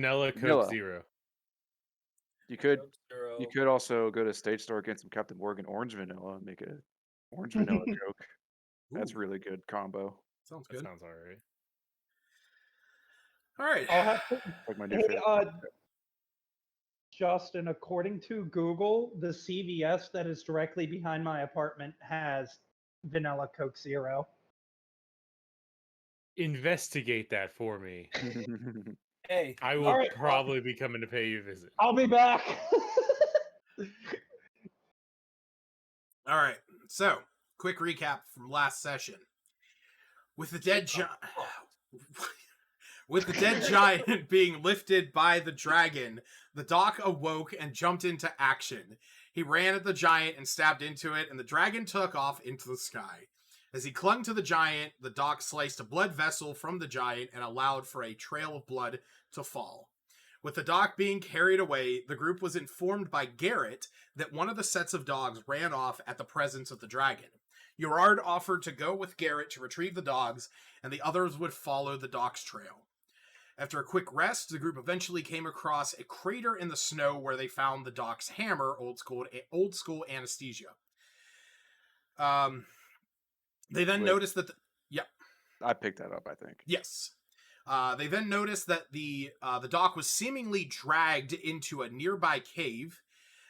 Vanilla Coke Vanilla. Zero. You could Coke Zero. you could also go to Stage Store, get some Captain Morgan orange vanilla, and make a orange vanilla Coke. That's Ooh, really good combo. sounds That good. sounds alright. All right. I'll have to. Like my new Hey, favorite. Justin, according to Google, the CVS that is directly behind my apartment has vanilla Coke Zero. Investigate that for me. Hey, I will Alright, probably be coming to pay you a visit. I'll be back. All right. So, quick recap from last session. With the dead with the dead giant being lifted by the dragon, the doc awoke and jumped into action. He ran at the giant and stabbed into it, and the dragon took off into the sky. As he clung to the giant, the doc sliced a blood vessel from the giant and allowed for a trail of blood to fall. With the doc being carried away, the group was informed by Garrett that one of the sets of dogs ran off at the presence of the dragon. Urard offered to go with Garrett to retrieve the dogs, and the others would follow the doc's trail. After a quick rest, the group eventually came across a crater in the snow where they found the doc's hammer, old school anesthesia. They then noticed that I picked that up, I think. Yes. They then noticed that the doc was seemingly dragged into a nearby cave.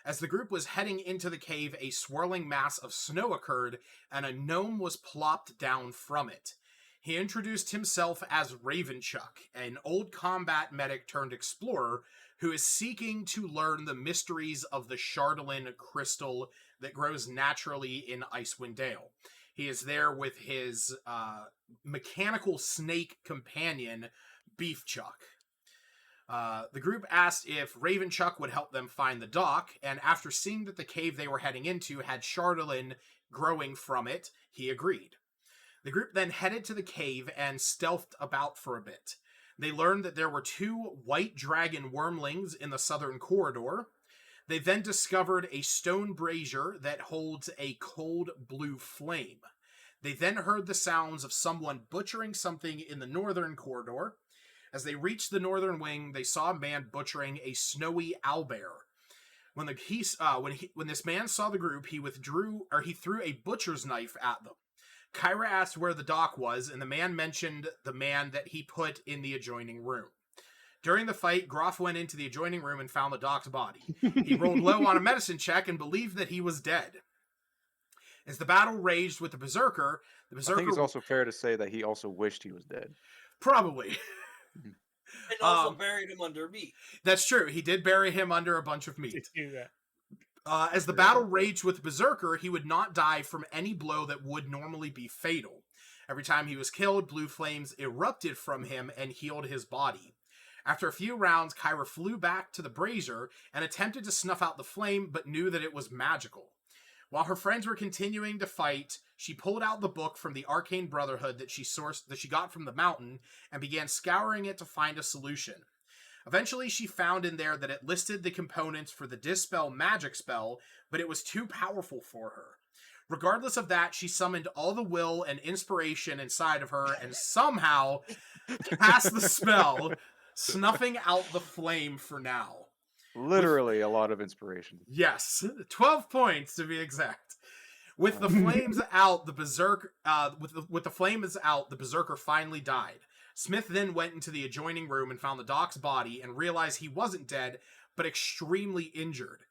As the group was heading into the cave, a swirling mass of snow occurred, and a gnome was plopped down from it. He introduced himself as Ravenchuck, an old combat medic turned explorer who is seeking to learn the mysteries of the Chardolin crystal that grows naturally in Icewind Dale. He is there with his mechanical snake companion, Beefchuck. The group asked if Ravenchuck would help them find the dock, and after seeing that the cave they were heading into had Chardolin growing from it, he agreed. The group then headed to the cave and stealthed about for a bit. They learned that there were 2 white dragon wormlings in the southern corridor. They then discovered a stone brazier that holds a cold blue flame. They then heard the sounds of someone butchering something in the northern corridor. As they reached the northern wing, they saw a man butchering a snowy owlbear. When this man saw the group, he threw a butcher's knife at them. Kyra asked where the doc was, and the man mentioned the man that he put in the adjoining room. During the fight, Groff went into the adjoining room and found the doc's body. He rolled low on a medicine check and believed that he was dead. As the battle raged with the Berserker... I think it's also fair to say that he also wished he was dead. Probably. And also buried him under meat. That's true. He did bury him under a bunch of meat. Did do that. As the battle raged with Berserker, he would not die from any blow that would normally be fatal. Every time he was killed, blue flames erupted from him and healed his body. After a few rounds, Kyra flew back to the brazier and attempted to snuff out the flame, but knew that it was magical. While her friends were continuing to fight, she pulled out the book from the Arcane Brotherhood that she got from the mountain and began scouring it to find a solution. Eventually, she found in there that it listed the components for the Dispel magic spell, but it was too powerful for her. Regardless of that, she summoned all the will and inspiration inside of her and somehow cast the spell, snuffing out the flame for now. Literally a lot of inspiration. Yes, 12 points to be exact. With the flames out, the Berserker finally died. Smith then went into the adjoining room and found the doc's body and realized he wasn't dead, but extremely injured.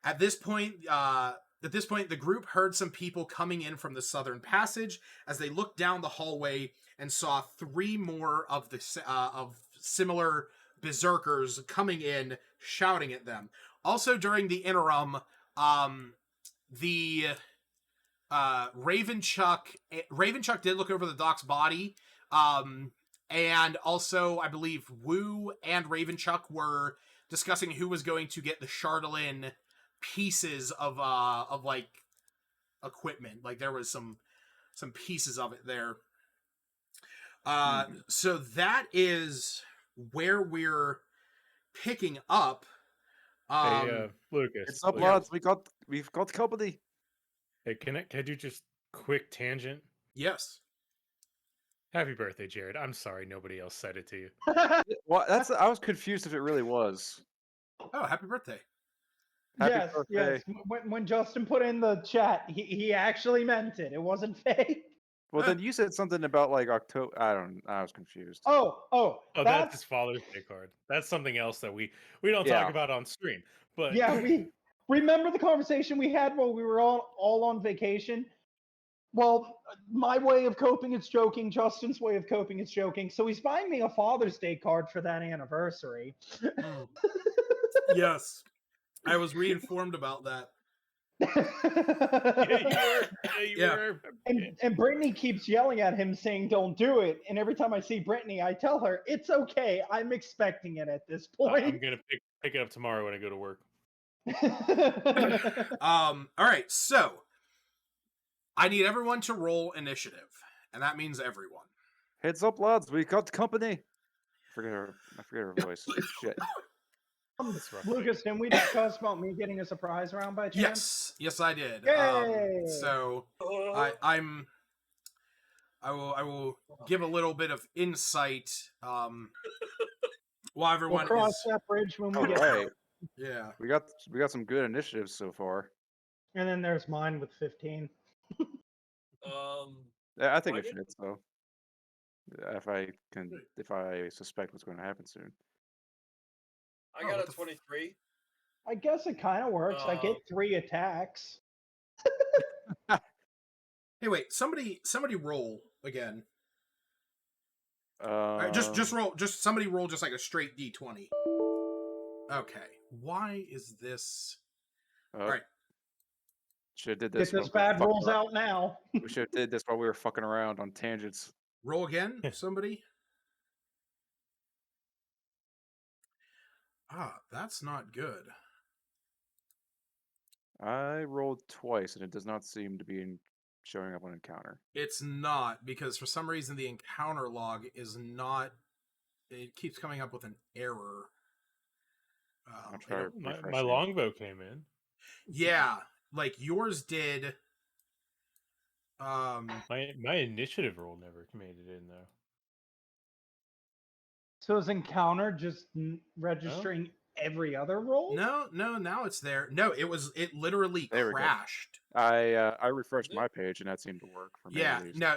At this point, the group heard some people coming in from the southern passage as they looked down the hallway and saw 3 more of similar berserkers coming in, shouting at them. Also, during the interim, Ravenchuck did look over the doc's body. And also, I believe Wu and Ravenchuck were discussing who was going to get the Chardolin pieces of like equipment. Like there was some pieces of it there. So that is where we're picking up. Hey, Lucas. It's up, lads. We've got company. Hey, can you just quick tangent? Yes. Happy birthday, Jared. I'm sorry nobody else said it to you. Well, I was confused if it really was. Oh, happy birthday. Happy yes, birthday. yes. When Justin put in the chat, he actually meant it. It wasn't fake. Well, then you said something about like October. I was confused. Oh, Oh, that's that's his Father's Day card. That's something else that we don't Yeah. talk about on stream. But yeah. We remember the conversation we had while we were all on vacation. Well, my way of coping is joking. Justin's way of coping is joking. So he's buying me a Father's Day card for that anniversary. Yes. I was reinformed about that. yeah, you Yeah. were. And Brittany keeps yelling at him saying, "Don't do it." And every time I see Brittany, I tell her, "It's okay. I'm expecting it at this I'm point." gonna pick it up tomorrow when I go to work. All right, so I need everyone to roll initiative, and that means everyone. Heads up, lads. We got company. I forget her voice. Shit. It's rough. Lucas, didn't we discuss about me getting a surprise round by chance? Yes, I did. Yay! So I will give a little bit of insight while everyone We'll cross is that bridge when we All get right. yeah. We got some good initiatives so far. And then there's mine with 15. Yeah, I think Why it fits though. If I suspect what's going to happen soon. I Oh, got what a the f- 23. I guess it kind of works. I get 3 attacks. Hey, wait, somebody roll again. All right, Um, just roll. Just somebody roll just like a straight D20. Okay. Why is this? All right. Should have did Get this. those while we were bad fucking rolls around. out now. We should have did this while we were fucking around on tangents. Roll again, somebody. That's not good. I rolled twice and it does not seem to be showing up on encounter. It's not, because for some reason the encounter log is not. It keeps coming up with an error. I'll try My refreshing. longbow came in. Yeah, like yours did. My initiative roll never made it in though. So is encounter just registering every other roll? No, now it's there. No, it literally There we go. crashed. I refreshed my page and that seemed to work for me. Yeah, at least. no,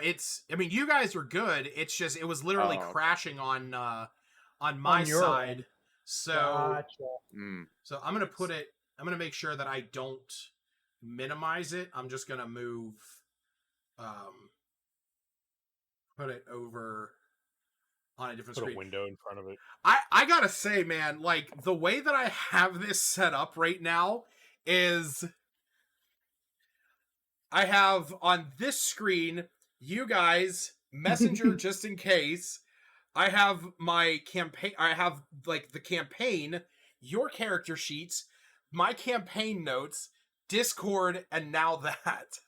I mean, you guys were good. It's just it was literally Oh. crashing on my On your side. end. So Gotcha. so I'm gonna put it. I'm gonna make sure that I don't minimize it. I'm just gonna move. Put it over on a different Put screen. a window in front of it. I gotta say, man, like the way that I have this set up right now is I have on this screen you guys messenger just in case. I have my campaign. I have like the campaign, your character sheets, my campaign notes, Discord, and now that.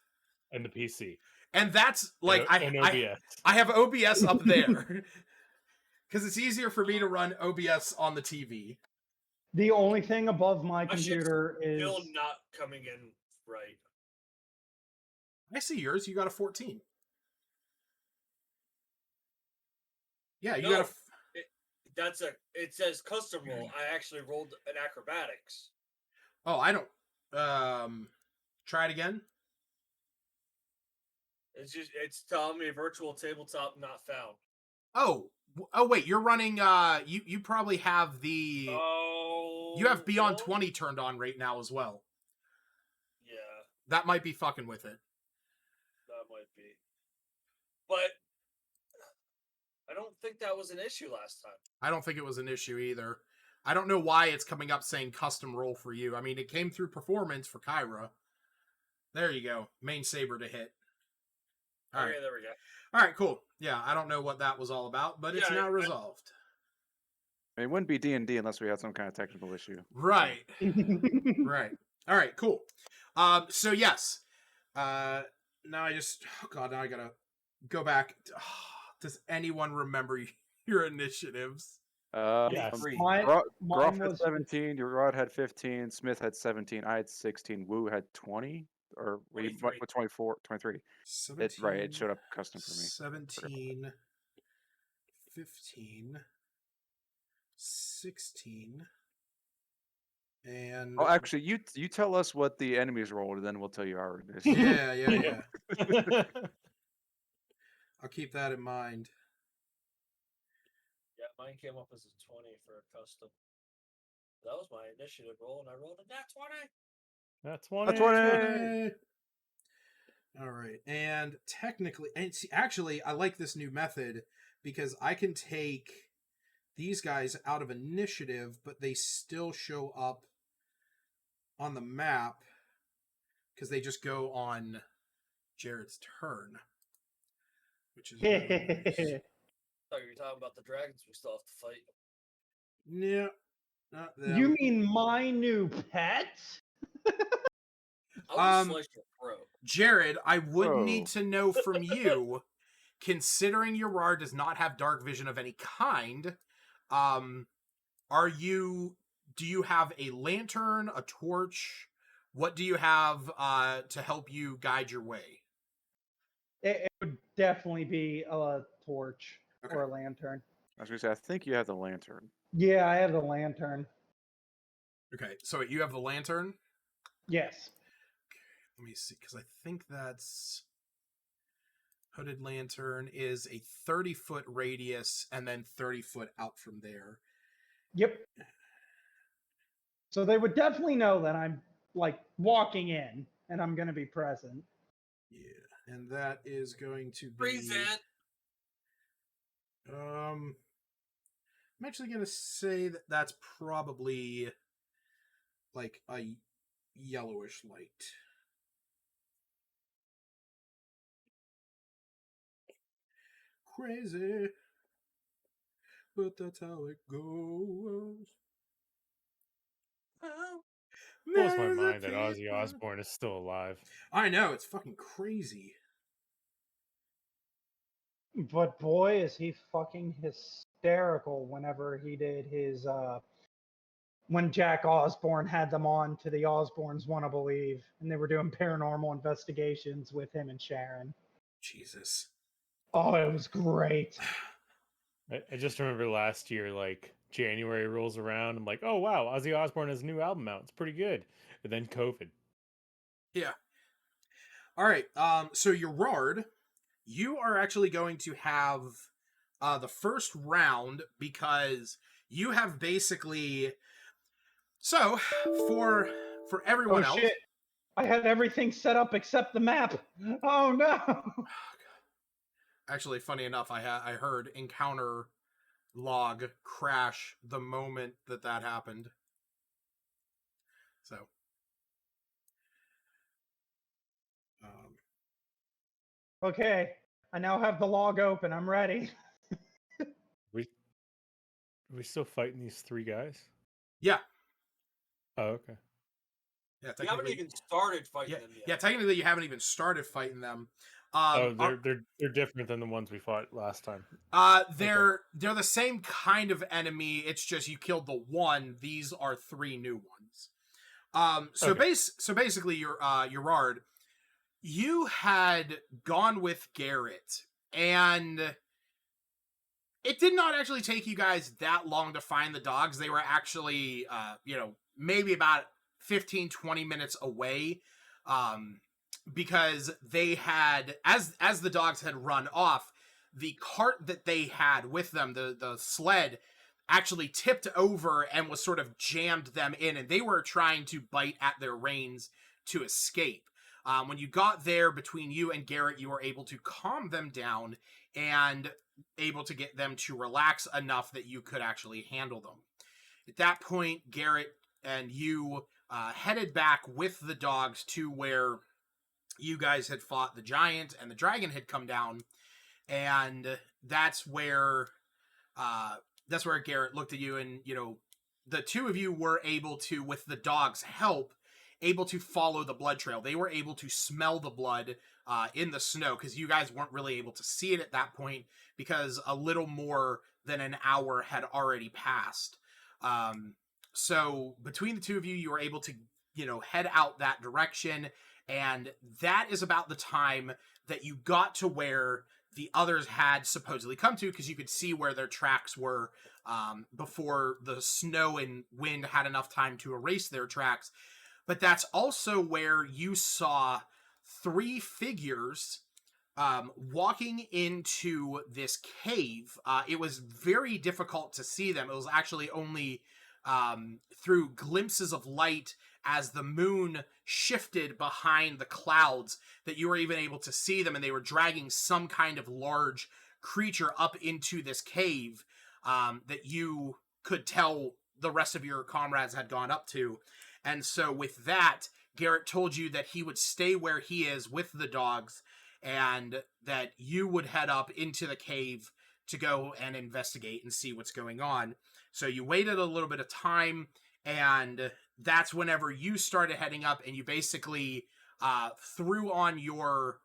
And the PC. And that's like and OBS. I have OBS up there because it's easier for me to run OBS on the TV. The only thing above my shit's computer is Still not coming in right. I see yours. You got a 14. Yeah, you No, got a. It says custom roll. I actually rolled an acrobatics. Oh, I don't. Try it again. It's telling me virtual tabletop not found. Oh, wait, you're running. You probably have the. Oh. You have Beyond well, 20 turned on right now as well. Yeah, That might be fucking with it. that might be. But I don't think that was an issue last time. I don't think it was an issue either. I don't know why it's coming up saying custom roll for you. I mean, it came through performance for Kyra. There you go. Main saber to hit. All right. Okay, there we go. All right, cool. Yeah, I don't know what that was all about, but it's now resolved. I mean, it wouldn't be D&D unless we had some kind of technical issue. Right. Right. All right, cool. So yes. Now I just now I gotta go back. Does anyone remember your initiatives? Yes. Groff had 17, Rod had 15, Smith had 17, I had 16, Wu had 20, or we went with 24, 23. 17, It showed up custom for me. 17, 15, 16, and Oh, actually, you tell us what the enemies rolled, and then we'll tell you our initiative. yeah. I'll keep that in mind. Yeah, mine came up as a 20 for a custom. That was my initiative roll, and I rolled a nat 20. That's one. That's 20. All right, and technically, and see, actually, I like this new method because I can take these guys out of initiative, but they still show up on the map because they just go on Jared's turn, which is really nice. I thought you were talking about the dragons we still have to fight. Yeah, not them. You mean my new pet? I will slice your throat. Jared, I would Whoa. need to know from you, considering your RAR does not have dark vision of any kind, do you have a lantern, a torch? What do you have to help you guide your way? It would definitely be a torch Okay. or a lantern. I was gonna say, I think you have the lantern. Yeah, I have the lantern. Okay, so you have the lantern? Yes. Let me see, because I think that's... Hooded lantern is a 30-foot radius and then 30 foot out from there. Yep. So they would definitely know that I'm like walking in and I'm going to be present. Yeah, and that is going to be... Present. I'm actually going to say that that's probably like a yellowish light. Crazy, but that's how it goes. Blows my mind that Ozzy Osbourne is still alive. I know, it's fucking crazy. But boy, is he fucking hysterical whenever he did his when Jack Osbourne had them on to the Osbournes Wanna Believe, and they were doing paranormal investigations with him and Sharon. Jesus. Oh, it was great. I just remember last year, like, January rolls around. I'm like, oh, wow, Ozzy Osbourne has a new album out. It's pretty good. And then COVID. Yeah. All right. So Gerard, you are actually going to have the first round because you have basically. So for everyone else. Shit. I had everything set up except the map. Oh no. Actually, funny enough, I heard encounter log crash the moment that happened. So. Okay, I now have the log open. I'm ready. Are we still fighting these three guys? Yeah. Oh, okay. Yeah, You haven't even started fighting them yet. Yeah, technically you haven't even started fighting them. They're different than the ones we fought last time. They're the same kind of enemy. It's just you killed the one. These are three new ones. So basically, Gerard, you had gone with Garrett, and it did not actually take you guys that long to find the dogs. They were actually, maybe about 15, 20 minutes away. Because they had, as the dogs had run off, the cart that they had with them, the sled, actually tipped over and was sort of jammed them in, and they were trying to bite at their reins to escape. When you got there, between you and Garrett, you were able to calm them down and able to get them to relax enough that you could actually handle them. At that point, Garrett and you headed back with the dogs to where you guys had fought the giant and the dragon had come down, and that's where Garrett looked at you, and the two of you were able to, with the dog's help, able to follow the blood trail. They were able to smell the blood in the snow, because you guys weren't really able to see it at that point because a little more than an hour had already passed. So between the two of you, you were able to head out that direction. And that is about the time that you got to where the others had supposedly come to, because you could see where their tracks were before the snow and wind had enough time to erase their tracks. But that's also where you saw 3 figures walking into this cave. It was very difficult to see them. It was actually only through glimpses of light as the moon shifted behind the clouds that you were even able to see them, and they were dragging some kind of large creature up into this cave that you could tell the rest of your comrades had gone up to. And so with that, Garrett told you that he would stay where he is with the dogs, and that you would head up into the cave to go and investigate and see what's going on. So you waited a little bit of time, and that's whenever you started heading up, and you basically threw on your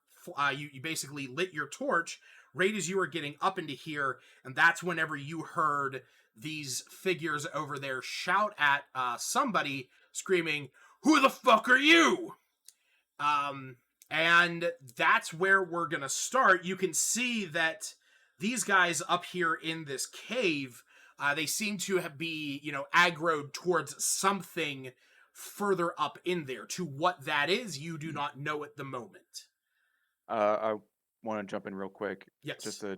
you basically lit your torch right as you were getting up into here, and that's whenever you heard these figures over there shout at somebody, screaming, "Who the fuck are you?" And that's where we're gonna start. You can see that these guys up here in this cave, they seem to be, aggroed towards something further up in there. To what that is, you do not know at the moment. I want to jump in real quick. Yes. Just a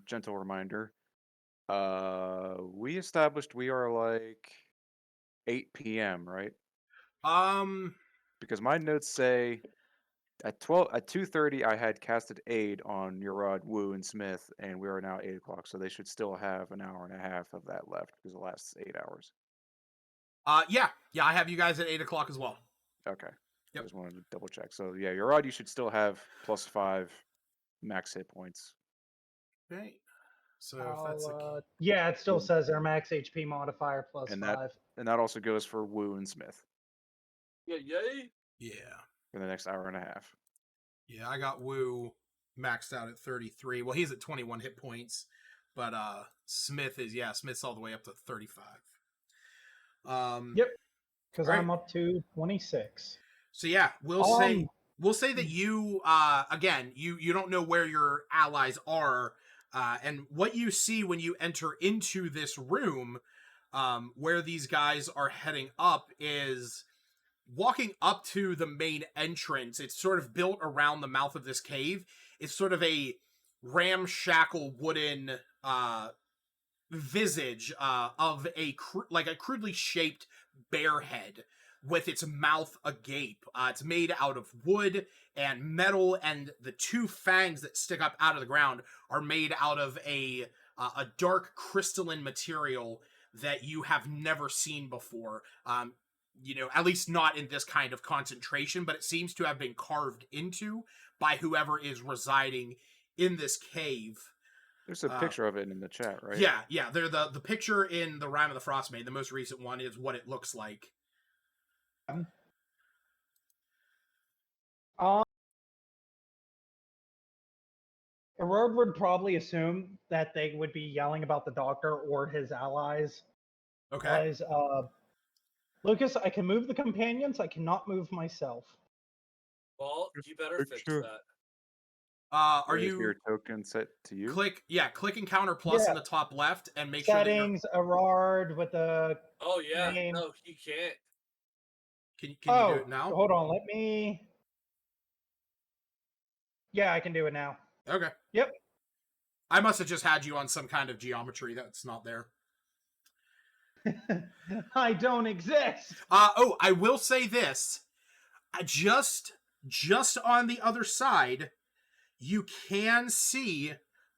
gentle reminder. We established we are like 8 p.m., right? Because my notes say at 2:30 I had casted aid on Urod, Wu, and Smith, and we are now 8 o'clock, so they should still have an hour and a half of that left because it lasts 8 hours. Yeah, I have you guys at 8 o'clock as well. Okay. Yep. I just wanted to double check. So yeah, Urod, you should still have +5 max hit points. Okay. So if that's yeah, it still says their max HP modifier plus And 5. and that also goes for Wu and Smith Yeah, yay. yeah. for the next hour and a half. Yeah, I got Wu maxed out at 33. Well, he's at 21 hit points, but Smith's all the way up to 35. Yep, because right. I'm up to 26. So yeah, we'll say that you again, you don't know where your allies are, and what you see when you enter into this room where these guys are heading up is walking up to the main entrance. It's sort of built around the mouth of this cave. It's sort of a ramshackle wooden visage of a crudely shaped bear head with its mouth agape. It's made out of wood and metal, and the 2 fangs that stick up out of the ground are made out of a dark crystalline material that you have never seen before. At least not in this kind of concentration, but it seems to have been carved into by whoever is residing in this cave. There's a picture of it in the chat, right? Yeah. They're the picture in the Rime of the Frostmaiden, the most recent one, is what it looks like. Erard would probably assume that they would be yelling about the doctor or his allies. Okay. Guys, Lucas, I can move the companions. I cannot move myself. Well, you better fix Sure. that. Are Is you your token set to you? click Encounter plus Yeah. in the top left and make sure that Settings, Erard with the Oh yeah, name. no, you can't. can you do it now? Hold on, let me. Yeah, I can do it now. Okay. Yep. I must have just had you on some kind of geometry that's not there. I don't exist. I will say this. Just on the other side, you can see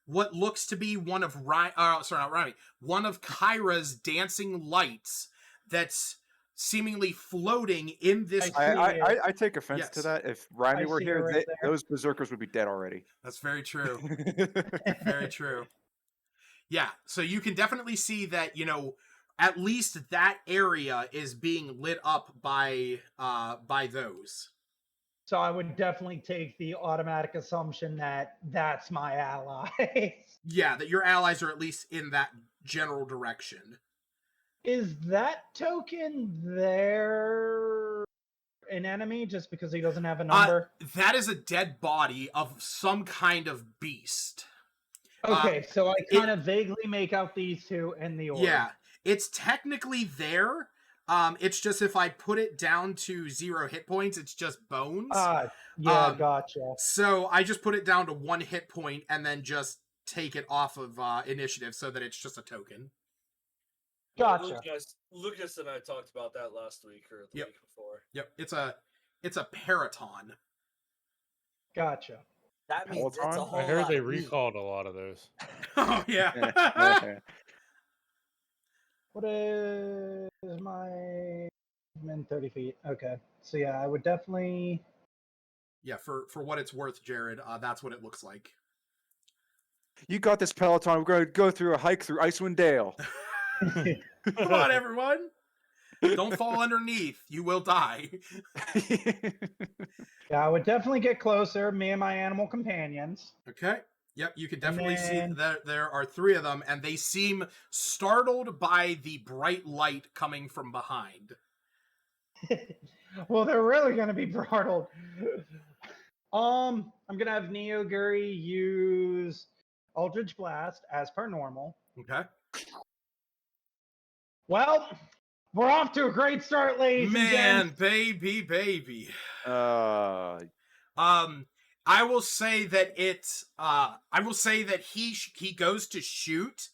what looks to be one of one of Kyra's dancing lights that's seemingly floating in this. I take offense to Yes. that. If Rime were see here, it right there. those berserkers would be dead already. That's very true. Very true. Yeah, so you can definitely see that, at least that area is being lit up by those. So I would definitely take the automatic assumption that that's my ally. Yeah, that your allies are at least in that general direction. Is that token there an enemy just because he doesn't have a Uh, number? that is a dead body of some kind of beast. Okay, so I it- kind of vaguely make out these two and the orb. Yeah, it's technically there. It's just if I put it down to 0 hit points, it's just bones. Yeah, Um, gotcha. So I just put it down to 1 hit point and then just take it off of initiative so that it's just a token. Gotcha. Lucas and I talked about that last week or the Yep. week before. Yep, it's a paraton. Gotcha. That means it's a Peloton? whole I heard lot they of meat. recalled a lot of those. Oh yeah. What is my... I'm in 30 feet. Okay. So yeah, I would definitely... Yeah, for what it's worth, Jared, that's what it looks like. You got this, Peloton. We're going to go through a hike through Icewind Dale. Come on, everyone. Don't fall underneath. You will die. Yeah, I would definitely get closer, me and my animal companions. Okay. Yep, you can definitely see then- that there are 3 of them, and they seem startled by the bright light coming from behind. Well, they're really going to be startled. I'm going to have Neoguri use Eldritch Blast as per normal. Okay. Well, we're off to a great start, ladies and Man, gents. baby. uh, I will say that he goes to shoot,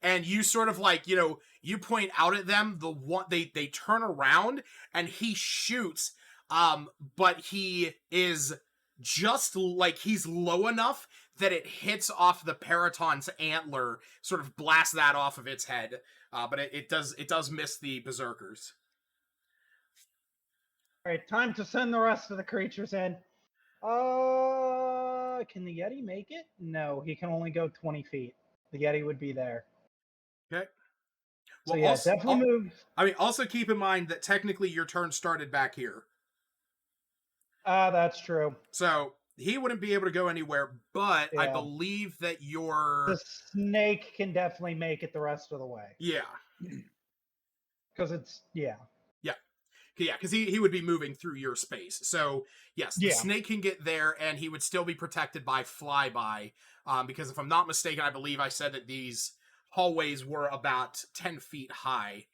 and you sort of like, you point out at them, they turn around and he shoots, but he is just like, he's low enough that it hits off the Paraton's antler, sort of blasts that off of its head, but it does miss the berserkers. All right, time to send the rest of the creatures in. Can the Yeti make it? No, he can only go 20 feet. The Yeti would be there. Okay. So yeah, definitely move. I mean, also keep in mind that technically your turn started back here. That's true. So he wouldn't be able to go anywhere, but I Yeah. believe that your... The snake can definitely make it the rest of the way. Yeah. Because it's, yeah. Yeah, because he would be moving through your space. So, yes, the Yeah. snake can get there, and he would still be protected by flyby. Because if I'm not mistaken, I believe I said that these hallways were about 10 feet high.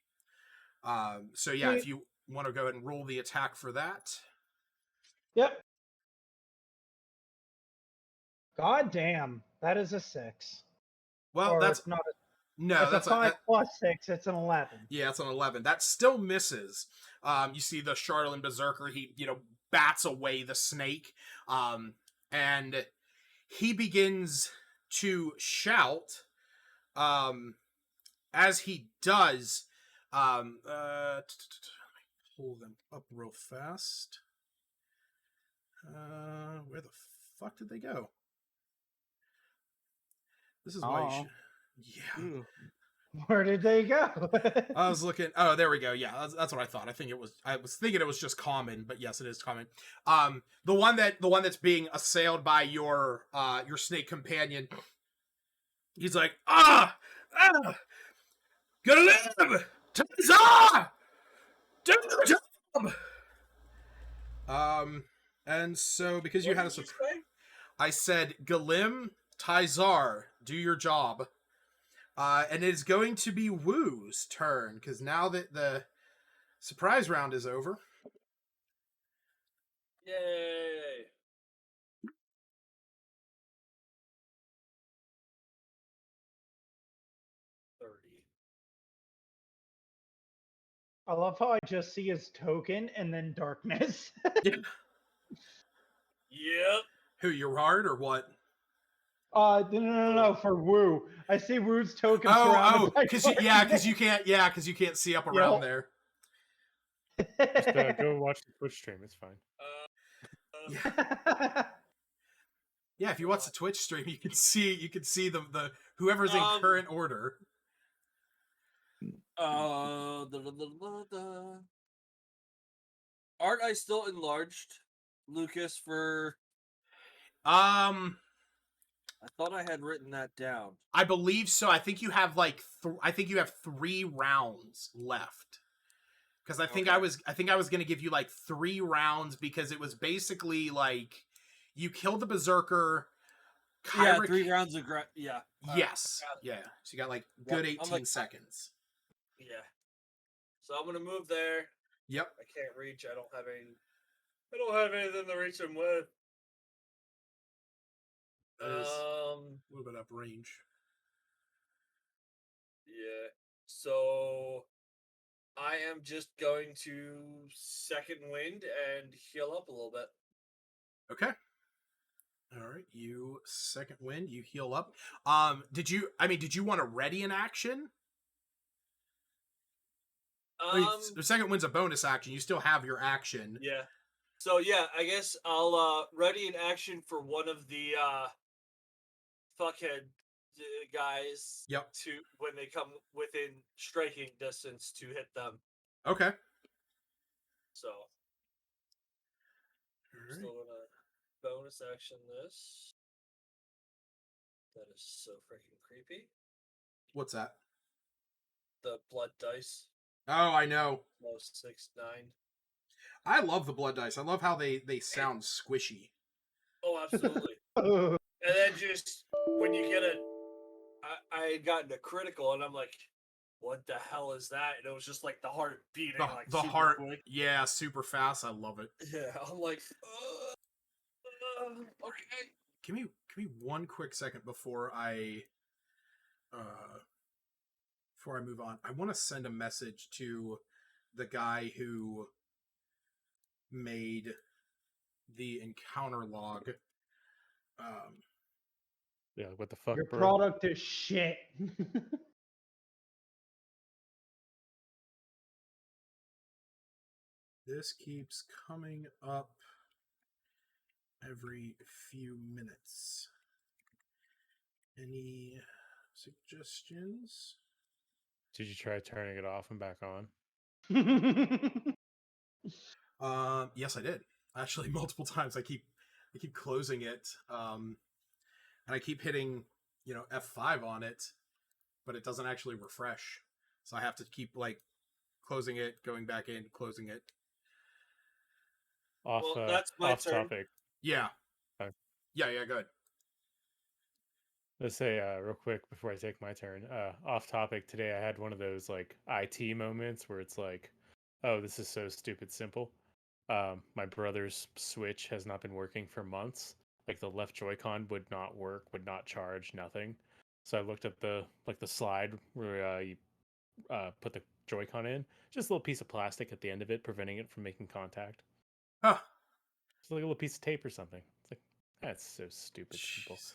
So, yeah, if you want to go ahead and roll the attack for that. Yep. God damn, that is a 6. Well, Or that's... it's not a, No, that's a 5 plus 6. It's an 11. Yeah, it's an 11. That still misses. You see the Charlatan Berserker, he, bats away the snake. And he begins to shout. As he does, let me pull them up real fast. Where the fuck did they go? This is why you should... Yeah. Where did they go? I was looking. Oh, there we go. Yeah, that's what I thought. I was thinking it was just common, but yes, it is common. The one that's being assailed by your snake companion. He's like, Galim, Tazar, do your job. And so because you What had a did you surprise, say? I said, Galim, Tizar, do your job. And it is going to be Woo's turn, because now that the surprise round is over. Yay! I love how I just see his token and then darkness. Yep. Who, Gerard or what? No, for Woo. I see Woo's token surrounded by because darkness. you can't see up around there. Just go watch the Twitch stream. It's fine. Yeah, if you watch the Twitch stream, you can see the whoever's in current order. Aren't I still enlarged, Lucas? For I thought I had written that down. I believe so. I think you have I think you have 3 rounds left. because I think Okay. I think I was gonna give you like 3 rounds because it was basically like you kill the berserker. Yeah, Kyra 3 rounds of yeah. Yes. got it. Yeah. So you got like Yep, good I'm 18 like- seconds. Yeah. So I'm gonna move there. Yep. I can't reach. I don't have anything to reach him with. That is a little bit up range. Yeah. So I am just going to second wind and heal up a little bit. Okay. All right. You second wind. You heal up. Did you want to ready an action? The second wind's a bonus action. You still have your action. Yeah. So yeah, I guess I'll ready an action for one of the fuckhead guys. Yep. To when they come within striking distance to hit them. Okay. So All right. still gonna bonus action this. That is so freaking creepy. What's that? The blood dice. Oh, I know. Low 6-9. I love the blood dice. I love how they sound squishy. Oh, absolutely. And then just when you get I had gotten a critical, and I'm like, what the hell is that? And it was just like the heart beating, like The super heart, quick. yeah, super fast. I love it. Yeah, I'm like, okay. Give me one quick second before I move on. I want to send a message to the guy who made the encounter log. Yeah, what the fuck, Your bro? product is shit. This keeps coming up every few minutes. Any suggestions? Did you try turning it off and back on? Yes, I did. Actually, multiple times. I keep closing it, and I keep hitting, F5 on it, but it doesn't actually refresh. So I have to keep like closing it, going back in, closing it. Off, Well, that's my off turn. topic. Yeah. Okay. Yeah. Good. Let's say real quick before I take my turn. Off topic. Today I had one of those like IT moments where it's like, oh, this is so stupid simple. My brother's Switch has not been working for months. Like the left Joy-Con would not work, would not charge, nothing. So I looked at the slide where you put the Joy-Con in, just a little piece of plastic at the end of it, preventing it from making contact. Huh. It's like a little piece of tape or something. It's like, that's so stupid simple. Jeez.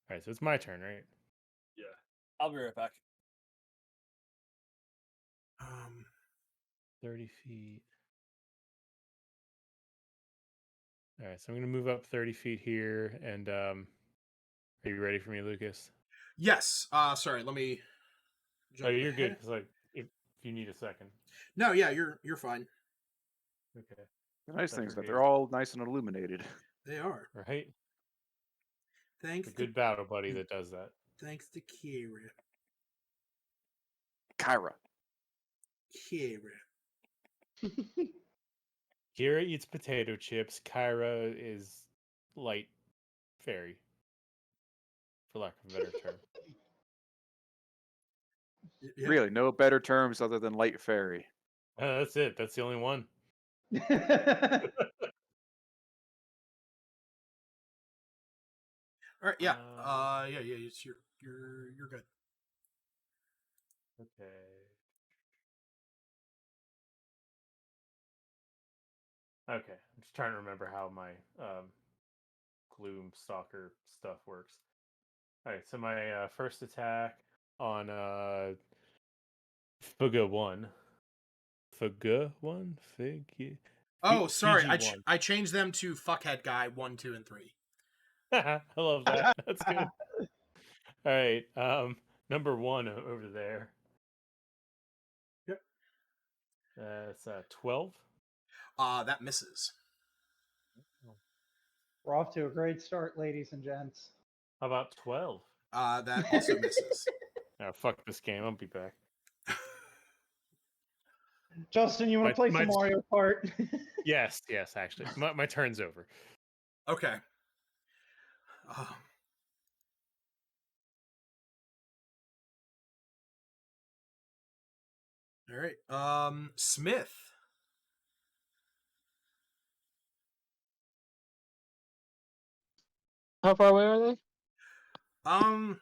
All right, so it's my turn, right? Yeah. I'll be right back. 30 feet. All right, so I'm going to move up 30 feet here. And are you ready for me, Lucas? Yes. Sorry. Let me. Oh, you're ahead. good, because like, if you need a second. No. Yeah. You're fine. Okay. The nice That's thing is that okay. they're all nice and illuminated. They are. Right? Thanks. A good battle buddy that does that. Thanks to Kira. Kyra. Kira eats potato chips. Kyra is light fairy, for lack of a better term. Yeah. Really, no better terms other than light fairy. That's it. That's the only one. All right. Yeah. Um, Yeah. It's you're good. Okay. Okay. I'm just trying to remember how my Gloom Stalker stuff works. All right. So my first attack on Fuga 1. Fuga 1? Fig. Oh, sorry. PG1. I changed them to fuckhead guy 1, 2, and 3. I love that. That's good. All right. Number 1 over there. Yep. It's 12. That misses. We're off to a great start, ladies and gents. How about 12? That also misses. Oh, fuck this game. I'll be back. Justin, you want My- to play my- some Mario Kart? Yes, actually. My turn's over. Okay. All right. Smith. How far away are they? From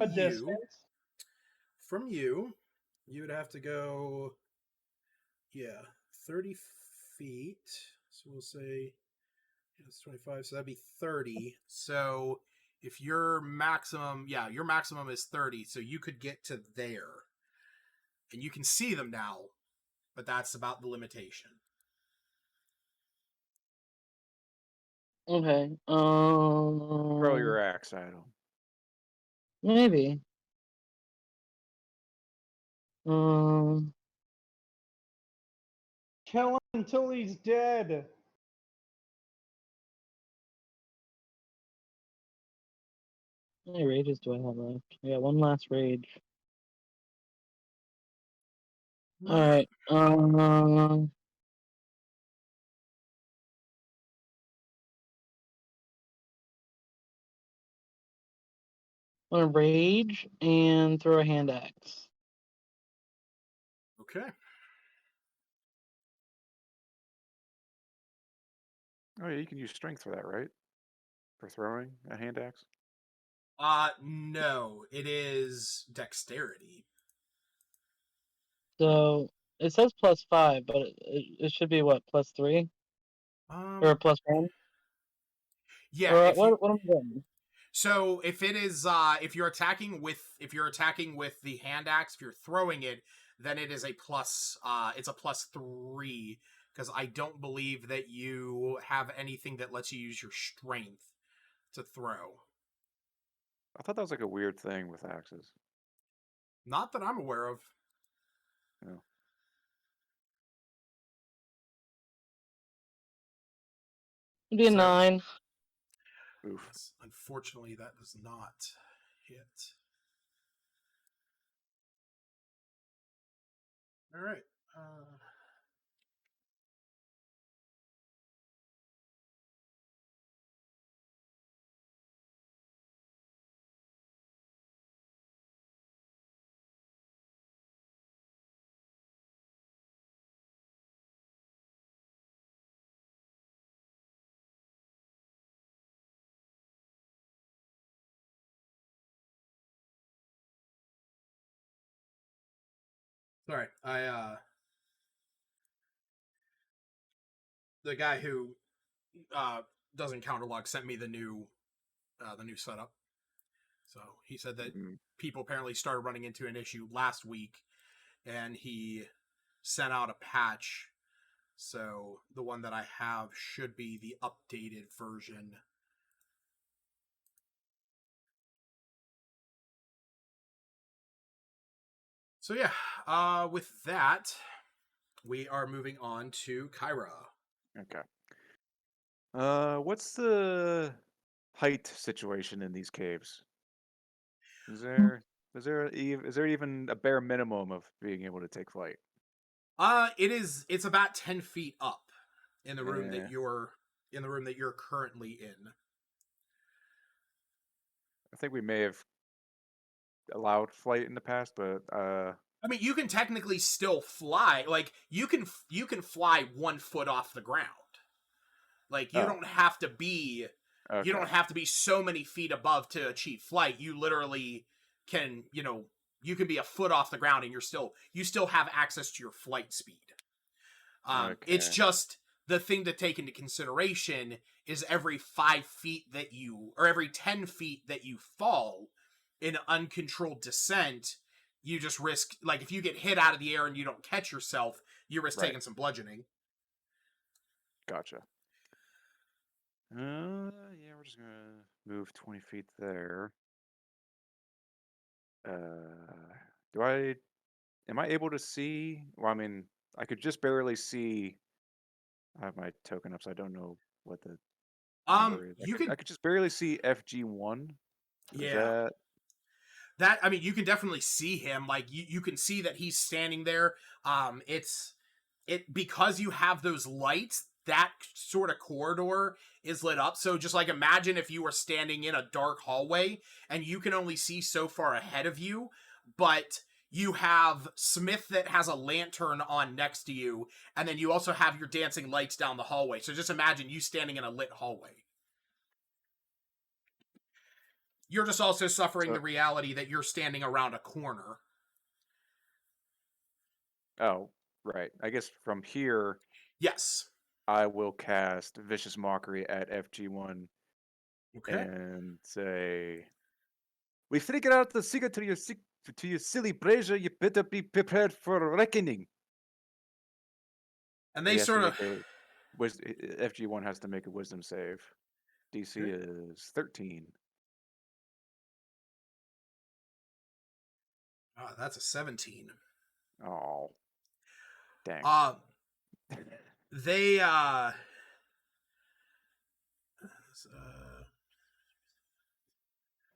A you, distance. you would have to go, 30 feet. So we'll say it's 25, so that'd be 30. So if your maximum is 30, so you could get to there. And you can see them now, but that's about the limitation. Okay. Throw your axe at him. Maybe. Kill him until he's dead. How many rages do I have left? I got one last rage. All right. I'm gonna rage and throw a hand axe. Okay. Oh yeah, you can use strength for that, right? For throwing a hand axe. No, it is dexterity. So it says +5, but it should be what, +3 or +1? Yeah. Or what am I doing? So if it is if you're attacking with the hand axe, if you're throwing it, then it is a plus it's a +3, because I don't believe that you have anything that lets you use your strength to throw. I thought that was like a weird thing with axes. Not that I'm aware of. No. It'd be a So- 9. Oof. Yes, unfortunately, that does not hit. All right. Sorry, the guy who doesn't counterlog sent me the new setup. So he said that people apparently started running into an issue last week, and he sent out a patch. So the one that I have should be the updated version. So yeah, with that, we are moving on to Kyra. Okay. What's the height situation in these caves? Is there even a bare minimum of being able to take flight? It's about 10 feet up in the room Yeah. that you're currently in. I think we may have allowed flight in the past, but I mean, you can technically still fly. Like you can fly 1 foot off the ground. Like you don't have to be okay. you don't have to be so many feet above to achieve flight. You literally can, you can be a foot off the ground and you still have access to your flight speed. It's Okay. just the thing to take into consideration is every 5 feet or every 10 feet that you fall in uncontrolled descent, you just risk, like if you get hit out of the air and you don't catch yourself, you risk Right. taking some bludgeoning. Gotcha. Yeah, we're just gonna move 20 feet there. Am I able to see? Well, I mean, I could just barely see. I have my token up, so I don't know what the number is. I could just barely see FG1. Is Yeah. that That, I mean, you can definitely see him. Like, you can see that he's standing there. Because you have those lights, that sort of corridor is lit up. So just like imagine if you were standing in a dark hallway and you can only see so far ahead of you, but you have Smith that has a lantern on next to you, and then you also have your dancing lights down the hallway. So just imagine you standing in a lit hallway. You're just also suffering the reality that you're standing around a corner. Oh, right. I guess from here, Yes. I will cast Vicious Mockery at FG1 Okay. and say, "We figured out the secret to your silly brazier. You better be prepared for reckoning." And they sort of... FG1 has to make a wisdom save. DC is 13. Oh, that's a 17. Oh. Dang. They, I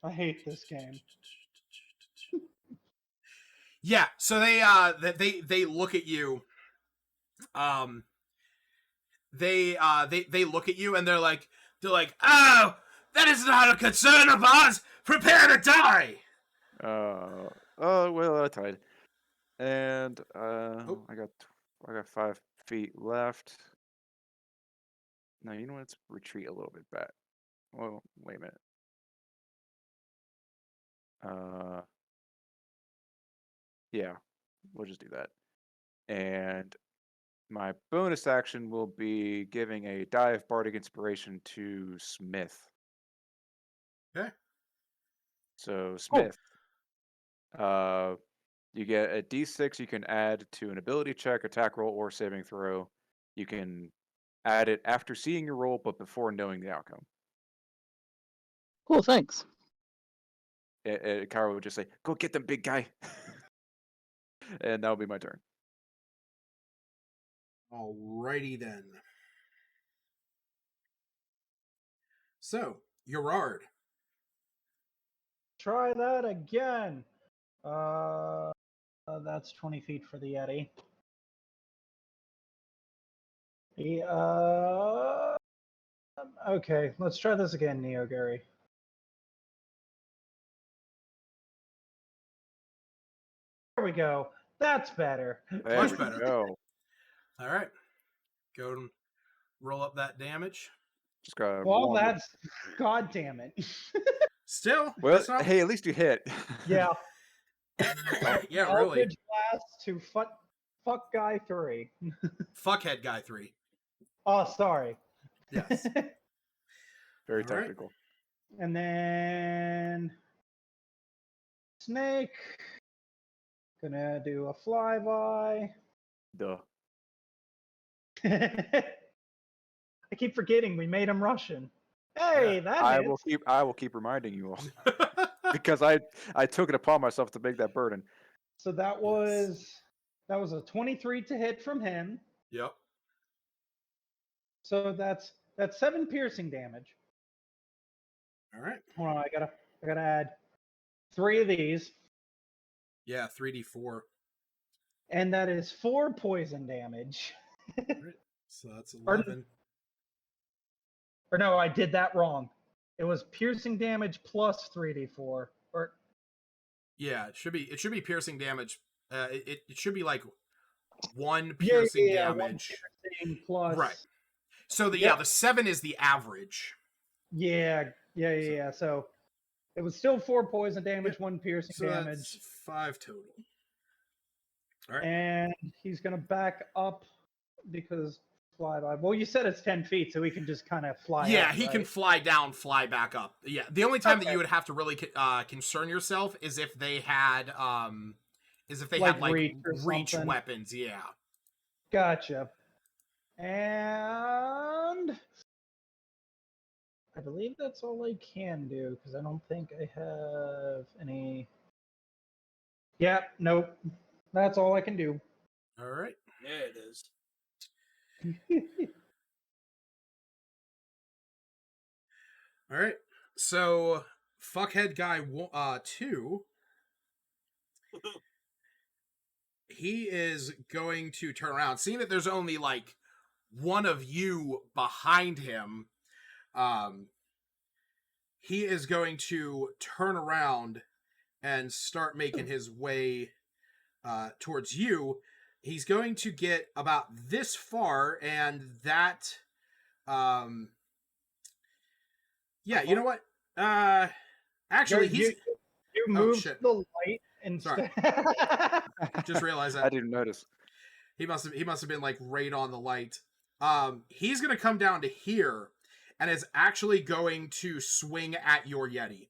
hate this game. Yeah, so they look at you. They look at you and they're like, "Oh, that is not a concern of ours. Prepare to die." Oh well, I tried. And I got 5 feet left. No, you know what? Let's retreat a little bit back. Well, wait a minute. Yeah, we'll just do that. And my bonus action will be giving a die of bardic inspiration to Smith. Okay. So Smith, you get a D6 you can add to an ability check, attack roll, or saving throw. You can add it after seeing your roll, but before knowing the outcome. Cool, thanks. Kara would just say, "Go get them, big guy." And that would be my turn. Alrighty then. So, Gerard. Try that again. That's 20 feet for the Yeti. Okay, let's try this again, Neo Gary. There we go. That's better. Much better. Go. All right. Go and roll up that damage. Just got well, that's... God damn it. Still, well, not... hey, at least you hit. Yeah. Yeah, really. Eldritch Blast to fuck guy 3. Fuckhead guy 3. Oh, sorry. Yes. Very technical. Right. And then Snake. Gonna do a flyby. Duh. I keep forgetting we made him Russian. Hey, Yeah. that I will keep reminding you all. Because I took it upon myself to make that burden. So that was a 23 to hit from him. Yep. So that's 7 piercing damage. All right. Hold on, I gotta add 3 of these. Yeah, 3d4. And that is 4 poison damage. Right. So that's 11. Or no, I did that wrong. It was piercing damage plus 3d4. Or yeah, it should be piercing damage. It should be like 1 piercing damage. 1 piercing plus. Right. So the 7 is the average. Yeah. So it was still 4 poison damage, 1 piercing damage. That's 5 total. All right. And he's gonna back up because flyby. Well, you said it's 10 feet, so he can just kind of fly. Yeah, up, he right? can fly down, fly back up. Yeah, the only time that you would have to really concern yourself is if they had reach weapons. Yeah. Gotcha. And I believe that's all I can do because I don't think I have any. Yeah, nope. That's all I can do. All right. Yeah, it is. All right. So, fuckhead guy 2 he is going to turn around. Seeing that there's only like one of you behind him, he is going to turn around and start making his way towards you. He's going to get about this far, and that, yeah, you know what? Actually, he's. You moved the light instead. Just realized that. I didn't notice. He must have been like right on the light. He's gonna come down to here, and is actually going to swing at your Yeti.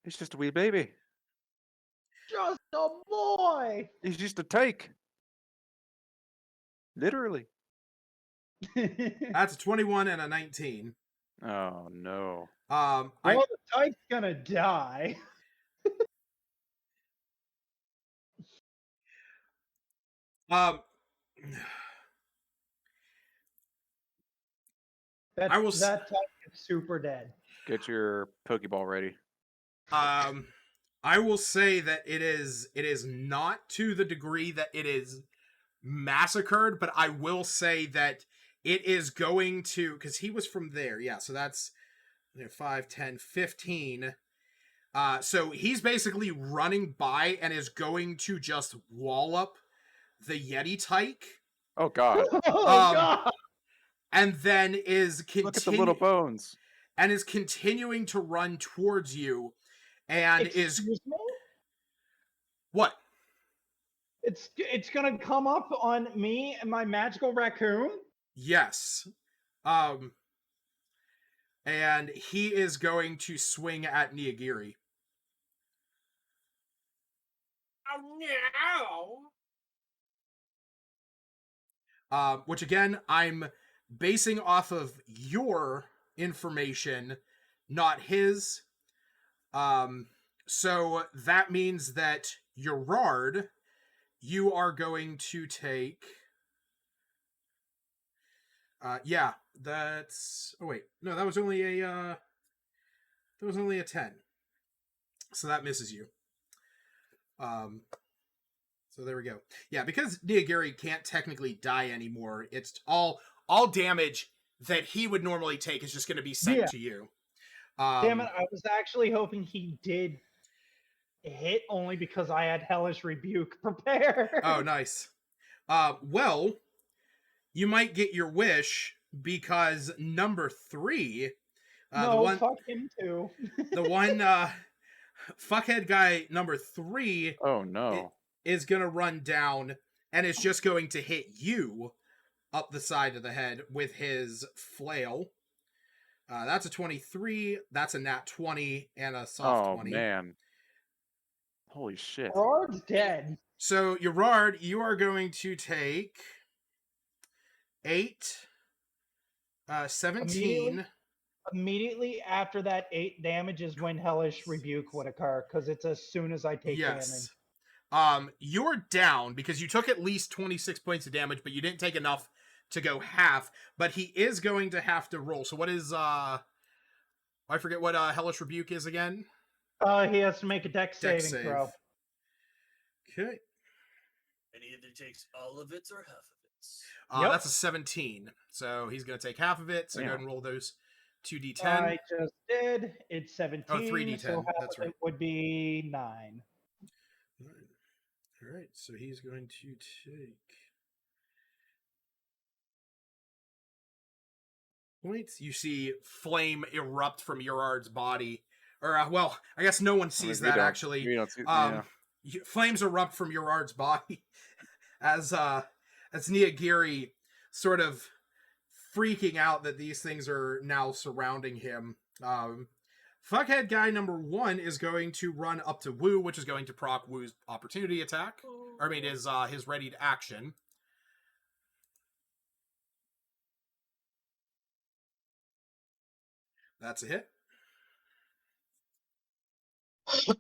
He's just a wee baby. Just a boy. He's just a take. Literally. That's a 21 and a 19. Oh no. Well, the tyke's gonna die. That tyke is super dead. Get your Pokeball ready. I will say that it is not to the degree that it is massacred, but I will say that it is going to, because he was from there, yeah, so that's 5, 10, 15. So he's basically running by and is going to just wallop the Yeti tyke. Oh god. God. And then is Look at the little bones. And is continuing to run towards you, and Excuse me? What? It's gonna come up on me and my magical raccoon? Yes. And he is going to swing at Niyagiri. Oh no! Which again, I'm basing off of your information, not his. So that means that Gerard, you are going to take. Yeah, that's. Oh wait, no, that was only a. That was only a 10. So that misses you. So there we go. Yeah, because Niyagiri can't technically die anymore. It's all damage that he would normally take is just going to be sent to you. Damn it! I was actually hoping he did hit only because I had Hellish Rebuke prepared. Oh, nice. Well, you might get your wish because number 3. Fuck him too. The one fuckhead guy number 3. Oh no. Is going to run down and is just going to hit you up the side of the head with his flail. That's a 23. That's a nat 20 and a soft 20. Oh man. Holy shit. Gerard's dead. So, Gerard, you are going to take 8, 17. Immediately after that 8 damage is when Hellish Rebuke would occur, because it's as soon as I take damage. You're down because you took at least 26 points of damage, but you didn't take enough to go half. But he is going to have to roll. So what is I forget what Hellish Rebuke is again. He has to make a dex saving throw. Okay. And he either takes all of it or half of it. That's a 17. So he's going to take half of it. So go ahead and roll those 2d10. I just did. It's 17. Oh, 3d10. So half That's of it would be 9. All right, so he's going to take points. You see flame erupt from Gerard's body. Or, well, I guess no one sees that, actually. Flames erupt from Gerard's body as Niyagiri sort of freaking out that these things are now surrounding him. Fuckhead guy number 1 is going to run up to Woo, which is going to proc Woo's opportunity attack. Or, I mean, his readied action. That's a hit. So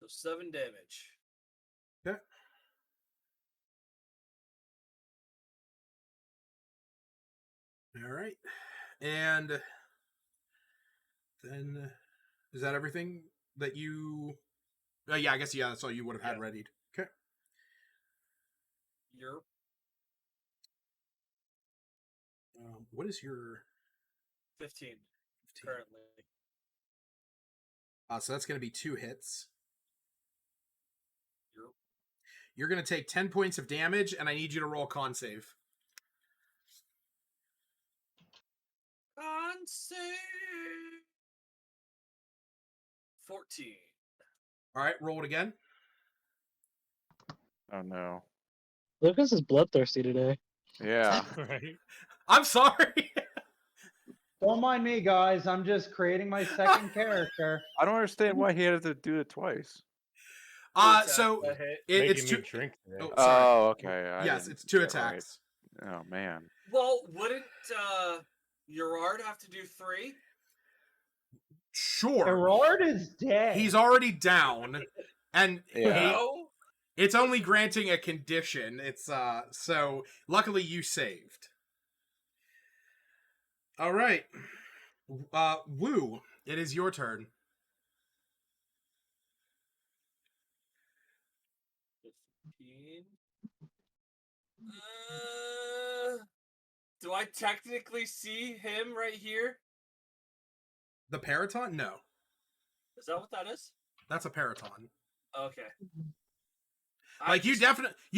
7 damage. Okay. All right. And Then, is that everything that you... yeah, I guess, yeah, that's all you would have had readied. Okay. You're What is your... 15 15? currently. So that's going to be 2 hits. You're You're going to take 10 points of damage, and I need you to roll a con save. on save 14. All right, roll it again. Oh no. Lucas is bloodthirsty today. Yeah. Right. I'm sorry. Don't mind me, guys. I'm just creating my second character. I don't understand why he had to do it twice. So That hit. it's Making 2... me drink today. Oh, sorry. Oh, okay. I Yes, didn't it's 2 get right. attacks. Oh man. Well, wouldn't Gerard have to do 3? Sure. Gerard is dead. He's already down, and Yeah. No. it's only granting a condition. It's so luckily you saved. All right. Woo, it is your turn. 15. Do I technically see him right here? The Paraton? No. Is that what that is? That's a Paraton. Okay. Like you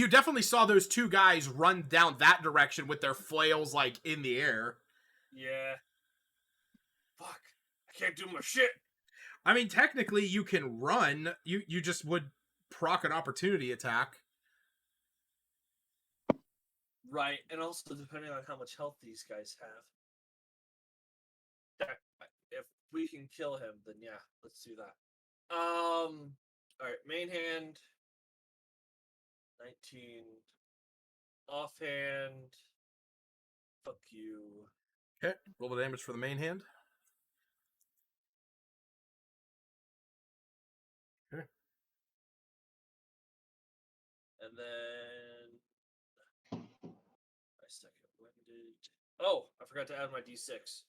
definitely saw those 2 guys run down that direction with their flails like in the air. Yeah. Fuck. I can't do my shit. I mean, technically you can run. You just would proc an opportunity attack. Right, and also depending on how much health these guys have. If we can kill him, then yeah, let's do that. Alright, main hand. 19. Offhand. Fuck you. Okay, roll the damage for the main hand. Okay. And then my second winded. Oh, I forgot to add my D6.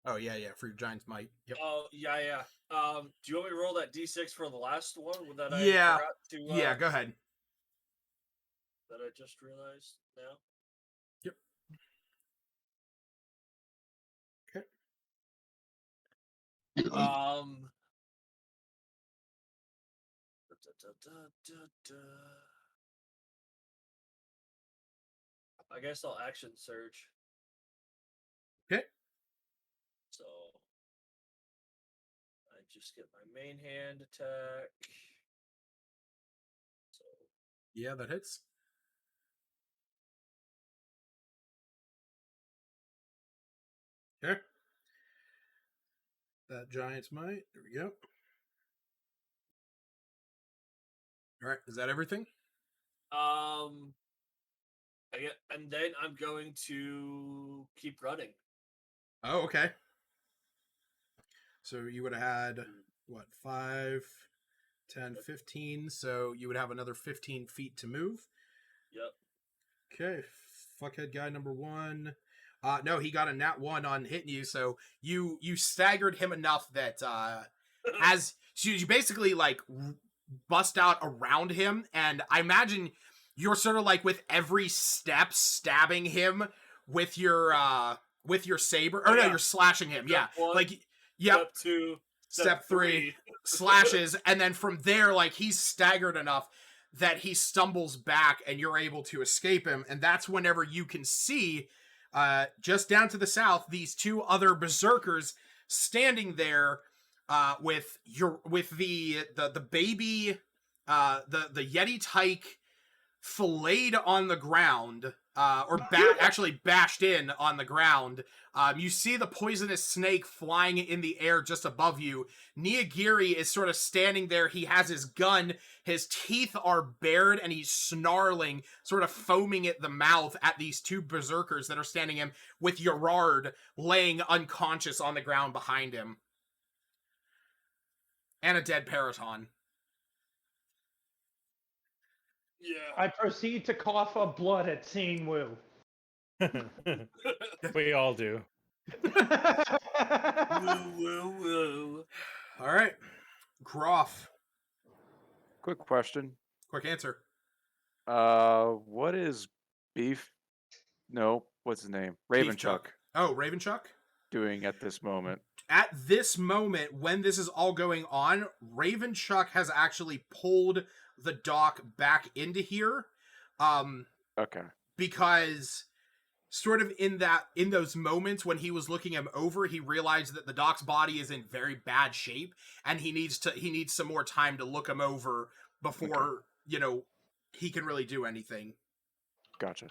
Oh yeah, for your Giant's Might. Yep. Oh yeah. Do you want me to roll that D6 for the last one that I Yeah. forgot to? Yeah, go ahead. That I just realized now. Yep. Okay. I guess I'll action surge. Okay. So I just get my main hand attack. So Yeah, that hits. Okay. That Giant's Might. There we go. All right, is that everything? and then I'm going to keep running. Oh, okay. So you would have had, what, 5, 10, 15. So you would have another 15 feet to move. Yep. Okay. Fuckhead guy number 1. No, he got a nat 1 on hitting you. So you staggered him enough that as you basically like bust out around him. And I imagine you're sort of like with every step stabbing him with your saber. Or no, you're slashing him. Step yeah. 1, Like, yep. Step 2. Step 3 slashes, and then from there, like, he's staggered enough that he stumbles back and you're able to escape him. And that's whenever you can see just down to the south these 2 other berserkers standing there with the baby the Yeti tyke filleted on the ground, actually bashed in on the ground. You see the poisonous snake flying in the air just above you. Niyagiri is sort of standing there. He has his gun. His teeth are bared, and he's snarling, sort of foaming at the mouth at these 2 berserkers that are standing him, with Gerard laying unconscious on the ground behind him. And a dead Paraton. Yeah. I proceed to cough up blood at seeing Wu. We all do. Woo, woo, woo. All right, Groff. Quick question. Quick answer. What is Beef? No, what's his name? Ravenchuck Oh, Ravenchuck. doing at this moment? At this moment, when this is all going on, Ravenchuck has actually pulled the dock back into here. Okay. Because sort of in those moments when he was looking him over, he realized that the doc's body is in very bad shape, and he needs some more time to look him over before he can really do anything. Gotcha.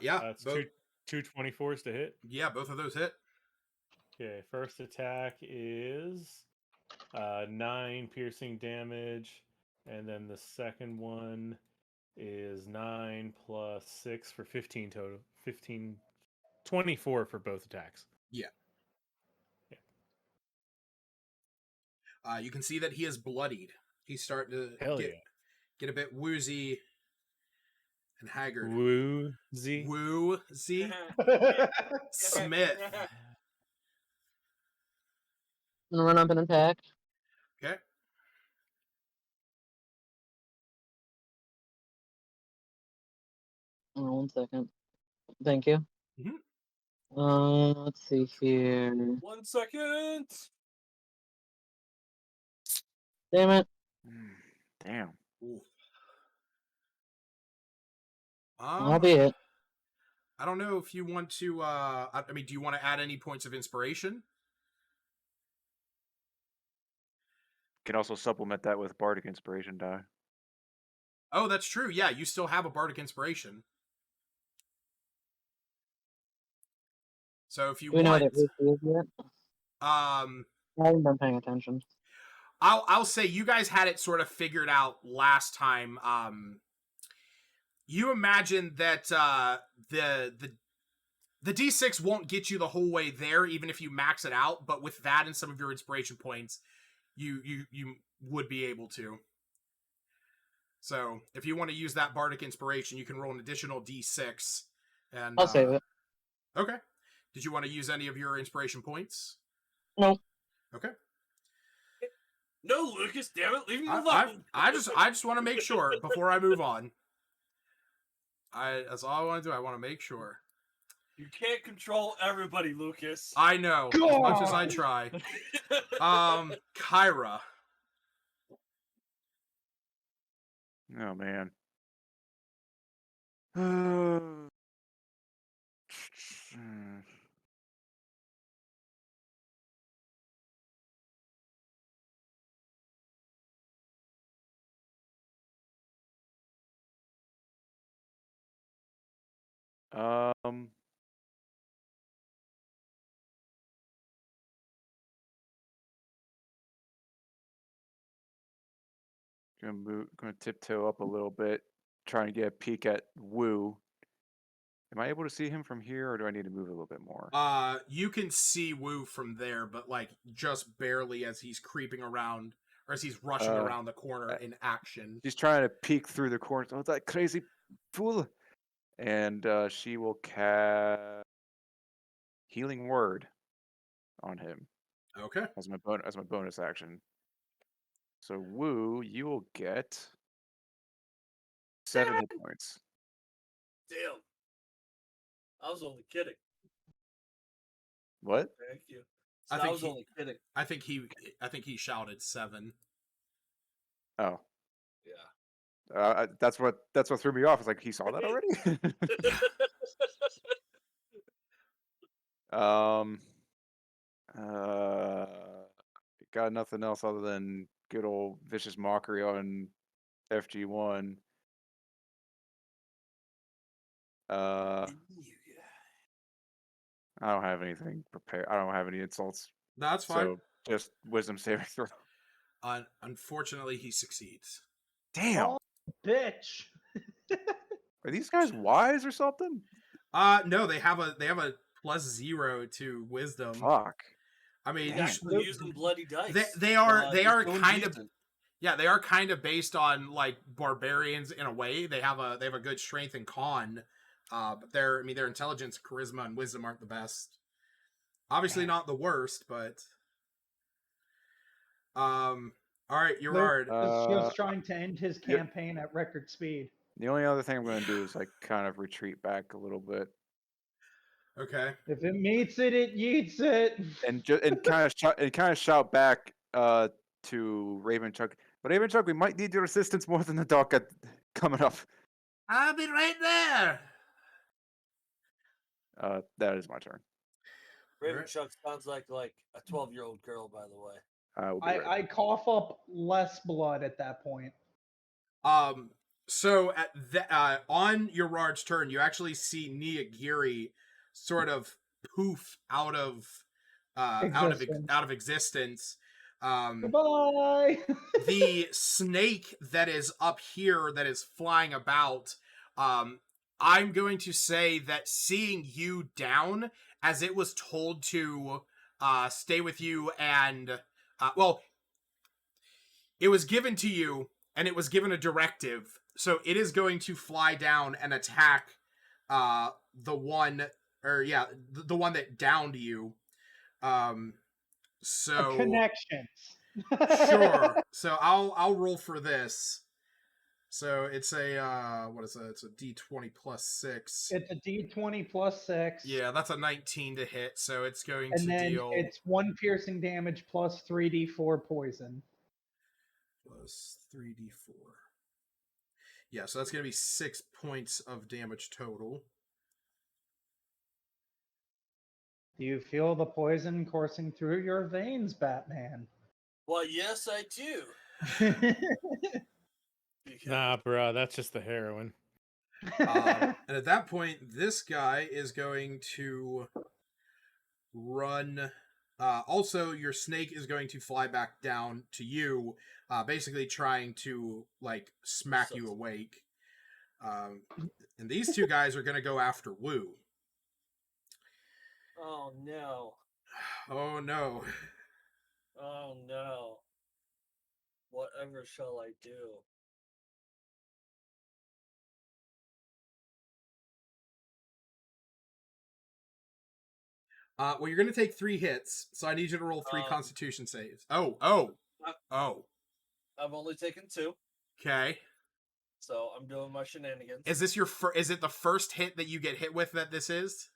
Yeah, It's two 24s to hit. Yeah, both of those hit. Okay, first attack is 9 piercing damage, and then the second one is 9 plus 6 for 15 total. 24 for both attacks. Yeah. You can see that he is bloodied. He's starting to get a bit woozy and haggard. Woozy. Woozy. Smith. I'm gonna run up and attack. Okay. Oh, 1 second. Thank you. Mm-hmm. Let's see here. 1 second. Damn it. Damn. Ooh. I'll be it. I don't know if you want to. Do you want to add any points of inspiration? Can also supplement that with Bardic Inspiration die. Oh, that's true. Yeah, you still have a Bardic Inspiration. So if you Do we know want, what it is yet? I haven't been paying attention. I'll say you guys had it sort of figured out last time. You imagine that the D6 won't get you the whole way there, even if you max it out. But with that and some of your inspiration points, you would be able to. So if you want to use that Bardic Inspiration, you can roll an additional D6. And I'll save it. Okay. Did you want to use any of your inspiration points? Nope. Okay. No, Lucas, damn it, leave me alone. I just want to make sure before I move on. That's all I want to do. I want to make sure. You can't control everybody, Lucas. I know, as much as I try. Kyra. Oh man. Gonna tiptoe up a little bit, trying to get a peek at Wu. Am I able to see him from here, or do I need to move a little bit more? You can see Wu from there, but like just barely as he's creeping around, or as he's rushing around the corner in action. She's trying to peek through the corner. Oh, that crazy fool! And she will cast Healing Word on him. Okay. As my bonus action. So Wu, you will get 7 hit points. Damn. I was only kidding. What? Thank you. I So think I was he- only kidding. I think he shouted 7. Oh, Yeah. that's what threw me off. It's like he saw that already. Got nothing else other than good old vicious mockery on FG1. I don't have anything prepared. I don't have any insults. No, that's fine. So just wisdom saving throw. Unfortunately, he succeeds. Damn. Oh, bitch. Are these guys wise or something? No, they have a +0 to wisdom. Fuck. I mean, Damn. They're using bloody dice. they are They're kind of decent. Yeah, they are kind of based on like barbarians in a way. They have a good strength and con, but their intelligence, charisma, and wisdom aren't the best. Obviously, not the worst, but all right, Gerard. Is just trying to end his campaign at record speed. The only other thing I'm going to do is like kind of retreat back a little bit. Okay. If it meets it, it yeets it. And kind of shout back to Ravenchuck. But Ravenchuck, we might need your assistance more than the doc coming up. I'll be right there. That is my turn. Ravenchuck sounds like a 12-year-old girl, by the way. I cough up less blood at that point. So at on Gerard's turn, you actually see Niyagiri sort of poof out of existence. Goodbye. The snake that is up here that is flying about, I'm going to say that seeing you down as it was told to stay with you and it was given to you and it was given a directive, so it is going to fly down and attack the one that downed you. So Connections. Sure. So I'll roll for this. So it's a what is that? It's a D20 plus 6. It's a D20 plus 6. Yeah, that's a 19 to hit. So it's going and to then deal it's 1 piercing damage plus 3d4 poison. Plus 3d4. Yeah, so that's going to be 6 points of damage total. Do you feel the poison coursing through your veins, Batman? Well, yes, I do. Nah, bro, that's just the heroin. And at that point, this guy is going to run. Also, your snake is going to fly back down to you, basically trying to like smack you awake. And these two guys are going to go after Woo. Oh no. Oh no. Oh no. Whatever shall I do? Well, you're going to take 3 hits, so I need you to roll 3 Constitution saves. Oh. I've only taken 2. Okay. So I'm doing my shenanigans. Is this your is it the first hit that you get hit with that this is?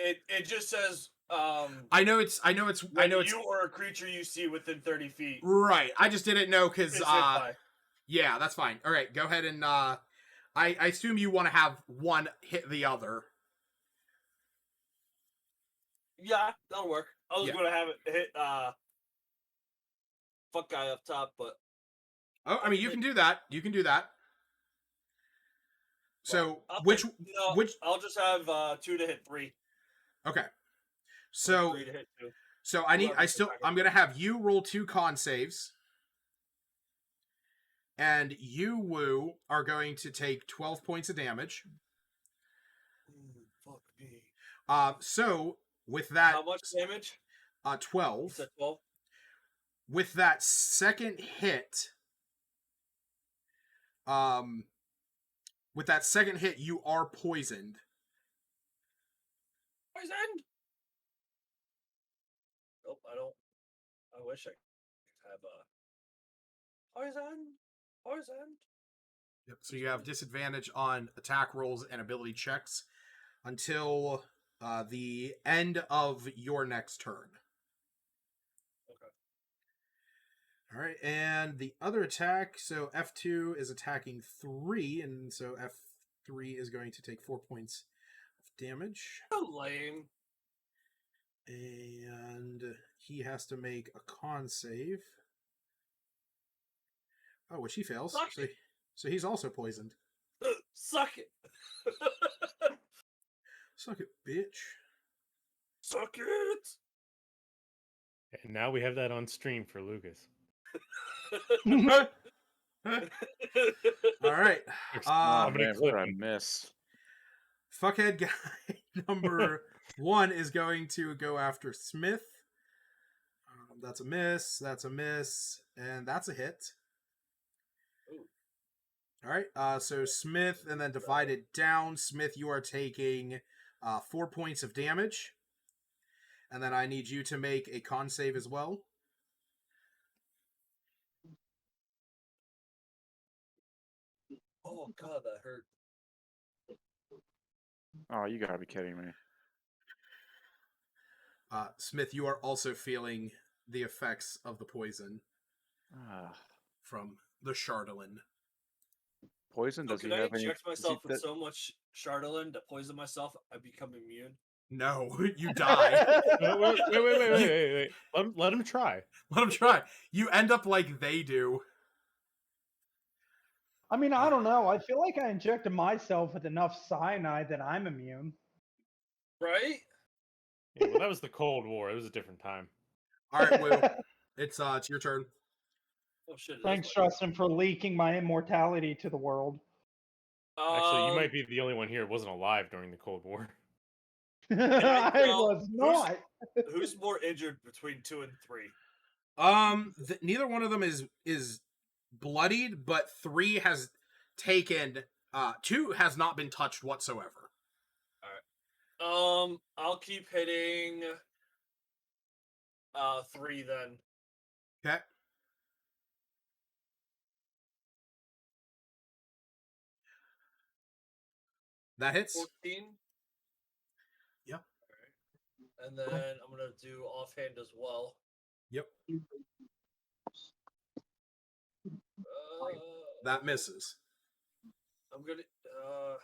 It just says I know it's you or a creature you see within 30 feet. Right. I just didn't know cuz yeah, that's fine. All right, go ahead and I assume you want to have one hit the other. Yeah, that'll work. I was gonna have it hit fuck guy up top, but I mean you can do that. You can do that. So which I'll just have 2 to hit 3. Okay. So 3 to hit 2. So I'm gonna have you roll 2 con saves. And you, Woo, are going to take 12 points of damage. Ooh, fuck me. So with that, how much damage? 12. You said 12? With that second hit, you are poisoned. Poisoned? Nope, I don't. I wish I could have poison. Poisoned. Yep. So you have disadvantage on attack rolls and ability checks until the end of your next turn. Okay. All right, and the other attack, so F2 is attacking 3, and so F3 is going to take 4 points of damage. So lame. And he has to make a con save. Oh, which he fails. So he's also poisoned. Suck it. Suck it, bitch. Suck it. And now we have that on stream for Lucas. All right. Oh man, what did I miss? Fuckhead guy number 1 is going to go after Smith. That's a miss. That's a miss, and that's a hit. All right. So Smith, and then divided down. Smith, you are taking 4 points of damage, and then I need you to make a con save as well. Oh god, that hurt. Oh, you gotta be kidding me. Smith, you are also feeling the effects of the poison Ah, from the Chardolin. poison? So Does he can I have any? inject does he- myself with that- so much Chardolin to poison myself I become immune? No, you die. Wait. Let him try. Let him try. You end up like they do. I mean, I don't know. I feel like I injected myself with enough cyanide that I'm immune. Right? Yeah, well, that was the Cold War. It was a different time. All right, Will. It's your turn. Oh shit. it is Thanks, my- Justin, for leaking my immortality to the world. Actually, you might be the only one here who wasn't alive during the Cold War. I tell was not. Who's more injured between 2 and 3? Neither one of them is bloodied, but 3 has taken 2 has not been touched whatsoever. I'll keep hitting 3 then. Okay. That hits. 14. Yep. Alright. And then I'm gonna do offhand as well. Yep. Uh, That misses. I'm gonna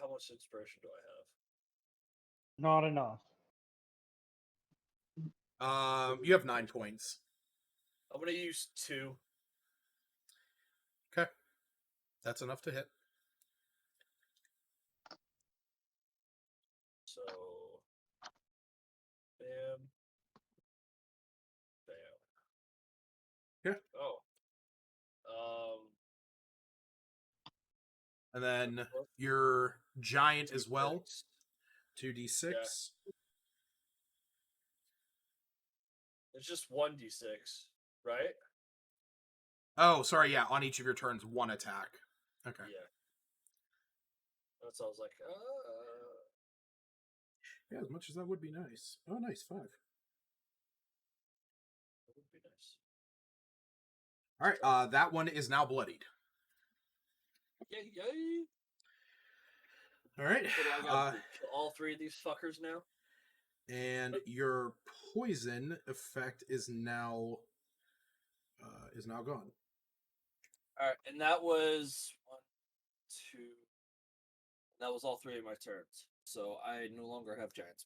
how much inspiration do I have? Not enough. You have 9 points. I'm gonna use 2. Okay. That's enough to hit. So bam. Bam. Yeah. Oh. And then your giant as well. 2d6. Yeah. It's just 1d6, right? Oh, sorry, yeah, on each of your turns, 1 attack. Okay. Yeah. That's I was like, Yeah, as much as that would be nice. Oh, nice, 5. that would be nice. All right, that one is now bloodied. Yay! All right, So do I gotta kill all 3 of these fuckers now? and your poison effect is now gone. All right, and that was 1, 2. That was all 3 of my turns. So I no longer have giant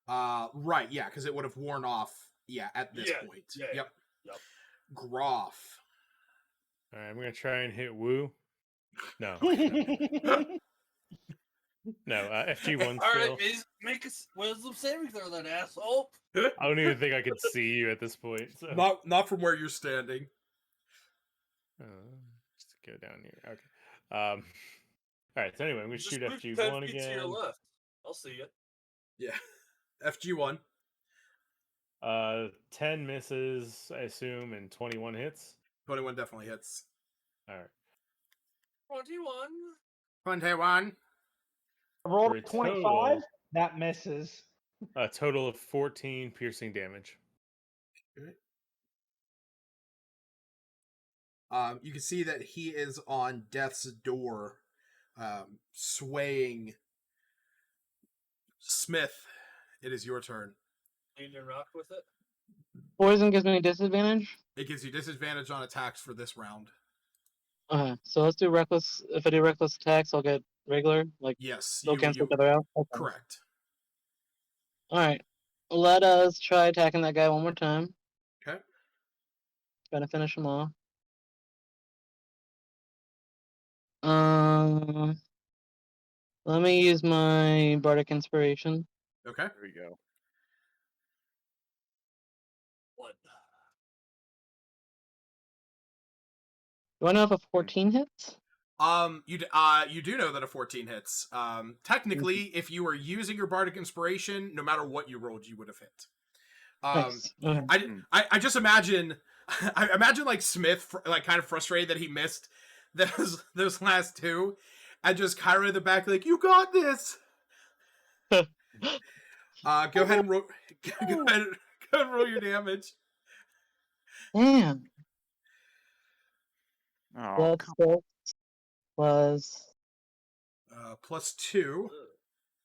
smite. Right, yeah, because it would have worn off. Yeah, at this point. Yeah, Yep. Yep. Groff. All right, I'm gonna try and hit Woo. No, no. FG1 All still. right, make a wisdom saving throw, then asshole. I don't even think I could see you at this point. So. Not from where you're standing. Just go down here. Okay. All right. So anyway, I'm gonna Just shoot move FG1 10 feet again. to your left. I'll see you. Yeah. FG1. 10 misses, I assume, and 21 hits. 21 definitely hits. All right. 21. 21. I rolled For a a 25. total- That misses. A total of 14 piercing damage. You can see that he is on death's door, swaying. Smith, it is your turn. You can rock with it. Poison gives me disadvantage. It gives you disadvantage on attacks for this round. Okay, so let's do reckless. If I do reckless attacks, I'll get regular. Like, Yes, they'll cancel each other out. Okay. correct. Alright. Let us try attacking that guy one more time. Okay. Trying to finish him off. Let me use my Bardic Inspiration. Okay. There you go. 1. Do I know if a 14 hits? You do know that a 14 hits. Technically, if you were using your Bardic Inspiration, no matter what you rolled, you would have hit. Nice. Okay. I just imagine I imagine like Smith, like kind of frustrated that he missed those last two, and just Kyra in the back, like, you got this. Go ahead and roll. Go ahead and roll your damage. Damn. Oh, That's plus +2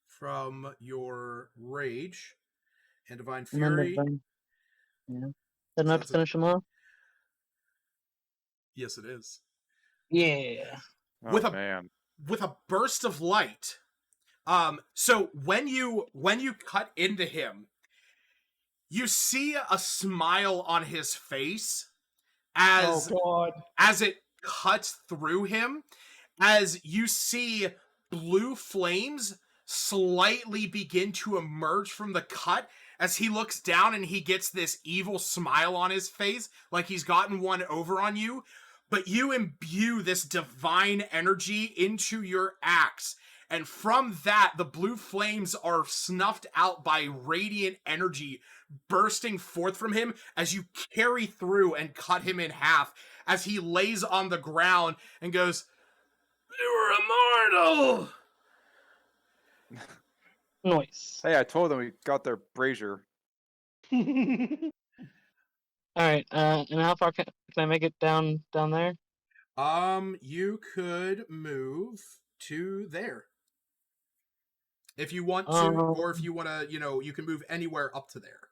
from your rage and divine and then fury. Yeah. Didn't have to finish them off. Yes, it is. Yeah. oh man. With a burst of light. So when you cut into him, you see a smile on his face as it cuts through him, as you see blue flames slightly begin to emerge from the cut as he looks down and he gets this evil smile on his face, like he's gotten one over on you. But you imbue this divine energy into your axe, and from that, the blue flames are snuffed out by radiant energy bursting forth from him as you carry through and cut him in half, as he lays on the ground and goes, "You were immortal!" Nice. Hey, I told them we got their brazier. Alright, and how far can I make it down there? You could move to there. If you want to, or if you want to, you can move anywhere up to there.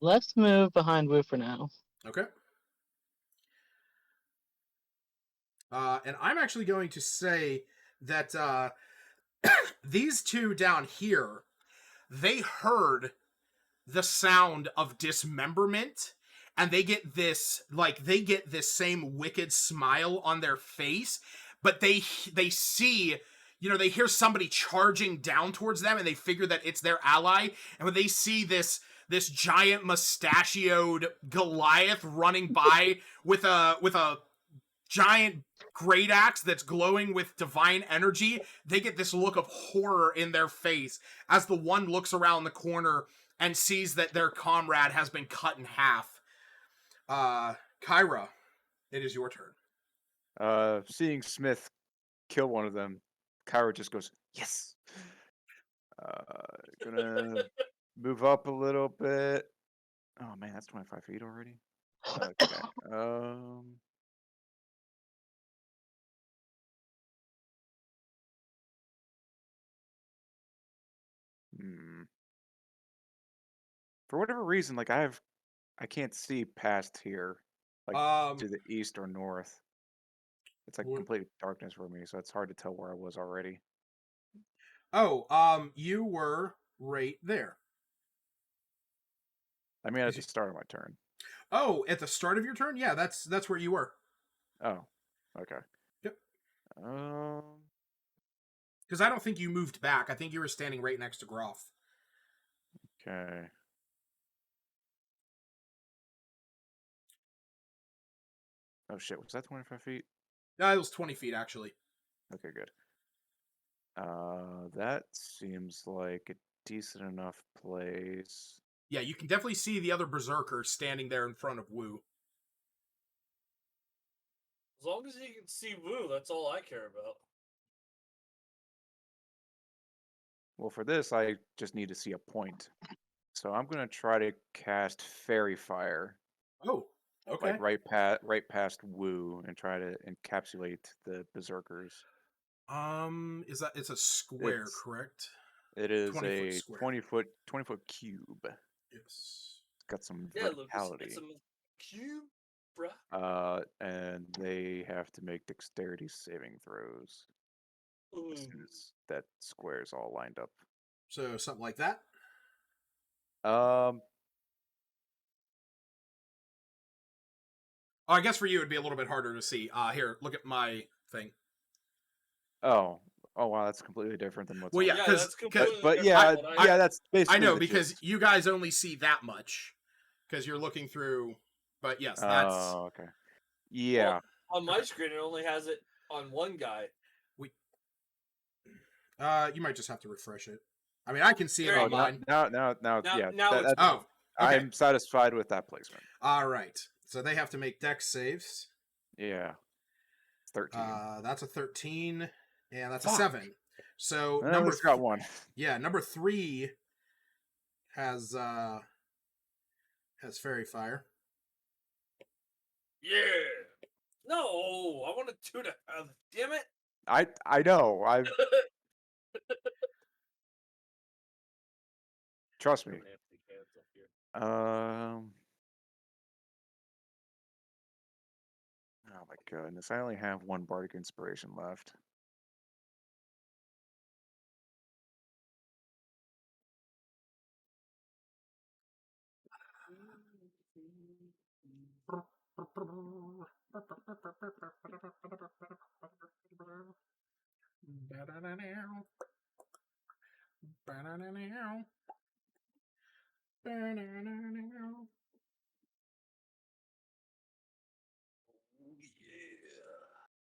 Let's move behind Wu for now. Okay. And I'm actually going to say that these two down here, they heard the sound of dismemberment, and they get this same wicked smile on their face, but they see, they hear somebody charging down towards them, and they figure that it's their ally, and when they see this giant mustachioed Goliath running by with a giant great axe that's glowing with divine energy, they get this look of horror in their face as the one looks around the corner and sees that their comrade has been cut in half. Kyra, it is your turn. Seeing Smith kill one of them, Kyra just goes, yes. Gonna move up a little bit. Oh man, that's 25 feet already. Okay. For whatever reason, like I can't see past here, like to the east or north. It's like complete darkness for me, so it's hard to tell where I was already. Oh, you were right there. I mean, at the start of my turn. Oh, at the start of your turn? Yeah, that's where you were. Oh, okay. Yep. Because I don't think you moved back. I think you were standing right next to Groff. Okay. Oh shit, was that 25 feet? No, it was 20 feet actually. Okay, good. That seems like a decent enough place. Yeah, you can definitely see the other berserker standing there in front of Wu. As long as he can see Wu, that's all I care about. Well, for this, I just need to see a point. So I'm gonna try to cast Fairy Fire. Oh, okay. Like right past Wu, and try to encapsulate the berserkers. It's a square, correct? It is a 20 foot cube. Yes. It's got some verticality. It's a cube, bruh. And they have to make dexterity saving throws. As soon as that square is all lined up. So something like that? I guess for you it'd be a little bit harder to see. Here, look at my thing. Oh wow, that's completely different than what's. Well, yeah, that's basically. I know because you guys only see that much because you're looking through. But yes, that's. Oh, okay. Yeah. Well, on my screen, it only has it on one guy. You might just have to refresh it. I mean, I can see it on mine. Now, yeah. I'm satisfied with that placement. All right. So they have to make dex saves. Yeah. 13. That's a 13, and that's Fuck. a 7. So Number's got one. Yeah, number 3 has fairy fire. Yeah. No, I wanted 2 to. Damn it. I know. Trust me. Oh my goodness! I only have one bardic inspiration left.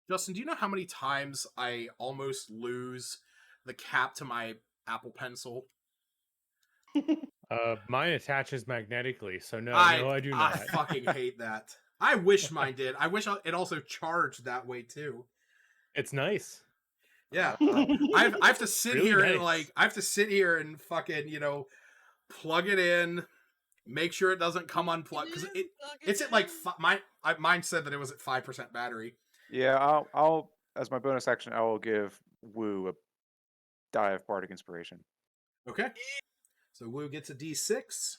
Justin, do you know how many times I almost lose the cap to my Apple Pencil? Mine attaches magnetically, so no, I do I not. fucking hate that. I wish mine did. I wish it also charged that way too. It's nice. Yeah, I have to sit Really here nice. and I have to sit here and fucking plug it in, make sure it doesn't come unplugged because it's at like mine said that it was at 5% battery. Yeah, I'll as my bonus action, I will give Wu a die of bardic inspiration. Okay, so Wu gets a D6.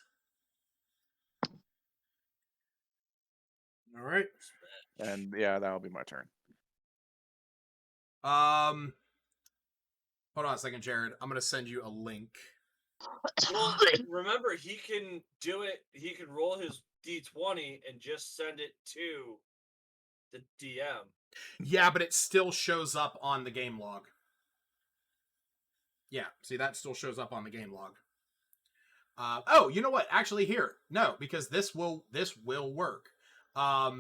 All right, And yeah, that'll be my turn. Hold on a second, Jared. I'm gonna send you a link. Well, remember, he can do it. He can roll his D20 and just send it to the DM. Yeah, but it still shows up on the game log. Yeah, see, that still shows up on the game log. Oh, you know what? Actually, here, no, because this will work. Let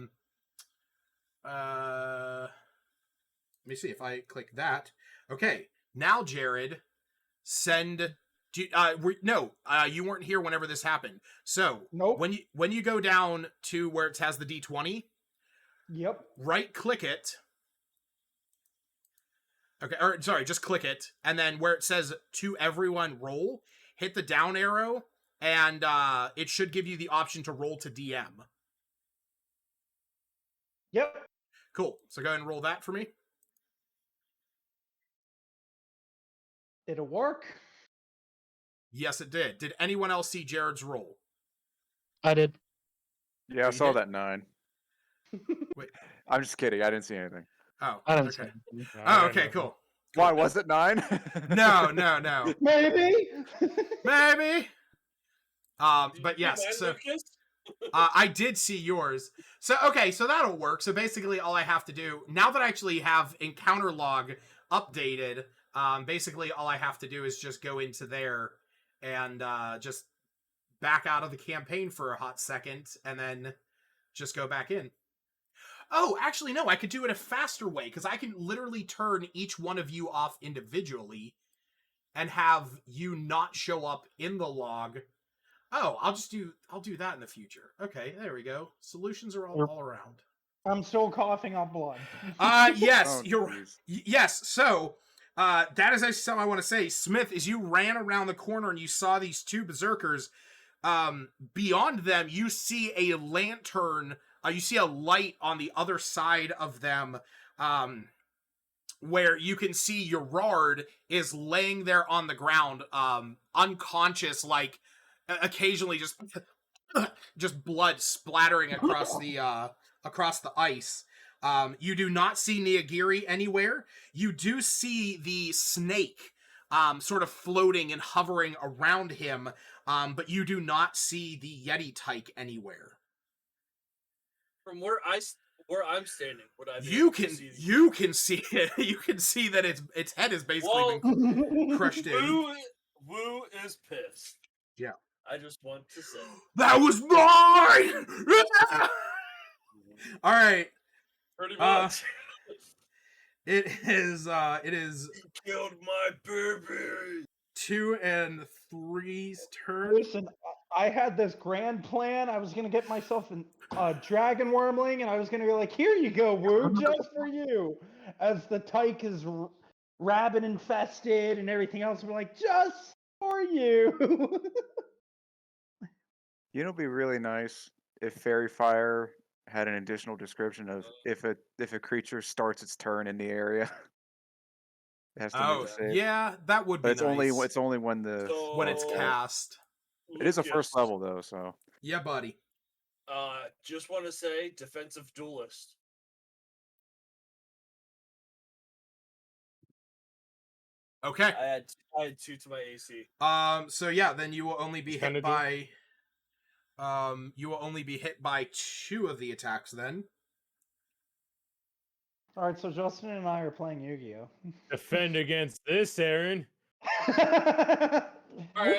me see if I click that. Okay, now Jared, send. You weren't here whenever this happened. So Nope. when you go down to where it has the D20, Yep. right click it. Okay, or sorry, just click it, and then where it says to everyone roll, hit the down arrow, and it should give you the option to roll to DM. Yep. Cool. So go ahead and roll that for me. It'll work. Yes, it did. Did anyone else see Jared's roll? I did. Yeah, I You saw did? that 9. Wait. I'm just kidding. I didn't see anything. Oh, I didn't okay. see anything. No, I Oh, got okay, nothing. cool. Why was it 9? No. Maybe. Maybe. Did But you yes, see mine, so Lucas? I did see yours. So okay, so that'll work. So basically, all I have to do now that I actually have encounter log updated, basically all I have to do is just go into there and just back out of the campaign for a hot second, and then just go back in. Oh, actually, no, I could do it a faster way because I can literally turn each one of you off individually and have you not show up in the log. Oh, I'll do that in the future. Okay, there we go. Solutions are all around. I'm still coughing up blood. Yes, Oh, yes. So, that is actually something I want to say. Smith, as you ran around the corner and you saw these two berserkers, beyond them, you see a lantern. You see a light on the other side of them, where you can see Gerard is laying there on the ground, unconscious, like occasionally just blood splattering across the ice. You do not see Niyagiri anywhere. You do see the snake sort of floating and hovering around him, but you do not see the Yeti tyke anywhere. From where I'm standing, would I be You able to can see you can see it. You can see that its head has basically been crushed in. Woo is pissed. Yeah. I just want to say. That was mine! All right. Pretty much. It is You killed my baby. 2 and 3's turn. Listen, I had this grand plan. I was gonna get myself a dragon wormling, and I was gonna be like, "Here you go, Woo, just for you." As the tyke is rabbit infested and everything else, we're like, "Just for you." You know, it'd be really nice if Fairy Fire had an additional description of if a creature starts its turn in the area. It has to make Oh, a save. yeah, that would But be it's nice. only when the when it's So- cast. it is a first Lucas, level though, so Yeah, buddy. Just want to say, defensive duelist. Okay. I had 2 to my AC. So yeah, then you will only be It's hit gonna do- by. You will only be hit by 2 of the attacks then. All right, so Justin and I are playing Yu-Gi-Oh. Defend against this, Aaron. right.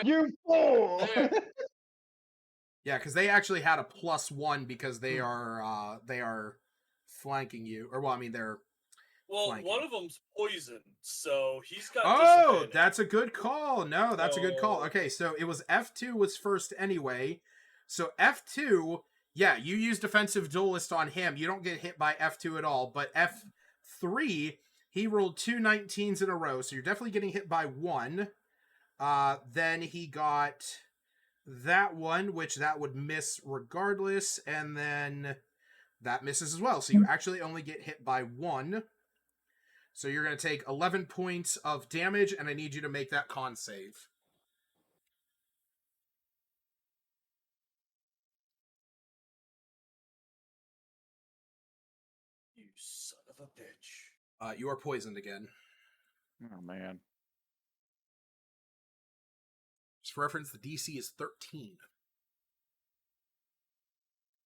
You fool! There. Yeah, because they actually had a +1 because they are flanking you, or well, I mean they're. Well, Flanking. one of them's poisoned, so he's got. Oh, disadvantage. that's a good call. No, that's a good call. So- Okay, so it was F2 was first anyway. So F2, yeah, you use defensive duelist on him. You don't get hit by F2 at all. But F3, he rolled 2 19s in a row, so you're definitely getting hit by 1. Then he got that one, which that would miss regardless, and then that misses as well. So you actually only get hit by 1. So you're going to take 11 points of damage, and I need you to make that con save. You son of a bitch. You are poisoned again. oh man. Just for reference, the DC is 13.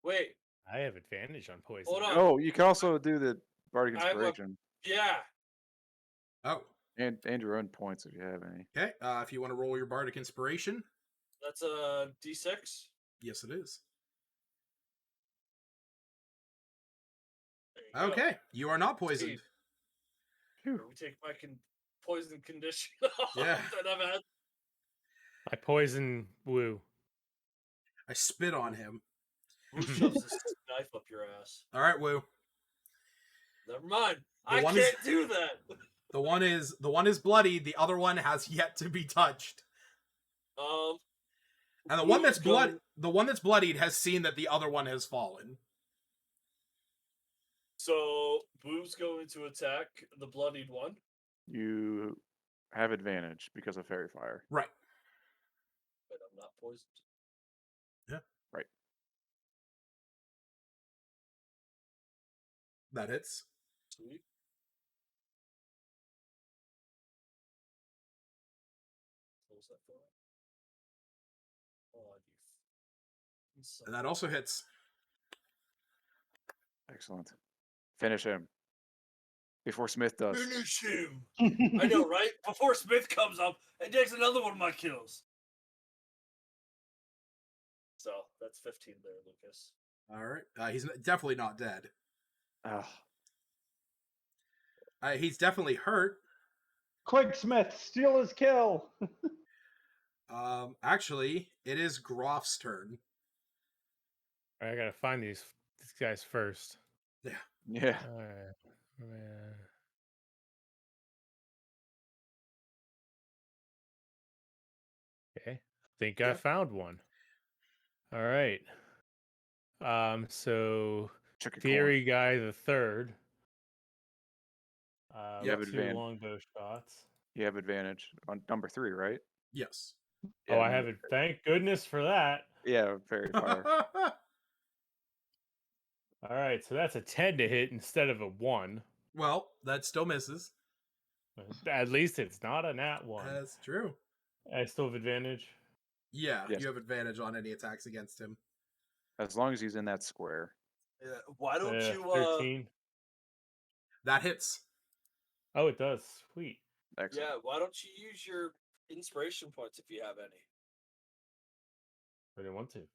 Wait, I have advantage on poison. hold on. Oh, you can also do the Bardic I have a- Inspiration Yeah. Oh, and your own points if you have any. okay. If you want to roll your Bardic Inspiration, That's a D6. yes, it is. There you go. Okay, you are not poisoned. Let me take my poison condition off Yeah. that I've had. I poison Woo. I spit on him. Who shoves this knife up your ass? All right, Woo. Never mind. The I one can't is- do that. The one is bloody. The other one has yet to be touched. And the one that's bloodied has seen that the other one has fallen. So Boo's going to attack the bloodied one. You have advantage because of Fairy Fire. Right. But I'm not poisoned. That hits. Sweet. What was that for? Oh, you son And of that also hits. Excellent. Finish him. Before Smith does. Finish him. I know, right? Before Smith comes up and takes another one of my kills. So that's 15 there, Lucas. All right. He's definitely not dead. Ugh. He's definitely hurt. Quick, Smith, steal his kill. Actually, it is Groff's turn. I gotta find these guys first. Yeah. Alright. Okay. Think I Yeah. found one. All right. So Check your Theory Guy the Third. You have With 2 advantage. longbow shots. You have advantage on number 3, right? Yes. Yeah, Oh, I have number it. Thank goodness for that. Yeah, Fairy Fire. All right, so that's a 10 to hit instead of a 1. Well, that still misses. At least it's not a nat 1. That's true. I still have advantage. Yeah, Yes. you have advantage on any attacks against him. As long as he's in that square. Why don't you 13. That hits. Oh, it does. Sweet. Excellent. Yeah, why don't you use your inspiration points if you have any? I didn't want to.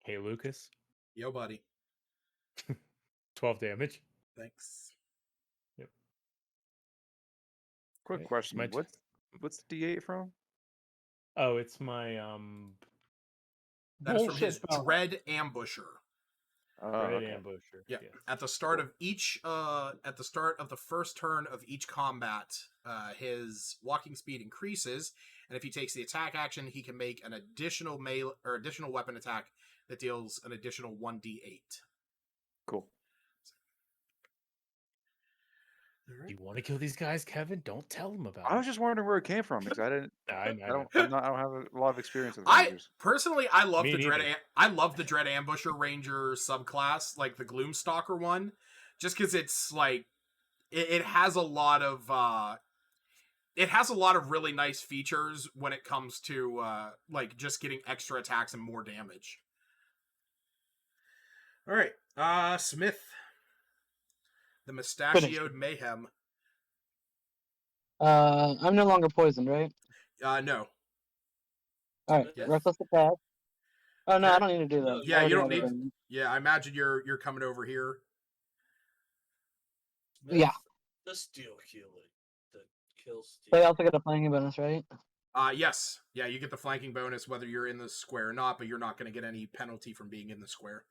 Hey, Lucas. Yo, buddy. 12 damage. Thanks. Quick Okay, question. my What's the D8 from? Oh, it's my That is from his Bullshit bonus. Dread Ambusher. Dread Okay. Ambusher. Yeah. Yes. At the start of each at the start of the first turn of each combat, his walking speed increases, and if he takes the attack action, he can make an additional melee or additional weapon attack that deals an additional 1d8. Cool. You want to kill these guys, Kevin? Don't tell them about I it. was just wondering where it came from because I didn't. I I don't have a lot of experience with I Rangers. personally, I love Me the Dread. neither. I love the Dread Ambusher Ranger subclass, like the Gloomstalker one, just because it's like it has a lot of really nice features when it comes to like just getting extra attacks and more damage. All right, Smith, the mustachioed mayhem. I'm no longer poisoned, right? No. All right, Yes. reckless attack. Oh no, Okay. I don't need to do that. Yeah, I you already don't have need. it done. Yeah, I imagine you're coming over here. Yeah. The steel killing. The kill steel. They also get a flanking bonus, right? Yes. Yeah, you get the flanking bonus whether you're in the square or not, but you're not going to get any penalty from being in the square.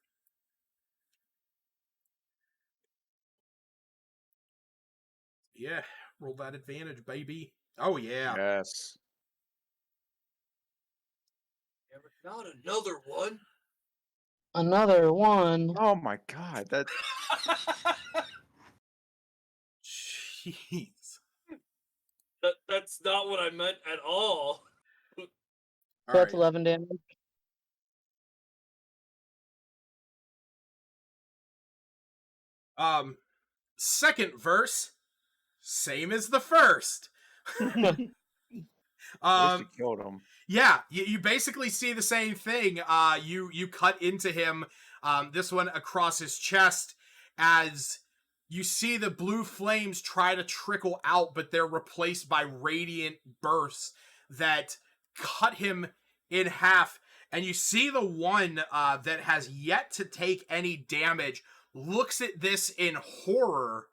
Yeah, roll that advantage, baby. Oh, yeah. Yes. Yeah, but not another one. Another one. Oh my god, that Jeez. That's not what I meant at all. All That's right. 11 damage. Second verse, same as the first. at least you killed him. Yeah, you basically see the same thing. You cut into him, this one across his chest, as you see the blue flames try to trickle out, but they're replaced by radiant bursts that cut him in half. And you see the one that has yet to take any damage looks at this in horror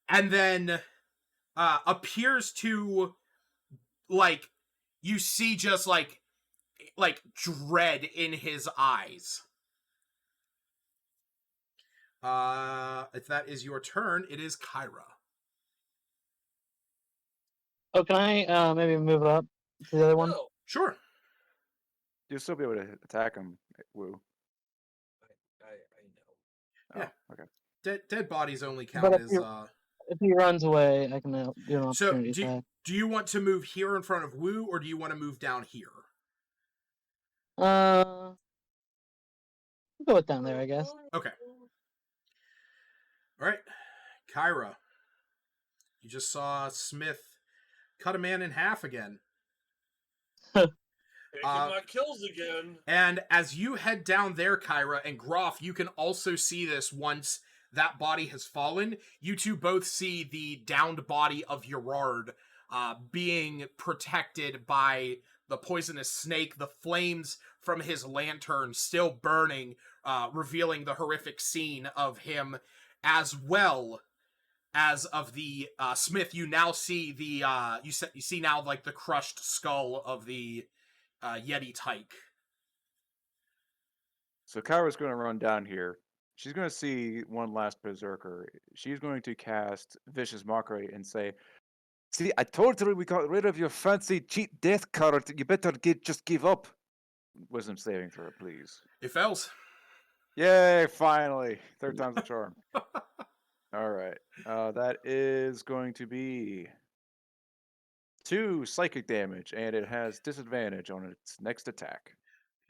and then appears to, like, you see just like dread in his eyes. If that is your turn, it is Kyra. Oh, can I maybe move up to the other one? No. Sure. You'll still be able to attack him, Woo. I know. Oh, Yeah. okay. Dead bodies only But count if as if he runs away, I can do an So opportunity attack. do you want to move here in front of Woo, or do you want to move down here? I'll go with down there, I guess. Okay. All right, Kyra. You just saw Smith cut a man in half again. Taking my kills again. And as you head down there, Kyra and Groff, you can also see this once that body has fallen. You two both see the downed body of Gerard being protected by the poisonous snake, the flames from his lantern still burning, revealing the horrific scene of him, as well as of the Smith. You now see the you see now like the crushed skull of the Yeti tyke. So Kyra's going to run down here. She's going to see one last berserker. She's going to cast Vicious Mockery and say, "See, I told you we got rid of your fancy cheat death card. You better just give up." Wisdom saving throw, please. It fails. Yay! Finally, third time's the charm. All right, that is going to be 2 psychic damage, and it has disadvantage on its next attack.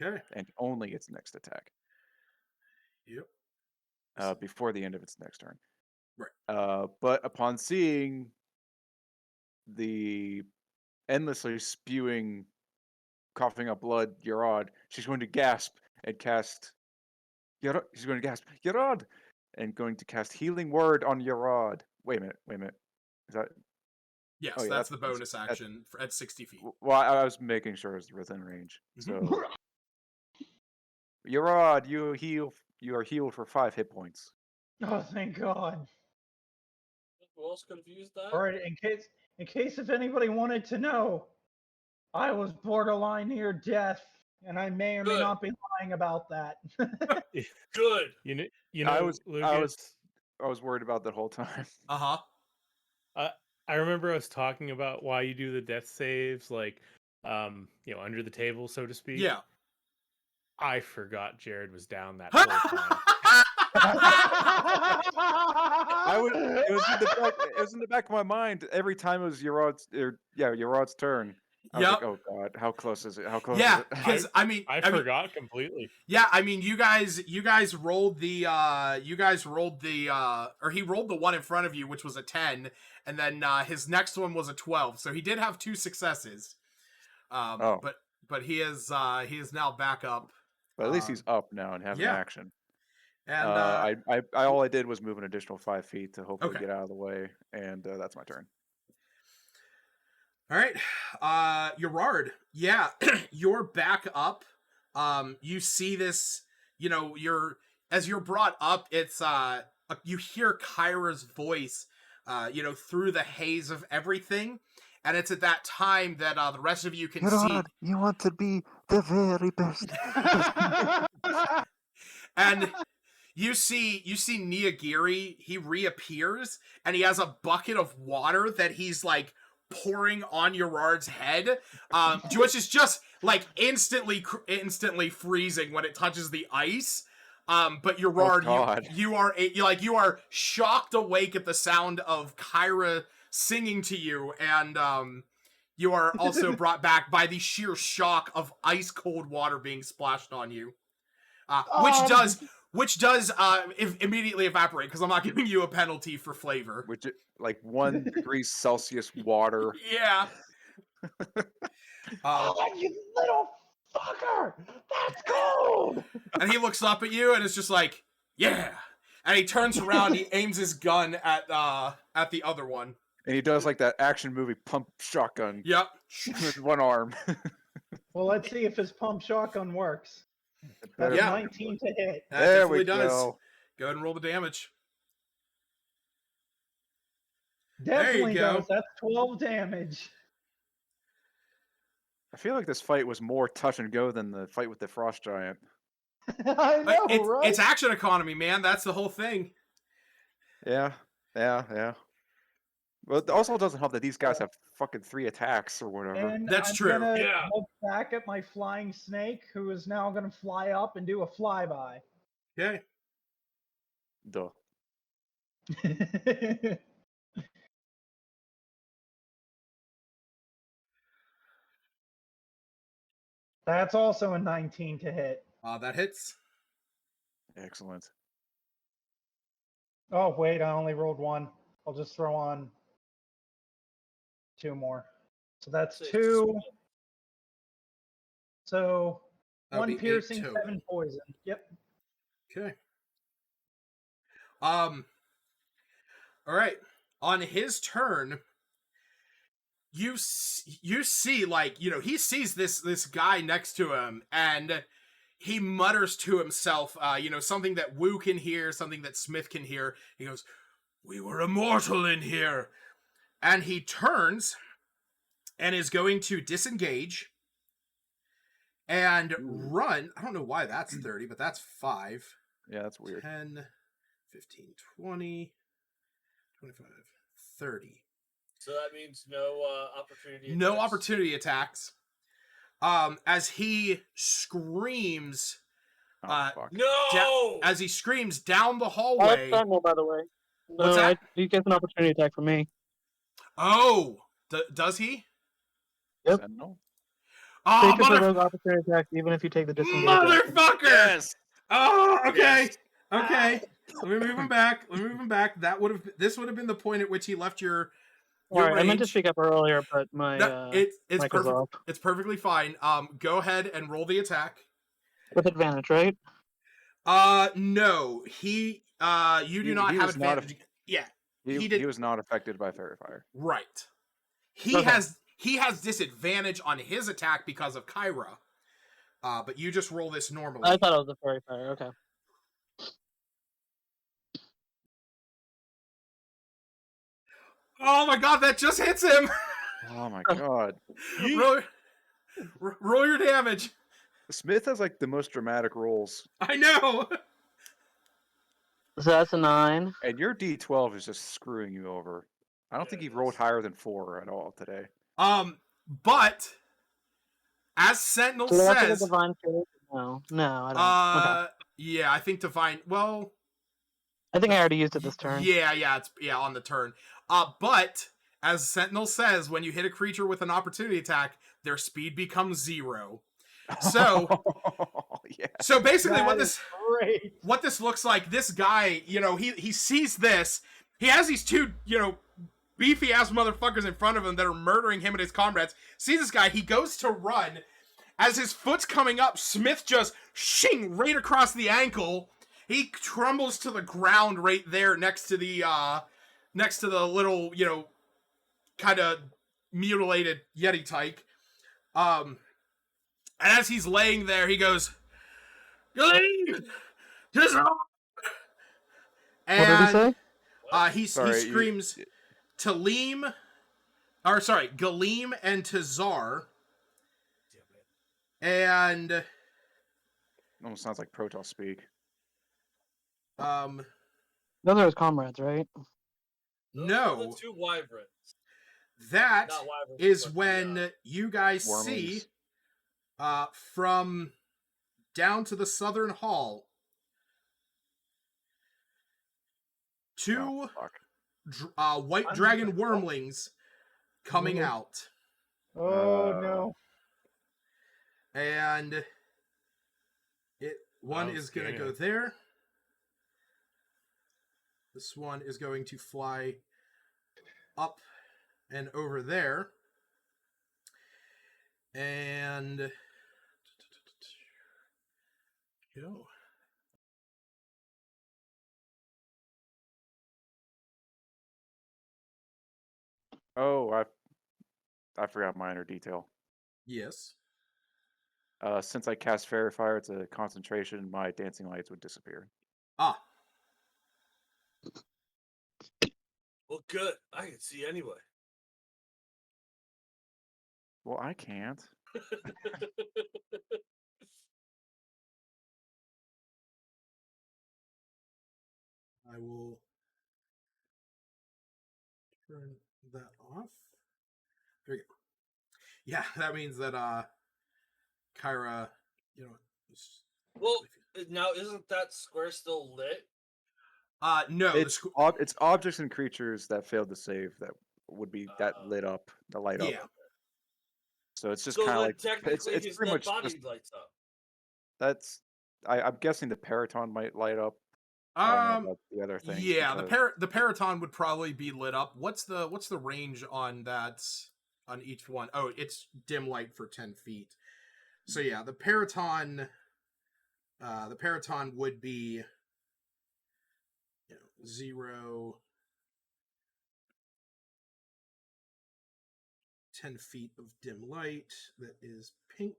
Okay. And only its next attack. Yep. Before the end of its next turn. Right. But upon seeing the endlessly spewing, coughing up blood, Gerard, she's going to gasp and cast. She's going to gasp, Gerard, and going to cast Healing Word on Gerard. Wait a minute. Is that? Yes, Oh, yeah, that's the bonus action at 60 feet. Well, I was making sure it's within range. So, Gerard, you are healed for 5 hit points. Oh, thank God. Who else could have used that? All right, in case if anybody wanted to know, I was borderline near death and I may or may Good. not be lying about that. Good. You know, I was Lucas, worried about that whole time. Uh-huh. I remember us talking about why you do the death saves, like, under the table, so to speak. Yeah. I forgot Jared was down that whole time. It was in the back of my mind every time it was Yarod's turn. I was Yep. like, oh god, how close is it? How close Yeah, is it? because I forgot completely. Yeah, I mean, you guys rolled the, or he rolled the one in front of you, which was a 10, and then his next one was a 12. So he did have 2 successes. But he is now back up. But at least he's up now and having yeah. action. And I all I did was move an additional 5 feet to hopefully Okay. get out of the way, and that's my turn. all right, Gerard, yeah, you're back up. You see this, as you're brought up, it's you hear Kyra's voice, through the haze of everything, and it's at that time that the rest of you can see. You want to be the very best. And you see Niyagiri, he reappears, and he has a bucket of water that he's like pouring on Gerard's head, which is just like instantly freezing when it touches the ice. But Gerard, you are shocked awake at the sound of Kyra singing to you, and you are also brought back by the sheer shock of ice cold water being splashed on you, which does immediately evaporate because I'm not giving you a penalty for flavor. Which like 1 degree Celsius water. Yeah. You little fucker! That's cold! And he looks up at you and is just like, yeah. And he turns around, he aims his gun at the other one. And he does like that action movie pump shotgun. Yep. With one arm. Well, let's see if his pump shotgun works. That's 19 to hit. That there definitely we does. go. Go ahead and roll the damage. Definitely go. does. That's 12 damage. I feel like this fight was more touch and go than the fight with the frost giant. I know, right? It's action economy, man. That's the whole thing. Yeah. But it also doesn't help that these guys have fucking 3 attacks or whatever. And That's I'm true. Gonna Yeah. look back at my flying snake, who is now going to fly up and do a flyby. Okay. Duh. That's also a 19 to hit. That hits. Excellent. Oh, wait, I only rolled 1. I'll just throw on 2 more. So that's 2. So That'll 1 be 8 piercing, total. 7 poison. Yep. Okay. All right. On his turn, you see, like, he sees this guy next to him, and he mutters to himself, something that Wu can hear, something that Smith can hear. He goes, "We were immortal in here." And he turns and is going to disengage and run. I don't know why that's 30, but that's 5. Yeah, that's weird. 10, 15, 20, 25, 30. So that means no opportunity. No attacks. opportunity attacks. As he screams, Fuck. No. as he screams down the I hallway. have Sentinel, by the way. What's that? He gets an opportunity attack from me. Oh, does he? Yep. Sentinel? Oh, Take those opportunity attacks even if you take the disengage. motherfucker! Yes. Oh, okay. Yes. Okay. Let me move him back. This would have been the point at which he left your Alright, I meant to range. speak up earlier, but my It's mic was perfect. off. It's perfectly fine. Go ahead and roll the attack. With advantage, right? No. You do not have advantage. Yeah. He was not affected by fairy fire. Right. He has disadvantage on his attack because of Kyra. But you just roll this normally. I thought it was a fairy fire. Okay. Oh my god, that just hits him! Oh my god. roll your damage. Smith has like the most dramatic rolls, I know. So that's a 9. and your D12 is just screwing you over. I don't Yeah, think it he rolled is. higher than 4 at all today. But as Sentinel So do I have to get says, divine save? No, I don't. Okay. yeah, I think divine. Well, I think I already used it this turn. yeah, it's on the turn. But as Sentinel says, when you hit a creature with an opportunity attack, their speed becomes 0. So, yeah. so basically, That is great. what this looks like, this guy, he sees this. He has these two, beefy ass motherfuckers in front of him that are murdering him and his comrades. Sees this guy, he goes to run. As his foot's coming up, Smith just shing right across the ankle. He crumbles to the ground right there next to the little, kind of mutilated Yeti tyke. And as he's laying there, he goes, "Galeem, What did he say? He Sorry, screams Galeem and Tazar. And almost sounds like Protoss speak. Those are his comrades, right? Those are no, the 2 wyverns. that Not wyverns, is but when you guys Wormlings. see from down to the southern hall, 2 white dragon wormlings coming out. Oh no. And one is going to go there. This one is going to fly up and over there. And go. Oh, I forgot minor detail. Yes. Since I cast Fairy Fire, it's a concentration. My dancing lights would disappear. Ah. Well, good. I can see anyway. Well, I can't. I will turn that off. There you go. Yeah, that means that Kyra, Well, now isn't that square still lit? no, It's objects and creatures that failed to save that would be that lit up, the light up. Yeah. So it's just So kind of then like technically it's his pretty dead much body just, lights up. that's I'm guessing the Periton might light up. I don't know about the other things. Yeah, because the Periton would probably be lit up. What's the range on that on each one? Oh, it's dim light for 10 feet. So yeah, the Periton would be 0 10 feet of dim light. That is pink.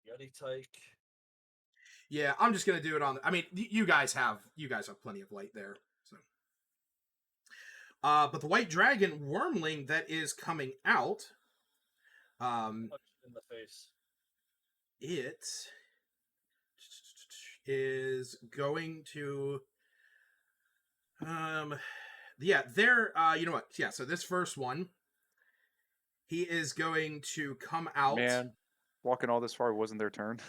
Yeti tyke. Yeah, I'm just gonna do it on. I mean, you guys have plenty of light there. So, but the white dragon wormling that is coming out, Punch in the face. it is going to, yeah, there. You know what? Yeah, so this first one, he is going to come out. Man, walking all this far wasn't their turn.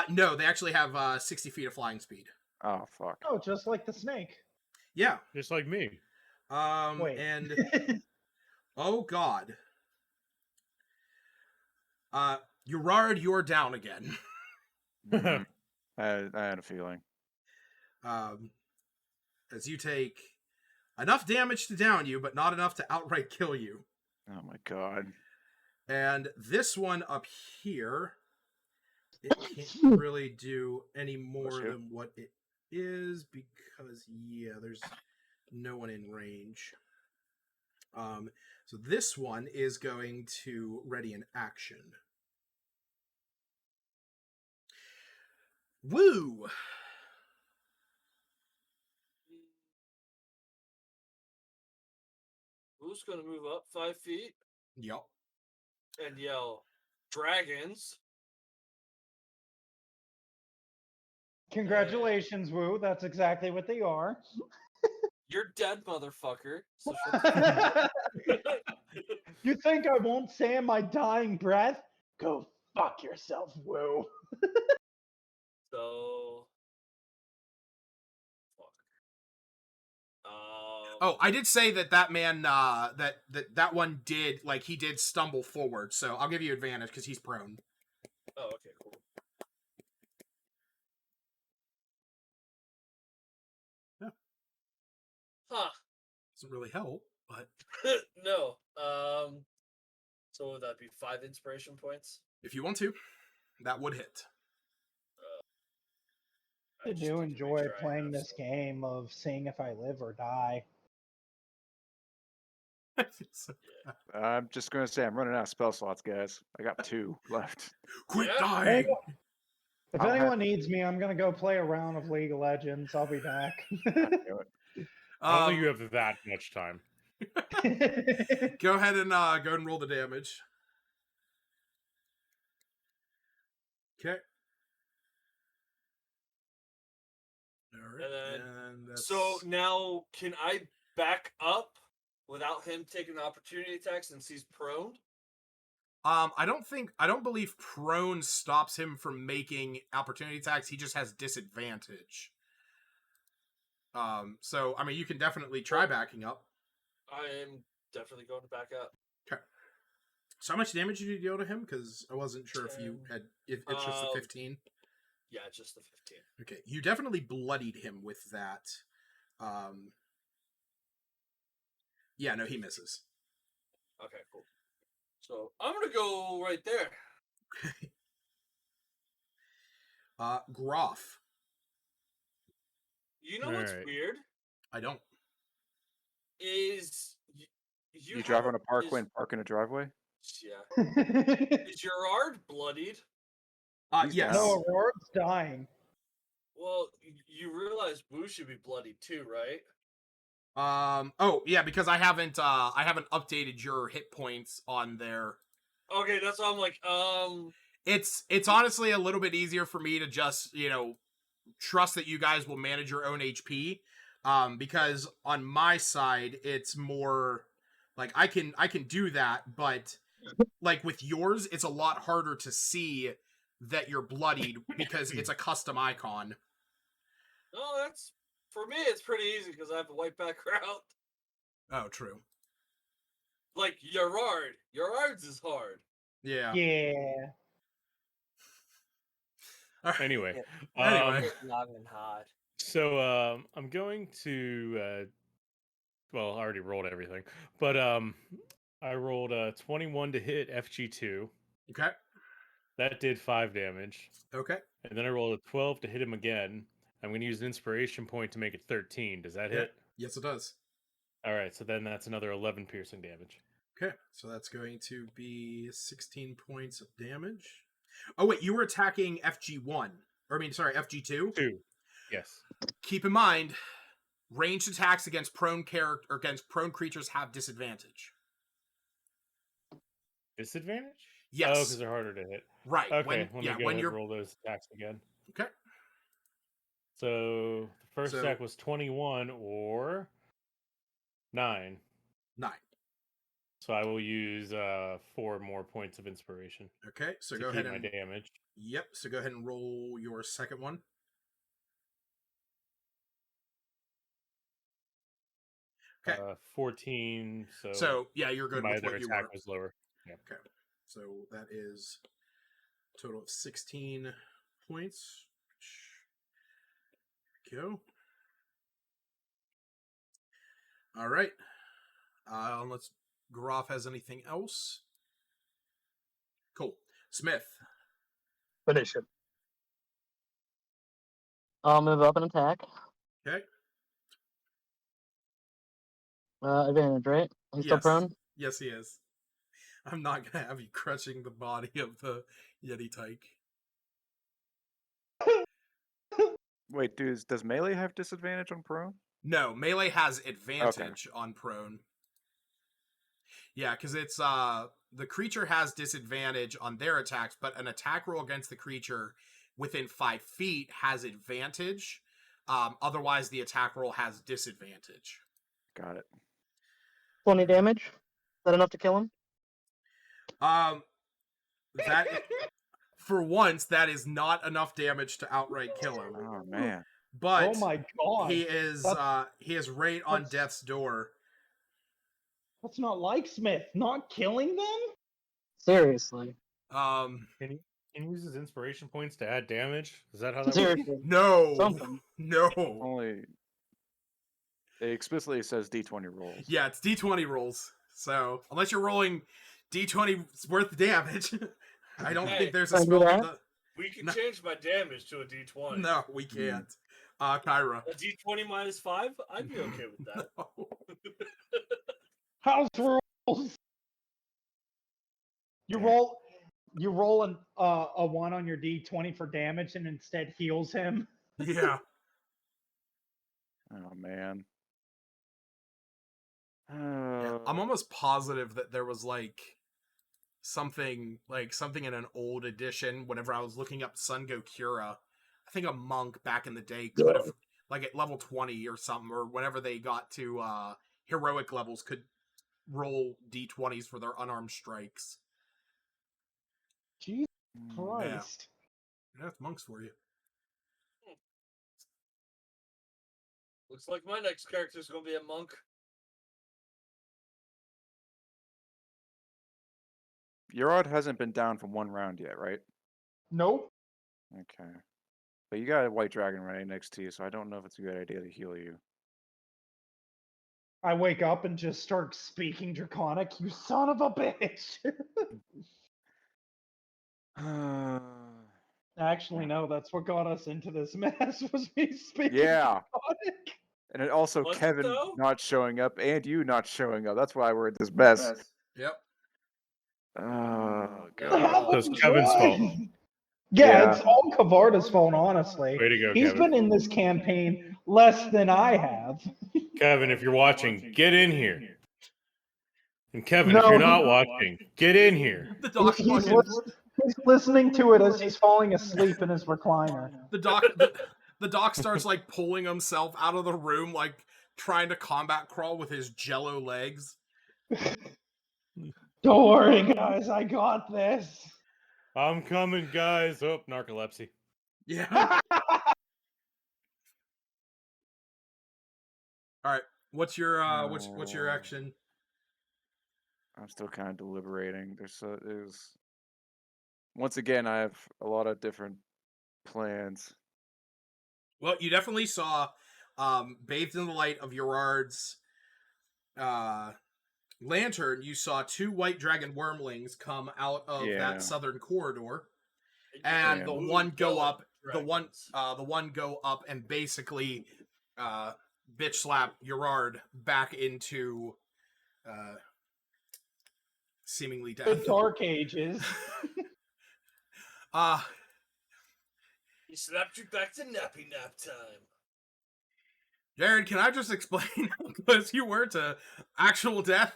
No, they actually have 60 feet of flying speed. Oh fuck. Oh, just like the snake. Yeah. Just like me. Wait. And oh god. Gerard, you're down again. Mhm. I had a feeling. As you take enough damage to down you, but not enough to outright kill you. Oh my god. And this one up here, it can't really do any more than what it is because, yeah, there's no one in range. So this one is going to ready an action. Woo! Who's gonna move up 5 feet Yup. and yell, "Dragons"? Congratulations, Woo. That's exactly what they are. You're dead, motherfucker. So shut the fuck up. You think I won't say in my dying breath? Go fuck yourself, Woo. So, fuck. Oh, I did say that man, that one did, like, he did stumble forward, so I'll give you advantage because he's prone. Oh, okay, cool. Yeah. Huh. Doesn't really help, but No. So would that be 5 inspiration points? if you want to, that would hit. I just do need to make enjoy sure I playing have this some. game of seeing if I live or die. So, I'm just gonna say I'm running out of spell slots, guys. I got 2 left. quit Yeah. dying! If I'll anyone needs me, I'm gonna go play a round of League of Legends. I'll be back. God damn it. I don't think you have that much time. Go ahead and roll the damage. Okay. All right. And then, And that's... so now, can I back up without him taking the opportunity attack since he's prone? I don't believe prone stops him from making opportunity attacks. He just has disadvantage. So I mean, you can definitely try backing up. I am definitely going to back up. Okay. So how much damage did you deal to him? Because I wasn't sure if it's just the 15. Yeah, just the 15. Okay, you definitely bloodied him with that. Yeah, no, he misses. Okay, cool. So I'm gonna go right there. Groff. You know what's Alright. weird I don't. is You drive on a parkway and park in a driveway? Yeah. Is Gerard bloodied? He's Yes. down. No, Aurora's dying. Well, you realize Boo should be bloodied too, right? Oh yeah, because I haven't updated your hit points on there. Okay, that's why I'm like, It's honestly a little bit easier for me to just, trust that you guys will manage your own HP. Because on my side, it's more like I can do that, but like with yours, it's a lot harder to see that you're bloodied because it's a custom icon. no, that's for me. It's pretty easy because I have a white background. Oh, true. Like Gerard's is hard. Yeah. Yeah. All right. Anyway, Anyway. It's not even hard. so I'm going to well, I already rolled everything, but I rolled 21 to hit FG2. Okay. That did 5 damage, Okay. and then I rolled a 12 to hit him again. I'm going to use an inspiration point to make it 13. Does that Yeah. hit? Yes, it does. All right, so then that's another 11 piercing damage. Okay, so that's going to be 16 points of damage. Oh, wait, you were attacking FG1. FG2? 2. Yes. Keep in mind, ranged attacks against prone creatures have disadvantage. Disadvantage? Yes. Oh, because they're harder to hit. Right. Okay, let me go when ahead you're... and roll those attacks again. Okay. So the first attack was 21 or 9. 9. So I will use 4 more points of inspiration. Okay, so to go keep ahead and... my damage. Yep, so go ahead and roll your second one. Okay. 14, So, yeah, you're good my with other what you attack were. was lower. Yeah. Okay, so that is a total of 16 points. Go. All right. Unless Groff has anything else. Cool. Smith. Finish him. I'll move up and attack. Okay. Advantage, right? He's still Yes. prone? Yes, he is. I'm not going to have you crushing the body of the Yeti Tyke. Wait, does melee have disadvantage on prone? No, melee has advantage on prone. Yeah, because it's the creature has disadvantage on their attacks, but an attack roll against the creature within 5 feet has advantage. Otherwise, the attack roll has disadvantage. Got it. 20 damage. Is that enough to kill him? That for once, that is not enough damage to outright kill him. Oh man. But Oh my god. he is right on death's door. That's not like Smith. Not killing them? Seriously. Um, Can he use his inspiration points to add damage? Is that how that works? Seriously. no, Something. no. Only it explicitly says D20 rolls. Yeah, it's D20 rolls. So unless you're rolling D20 worth of damage, I don't think there's a Can I do spell. that? We can change my damage to a D20. No, we can't. Kyra. A D20 minus 5? I'd be okay with that. No. House rules. You roll a 1 on your D20 for damage and instead heals him. Yeah. Oh man. I'm almost positive that there was something in an old edition whenever I was looking up Sun Gokura. I think a monk back in the day could have, at level 20 or something, or whenever they got to heroic levels, could roll D20s for their unarmed strikes. Jesus Christ. Yeah, that's monks for you. Looks like my next character is going to be a monk. Urod hasn't been down from 1 round yet, right? Nope. Okay. But you got a white dragon right next to you, so I don't know if it's a good idea to heal you. I wake up and just start speaking Draconic. You son of a bitch. Actually, no, that's what got us into this mess, was me speaking Yeah. Draconic. And it also Was it Kevin though? not showing up and you not showing up. That's why we're in this mess. Yep. Oh That god. So it's happens, Kevin's right? fault. Yeah, it's all Kavarda's fault, honestly. Way to go, He's Kevin. been in this campaign less than I have. Kevin, if you're watching, get in here. And Kevin, No, if you're not watching, get in here. The doc He's fucking he's listening to it as he's falling asleep in his recliner. the doc starts pulling himself out of the room, trying to combat crawl with his jello legs. Don't worry, guys, I got this. I'm coming, guys. Oh, narcolepsy. Yeah. All right. What's your action? I'm still kind of deliberating. There's once again I have a lot of different plans. Well, you definitely saw, bathed in the light of Urard's lantern, you saw 2 white dragon wormlings come out of that southern corridor, and the one go up. The one go up and basically bitch slap Urard back into seemingly death. The Dark Ages. He slapped you back to nappy nap time. Jared, can I just explain how close you were to actual death?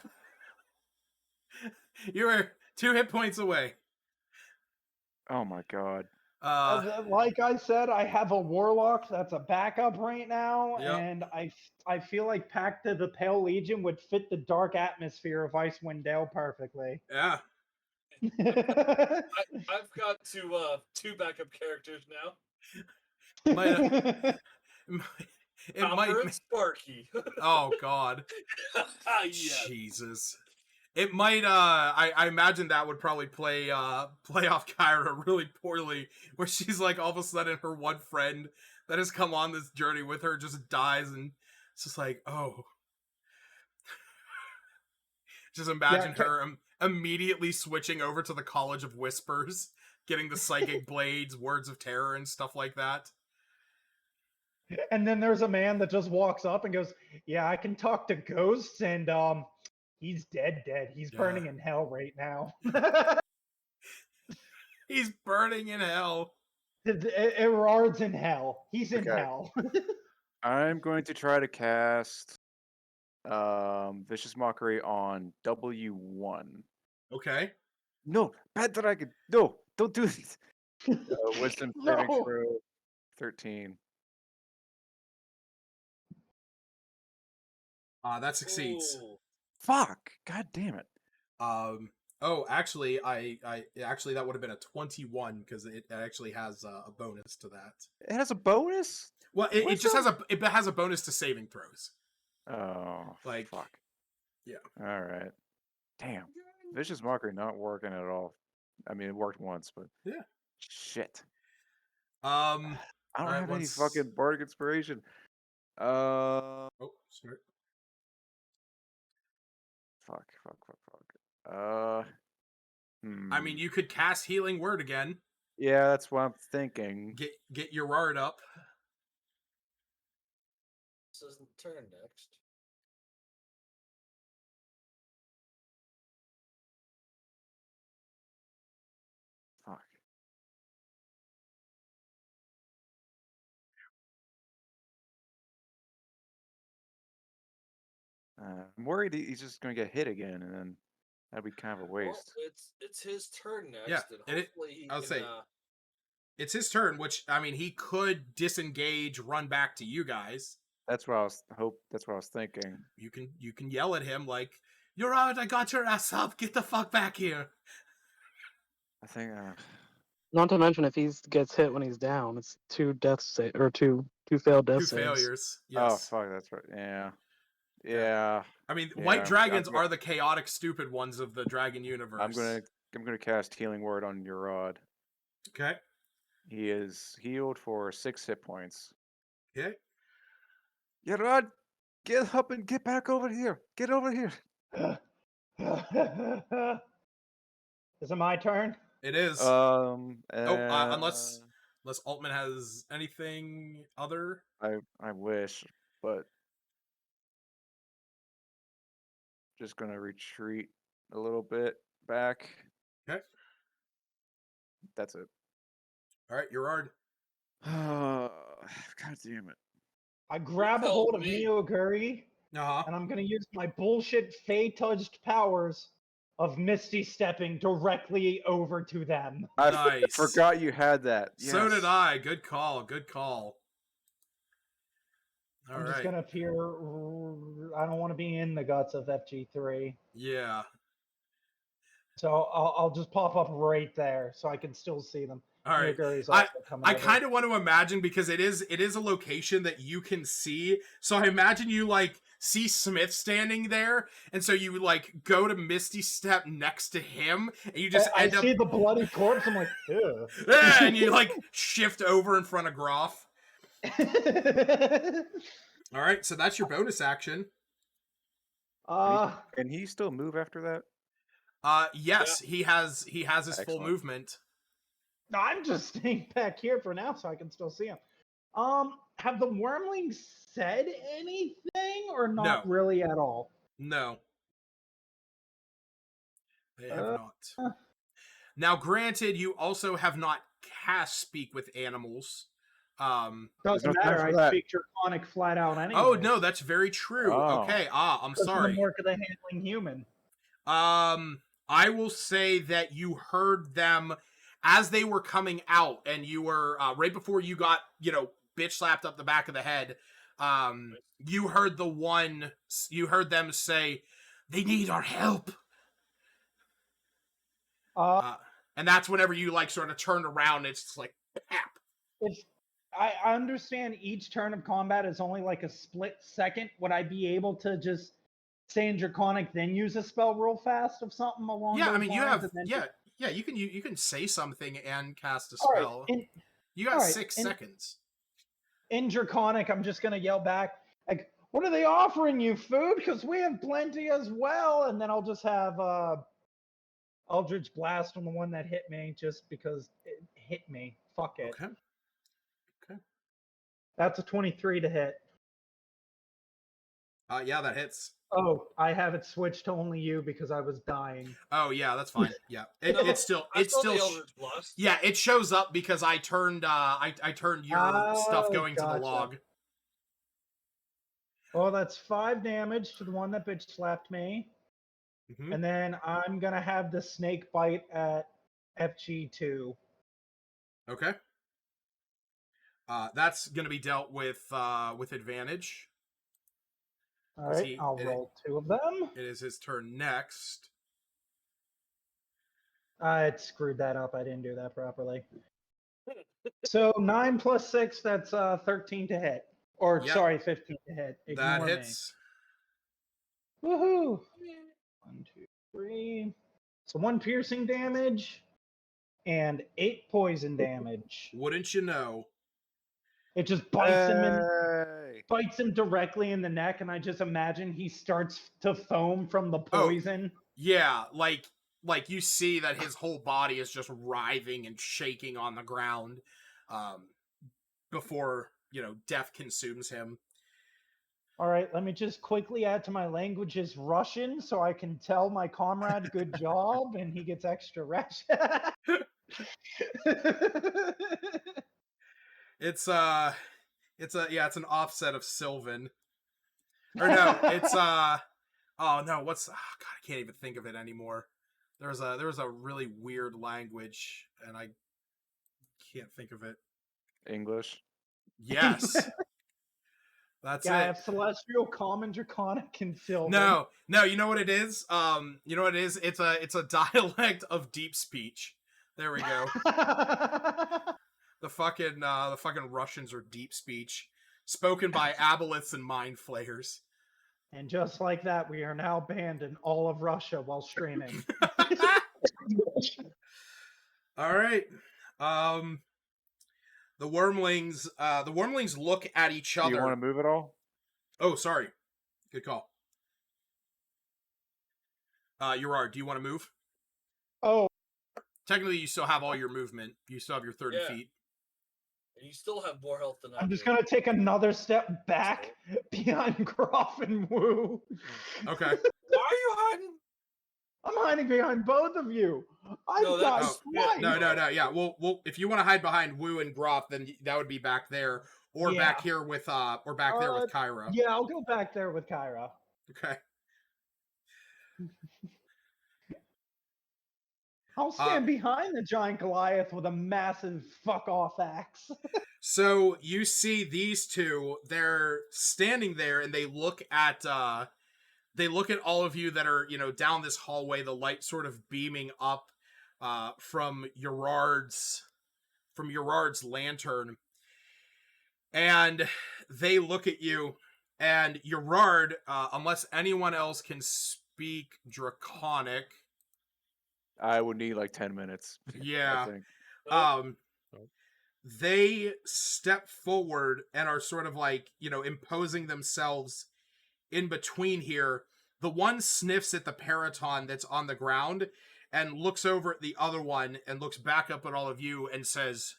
You were 2 hit points away. Oh my god. Like I said, I have a warlock that's a backup right now, Yep. and I feel like Pact of the Pale Legion would fit the dark atmosphere of Icewind Dale perfectly. Yeah. I've got 2 backup characters now. Might and Sparky. Oh god. Yeah. Jesus. It might I imagine that would probably play off Kyra really poorly, where she's all of a sudden her one friend that has come on this journey with her just dies, and it's just oh. Just imagine her immediately switching over to the College of Whispers, getting the psychic blades, words of terror, and stuff like that. And then there's a man that just walks up and goes, "Yeah, I can talk to ghosts," and he's dead. He's burning in hell right now. He's burning in hell. Erard's in hell. He's in hell. I'm going to try to cast Vicious Mockery on W1. Okay. No, bad dragon. No, don't do this. Wisdom saving No. throw 13. That succeeds. Ooh. Fuck! God damn it! Oh, actually, I actually that would have been a 21 because it actually has a bonus to that. It has a bonus. Well, it just has a bonus to saving throws. Oh, Like, fuck. yeah. All right. Damn. Vicious Mockery not working at all. I mean, it worked once, but Yeah. shit. I I don't right, have any once- fucking bardic inspiration. Oh, smart. Fuck. I mean, you could cast Healing Word again. Yeah, that's what I'm thinking. Get your Rard up. This isn't turn next. Fuck. I'm worried he's just gonna get hit again, and then that'd be kind of a waste. Well, it's his turn next, Yeah, and hopefully he I'll can. say it's his turn, which I mean he could disengage, run back to you guys. That's what I was thinking. You can yell at him like, "You're out! I got your ass up! Get the fuck back here!" I think. Not to mention, if he gets hit when he's down, it's two failed death Two saves. failures. Oh Yes. fuck, that's right. Yeah. I mean, Yeah, white dragons I'm are the chaotic, stupid ones of the dragon universe. I'm gonna cast Healing Word on Urod. Okay. He is healed for 6 hit points. Okay. Urod, get up and get back over here. Get over here. Is it my turn? It is. Unless Unless Altman has anything other. I wish, but just gonna retreat a little bit back. Okay. That's it. All right, Gerard. God damn it. I grab a told hold of me. Neoguri, Uh-huh. and I'm going to use my bullshit Fey-touched powers of Misty Stepping directly over to them. I Nice. forgot you had that. So did Yes. I. Good call. Good call. All I'm right. just going to appear. I don't want to be in the guts of FG3. Yeah. So I'll just pop up right there so I can still see them. All right. Neoguri's also coming I over. kind of want to imagine because it is a location that you can see. So I imagine you like see Smith standing there, and so you like go to Misty Step next to him, and you just I end up see the bloody corpse. I'm like, ew. and you like shift over in front of Groff. All right, so that's your bonus action. Can he still move after that? Yes, he has his Excellent. full movement. I'm just staying back here for now so I can still see him. Have the wormlings said anything or not really at all? No. They have not. Now, granted, you also have not cast Speak with Animals. Doesn't no time matter. for I that. speak Draconic flat out anyway. Oh, no, that's very true. Oh. Okay, I'm Because of sorry. the mark of the handling human. I will say that you heard them as they were coming out, and you were right before you got, bitch slapped up the back of the head. You heard them say, "They need our help." And that's whenever you like sort of turned around. It's just like, pap. If I understand each turn of combat is only like a split second, would I be able to just say in Draconic, then use a spell real fast of something along Yeah, those I mean, you lines, have, and then you can say something and cast a All right, spell. You got 6 seconds. In Draconic, I'm just gonna yell back, like, "What are they offering you? Food? Because we have plenty as well." And then I'll just have Eldritch Blast on the one that hit me, just because it hit me. Fuck it. Okay. That's a 23 to hit. Yeah, that hits. Oh, I have it switched to only you because I was dying. Oh yeah, that's fine. Yeah, it's still the Eldritch Blast. yeah, it shows up because I turned I turned your stuff going to the log. Well, that's 5 damage to the one that bitch slapped me. Mm-hmm. And then I'm gonna have the snake bite at FG2. Okay. That's going to be dealt with advantage. All right, He- I'll it- roll 2 of them. It is his turn next. I screwed that up. I didn't do that properly. So 9 plus 6, that's 13 to hit. Or, Yep. sorry, 15 to hit. That Ignore hits. me. Woohoo! 1, 2, 3. So 1 piercing damage and 8 poison damage. Wouldn't you know? It just bites him directly in the neck, and I just imagine he starts to foam from the poison. Yeah, like you see that his whole body is just writhing and shaking on the ground before, death consumes him. All right, let me just quickly add to my language is Russian so I can tell my comrade good job and he gets extra rest. It's an offset of Sylvan. Or no, it's oh no, God, I can't even think of it anymore. There was a really weird language and I can't think of it. English. Yes. That's I it. have Celestial, Common, Draconic, and Sylvan. No, you know what it is? You know what it is? It's a dialect of deep speech. There we go. The fucking Russians are deep speech, spoken by aboleths and mind flayers. And just like that, we are now banned in all of Russia while streaming. All right. The wormlings look at each other. Do you want to move at all? Oh, sorry. Good call. Gerard, do you want to move? Oh, Technically, you still have all your movement. You still have your 30 feet. And you still have more health than I I'm just do. going to take another step back behind Groff and Woo. Okay. Why are you hiding? I'm hiding behind both of you. I've died twice. No. Yeah. Well, if you want to hide behind Woo and Groff, then that would be back there, or back here with Kyra. Yeah, I'll go back there with Kyra. Okay. I'll stand behind the giant Goliath with a massive fuck off axe. So you see these two, they're standing there and they look at all of you that are, down this hallway, the light sort of beaming up from Gerard's lantern. And they look at you, and Gerard, unless anyone else can speak Draconic, I would need like 10 minutes. yeah. I think. They step forward and are sort of like, imposing themselves in between here. The one sniffs at the periton that's on the ground and looks over at the other one and looks back up at all of you and says,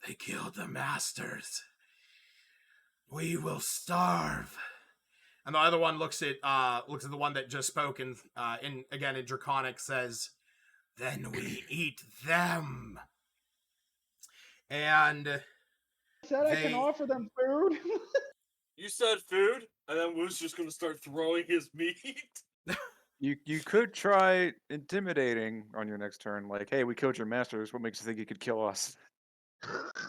"They killed the masters. We will starve." And the other one looks at the one that just spoke and in Draconic says, "Then we eat them." And I can offer them food. You said food, and then Woo's just gonna start throwing his meat. You could try intimidating on your next turn, like, "Hey, we killed your masters. What makes you think you could kill us?" That's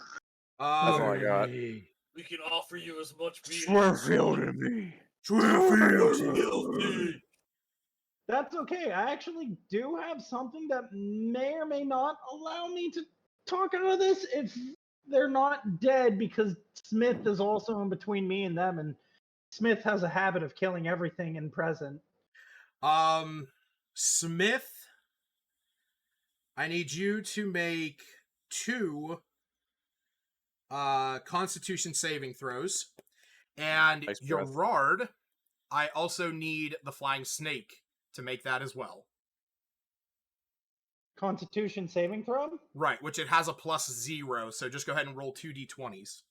all I got. We can offer you as much meat. Swearfield to me. Swearfield. That's okay. I actually do have something that may or may not allow me to talk out of this if they're not dead, because Smith is also in between me and them, and Smith has a habit of killing everything in present. Smith, I need you to make 2 Constitution saving throws. And Nice breath. Gerard, I also need the flying snake to make that as well. Constitution saving throw? Right, which it has a +0, so just go ahead and roll 2 d20s.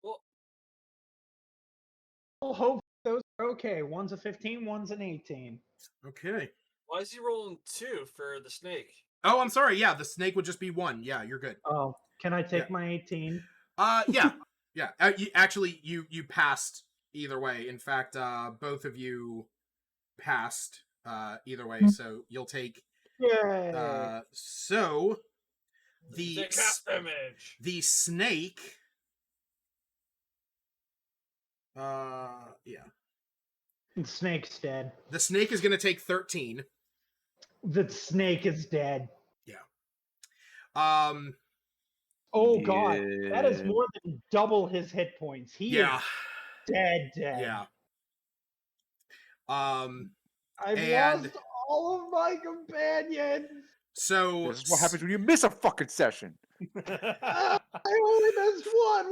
Well, I'll hope those are okay. One's a 15, one's an 18. Okay. why is he rolling 2 for the snake? Oh, I'm sorry. Yeah, the snake would just be 1. Yeah, you're good. Oh, can I take my 18? Yeah. Yeah. You passed either way. In fact, both of you passed either way. So you'll take Yeah. So the Take half damage. the snake. Yeah. The snake's dead. The snake is going to take 13. The snake is dead. Yeah. Oh god, that is Yeah. more than double his hit points. He Yeah. is dead. Yeah. I've and- lost all of my companions. So This is what happens when you miss a fucking session. I only missed one.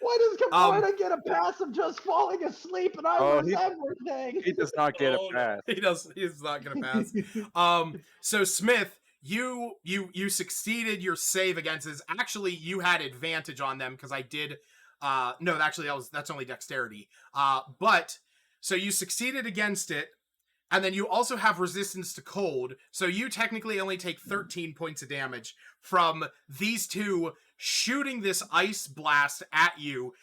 Why does Camarda get a pass of just falling asleep and I Oh, lose everything? He does not get Oh, a no. pass. He's not gonna pass. So Smith, you succeeded your save against this. Actually, you had advantage on them because I did. No, actually that's only dexterity. But so you succeeded against it, and then you also have resistance to cold. So you technically only take 13 points of damage from these two shooting this ice blast at you.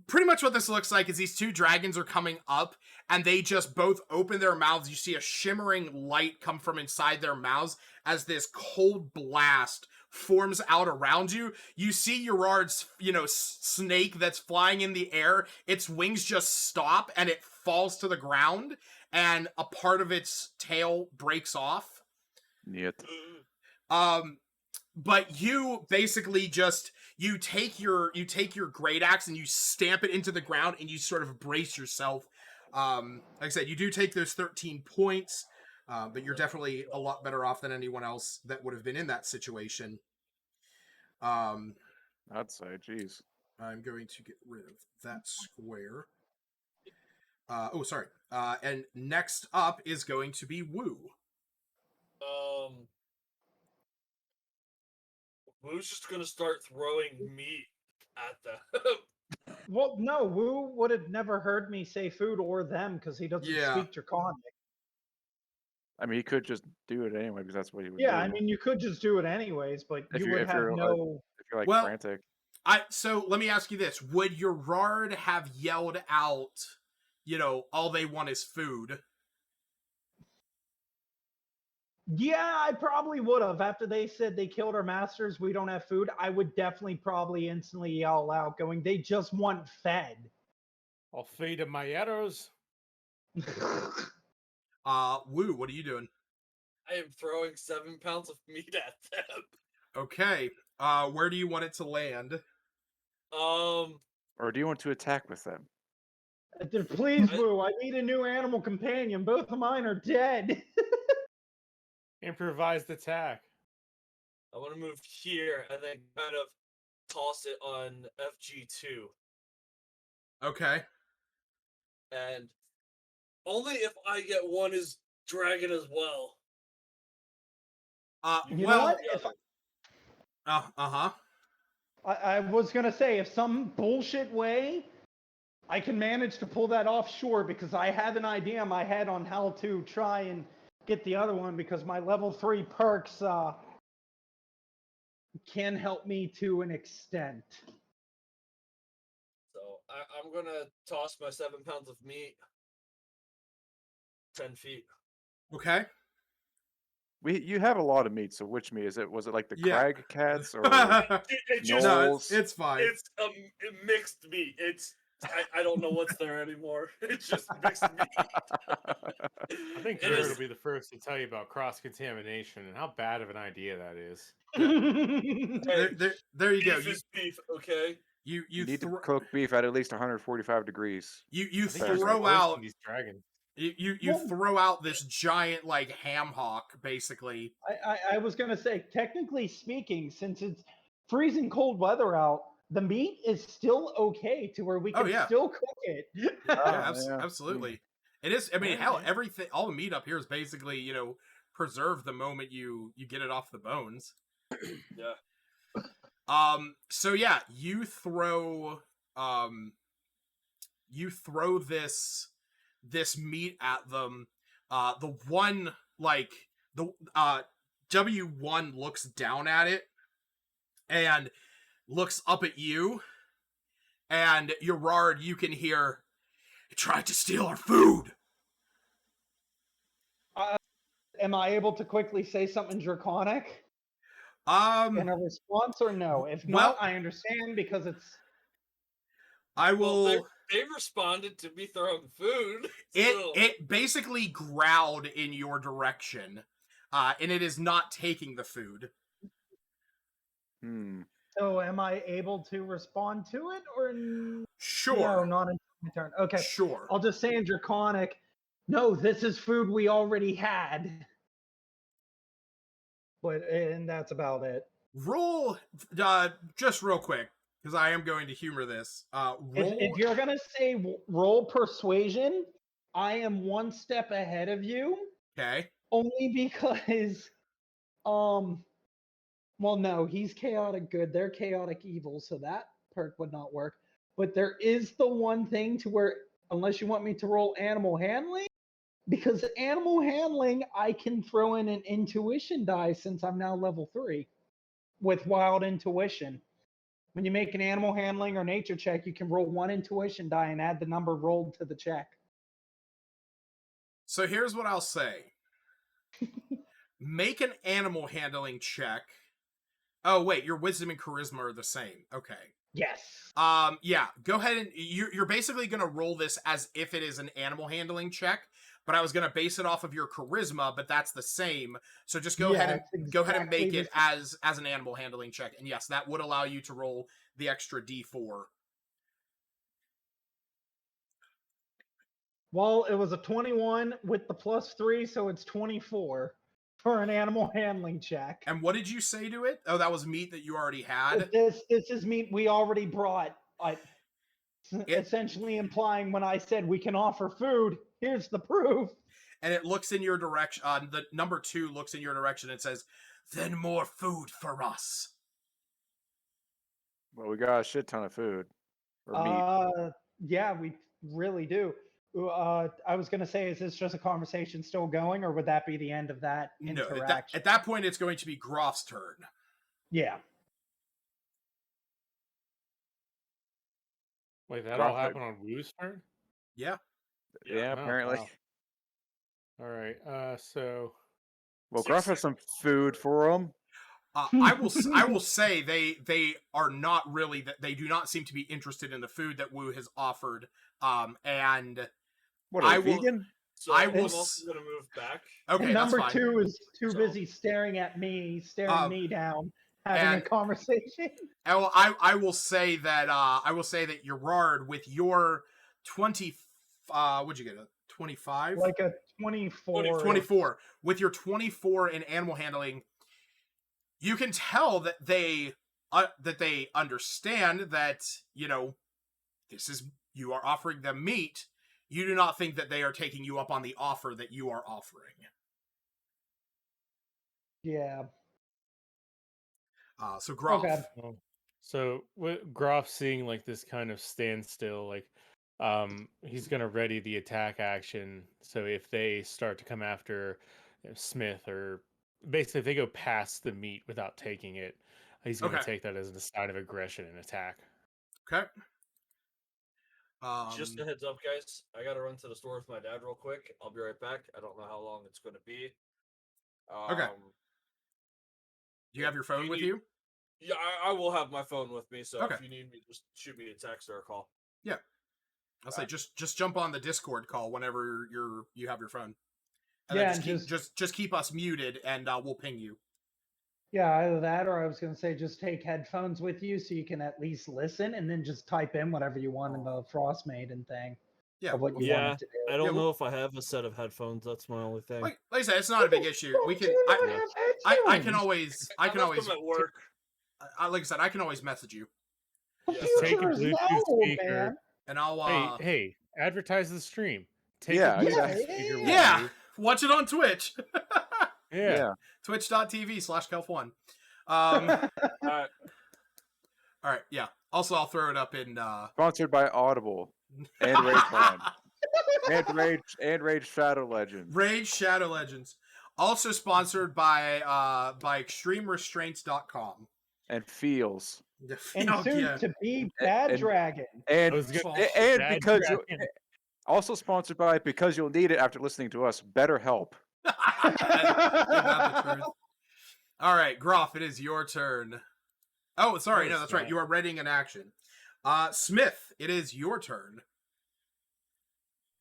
Pretty much what this looks like is these two dragons are coming up and they just both open their mouths. You see a shimmering light come from inside their mouths as this cold blast forms out around you. You see Urard's, snake that's flying in the air. Its wings just stop and it falls to the ground and a part of its tail breaks off. Niet. But you basically just you take your great axe and you stamp it into the ground and you sort of brace yourself. Like I said, you do take those 13 points, but you're definitely a lot better off than anyone else that would have been in that situation. I'd say, jeez. I'm going to get rid of that square. Sorry. And next up is going to be Woo. Woo's just gonna start throwing meat at them. Well, no, Wu would have never heard me say food or them because he doesn't Yeah. speak Draconic. I mean, he could just do it anyway because that's what he would do. Yeah, I mean, you could just do it anyways, but If you you're- would if have you're, no. if you're like Well- frantic. So let me ask you this. Would Urard have yelled out, all they want is food? Yeah, I probably would have. After they said they killed our masters, we don't have food, I would definitely probably instantly yell out, going, they just want fed. I'll feed them my arrows. Woo, what are you doing? I am throwing 7 pounds of meat at them. Okay. Where do you want it to land? Or do you want to attack with them? Please, Wu, I need a new animal companion. Both of mine are dead. Improvised attack. I want to move here and then kind of toss it on FG2. Okay. And only if I get one is dragon as well. You know what? If Uh-huh. I was going to say, if some bullshit way I can manage to pull that off, sure, because I have an idea in my head on how to try and get the other one, because my level 3 perks can help me to an extent. So I'm going to toss my 7 pounds of meat 10 feet. Okay. You have a lot of meat, so which meat is it? Was it like the Yeah. crag cats or It just, No, Knowles? it's fine. it's mixed meat. I don't know what's there anymore. It's just mixed meat. I think It Jared is- will be the first to tell you about cross-contamination and how bad of an idea that is. Hey, there you go. beef is beef, okay? You need to cook beef at least 145 degrees. You I think Fair. you're throw roasting out these dragons. you Well- throw out this giant like ham hock basically. I was going to say, technically speaking, since it's freezing cold weather out, the meat is still okay to where we Oh, can yeah. still cook it. Yeah, yeah. absolutely. It is. I mean, Yeah, hell, yeah. everything, all the meat up here is basically, preserved the moment you get it off the bones. Yeah. So yeah, you throw this meat at them. The one W1 looks down at it and looks up at you, and Urard, you can hear, "It tried to steal our food." am I able to quickly say something draconic in a response or no? If not, I understand because it's. I will. Well, they responded to me throwing food. It basically growled in your direction, and it is not taking the food. So am I able to respond to it or Sure? No, not until my turn. Okay, sure. I'll just say in draconic. No, this is food we already had. And that's about it. Roll, just real quick, because I am going to humor this. Roll. If you're gonna say roll persuasion, I am one step ahead of you. Okay. Only because, well, no, he's chaotic good. They're chaotic evil, so that perk would not work. But there is the one thing to where, unless you want me to roll animal handling, because animal handling, I can throw in an intuition die since I'm now level 3 with wild intuition. When you make an animal handling or nature check, you can roll one intuition die and add the number rolled to the check. So here's what I'll say. Make an animal handling check. Oh, wait, your wisdom and charisma are the same. Okay. Yes. Yeah, go ahead and you're basically going to roll this as if it is an animal handling check, but I was going to base it off of your charisma, but that's the same. So just go ahead and make it as an animal handling check. And yes, that would allow you to roll the extra D4. Well, it was a 21 with the +3, so it's 24 for an animal handling check. And what did you say to it? Oh, that was meat that you already had? This is meat we already brought. Essentially implying when I said we can offer food, here's the proof. And it looks in your direction. The number 2 looks in your direction and says, "Then more food for us." Well, we got a shit ton of food. Or meat. Yeah, we really do. I was going to say, is this just a conversation still going, or would that be the end of that interaction? No, at that point, it's going to be Groff's turn. Yeah. Wait, that all happened on Wu's turn? Yeah. Yeah, apparently. Wow. All right. So. Well, Groff has some food for him. I will say they are not really that they do not seem to be interested in the food that Wu has offered. And what are they, vegan? So I'm also gonna move back. Okay, number 2 is too busy staring me down, having a conversation. I will say that Gerard, with your 20, what'd you get, a 25? Like a 24. 24. With your 24 in animal handling, you can tell that they understand that, this is, you are offering them meat. You do not think that they are taking you up on the offer that you are offering. Yeah. So Groff. Okay. So Groff seeing like this kind of standstill, like he's gonna ready the attack action. So if they start to come after Smith, or basically if they go past the meat without taking it, he's gonna take that as a sign of aggression and attack. Okay. Just a heads up, guys. I gotta run to the store with my dad real quick. I'll be right back. I don't know how long it's gonna be. Okay. Do you have your phone with you? Yeah, I will have my phone with me. So okay. If you need me, just shoot me a text or a call. Yeah. I'll say just jump on the Discord call whenever you have your phone. And then just keep us muted, and we'll ping you. Yeah, either that, or I was going to say just take headphones with you so you can at least listen, and then just type in whatever you want in the Frostmaiden thing. Yeah, what you wanted to do. I don't know if I have a set of headphones. That's my only thing. Like I said, it's not a big issue. We can. I can always. I can always. At work. Like I said, I can always message you. Take a Bluetooth speaker, man. And I'll. Hey! Advertise the stream. Take a Bluetooth speaker. Yeah. Watch it on Twitch. Yeah. Twitch.tv/Kelf1. All right. Yeah. Also, I'll throw it up in. Sponsored by Audible and Rage and Rage Shadow Legends. Rage Shadow Legends. Also sponsored by ExtremeRestraints.com. And Feels. And soon to be Bad Dragon. And because you also sponsored by, because you'll need it after listening to us, BetterHelp. Isn't that the truth? All right, Groff, it is your turn. Oh, sorry, no, that's right. You are readying an action. Smith, it is your turn.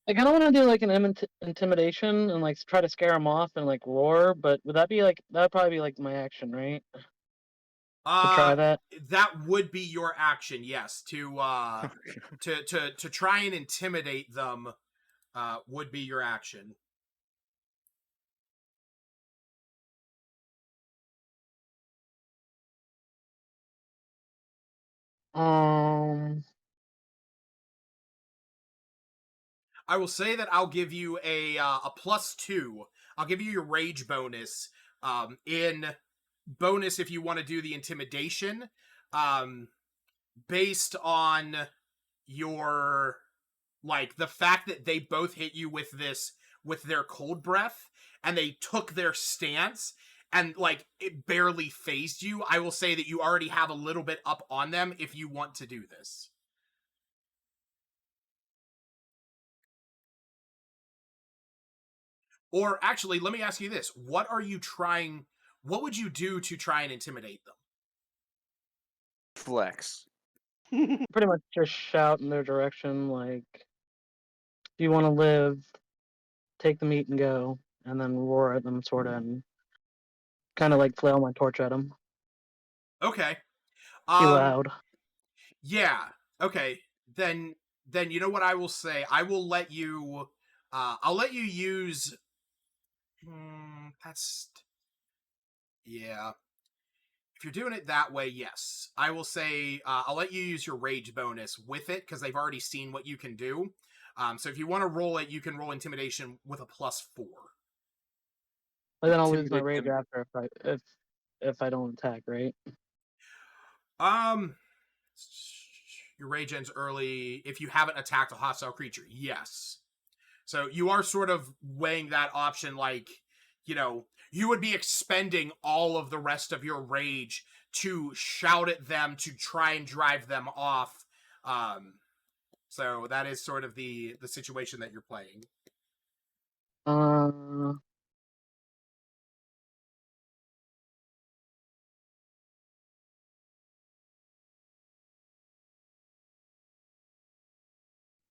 I kind of want to do like an intimidation and like try to scare him off and like roar, but would that be like that'd probably be like my action, right? To try that. That would be your action, yes. To try and intimidate them would be your action. I will say that I'll give you a +2. I'll give you your rage bonus. In bonus, if you want to do the intimidation, based on your like the fact that they both hit you with their cold breath, and they took their stance, and like it barely phased you. I will say that you already have a little bit up on them if you want to do this. Or actually, let me ask you this. What would you do to try and intimidate them? Flex. Pretty much just shout in their direction, like, if you want to live, take the meat and go, and then roar at them, sort of, and kind of like flail my torch at them. Okay. Be loud. Yeah. Okay. Then you know what I will say? I will let you I'll let you use yeah. If you're doing it that way, yes. I will say I'll let you use your rage bonus with it because they've already seen what you can do. So if you want to roll it, you can roll intimidation with a +4. But then I'll lose my rage after if I don't attack, right? Your rage ends early if you haven't attacked a hostile creature. Yes. So you are sort of weighing that option, like, you know, you would be expending all of the rest of your rage to shout at them to try and drive them off. So that is sort of the situation that you're playing.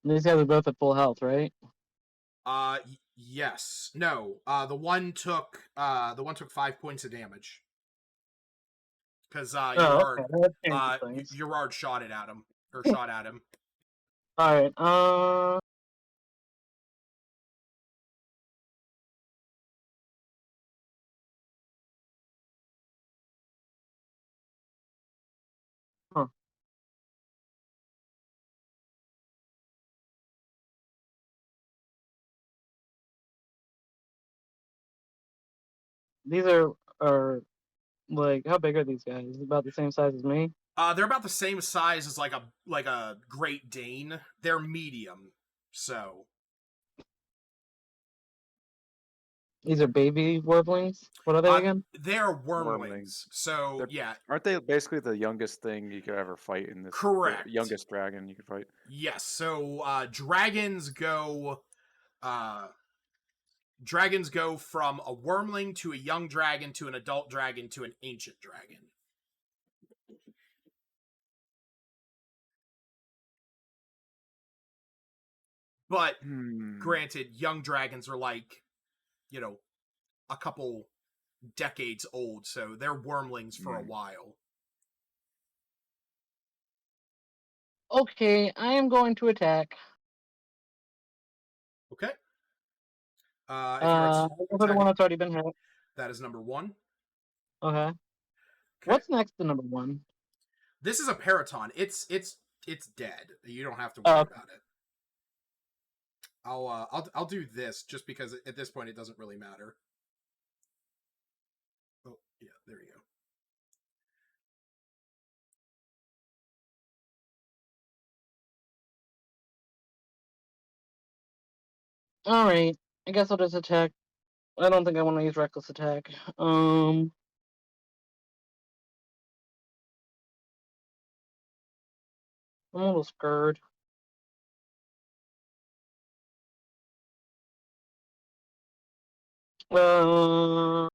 These guys are both at full health, right? Yes. No. The one took 5 points of damage. Because Gerard shot at him. Alright, huh. These are like, how big are these guys? About the same size as me? They're about the same size as like a Great Dane. They're medium, so. These are baby wormlings? What are they again? They're wormlings. So, yeah. Aren't they basically the youngest thing you could ever fight in this? Correct. The youngest dragon you could fight? Yes. So, dragons go from a wormling to a young dragon to an adult dragon to an ancient dragon. But granted, young dragons are like, you know, a couple decades old, so they're wormlings for a while. Okay, I am going to attack. Okay. I'll go for the one that's already been hit. That is number 1. Okay. What's next to number 1? This is a Paraton. It's dead. You don't have to worry about it. I'll do this just because at this point it doesn't really matter. Oh, yeah, there you go. Alright. I guess I'll just attack. I don't think I want to use reckless attack. I'm a little scared. Uh,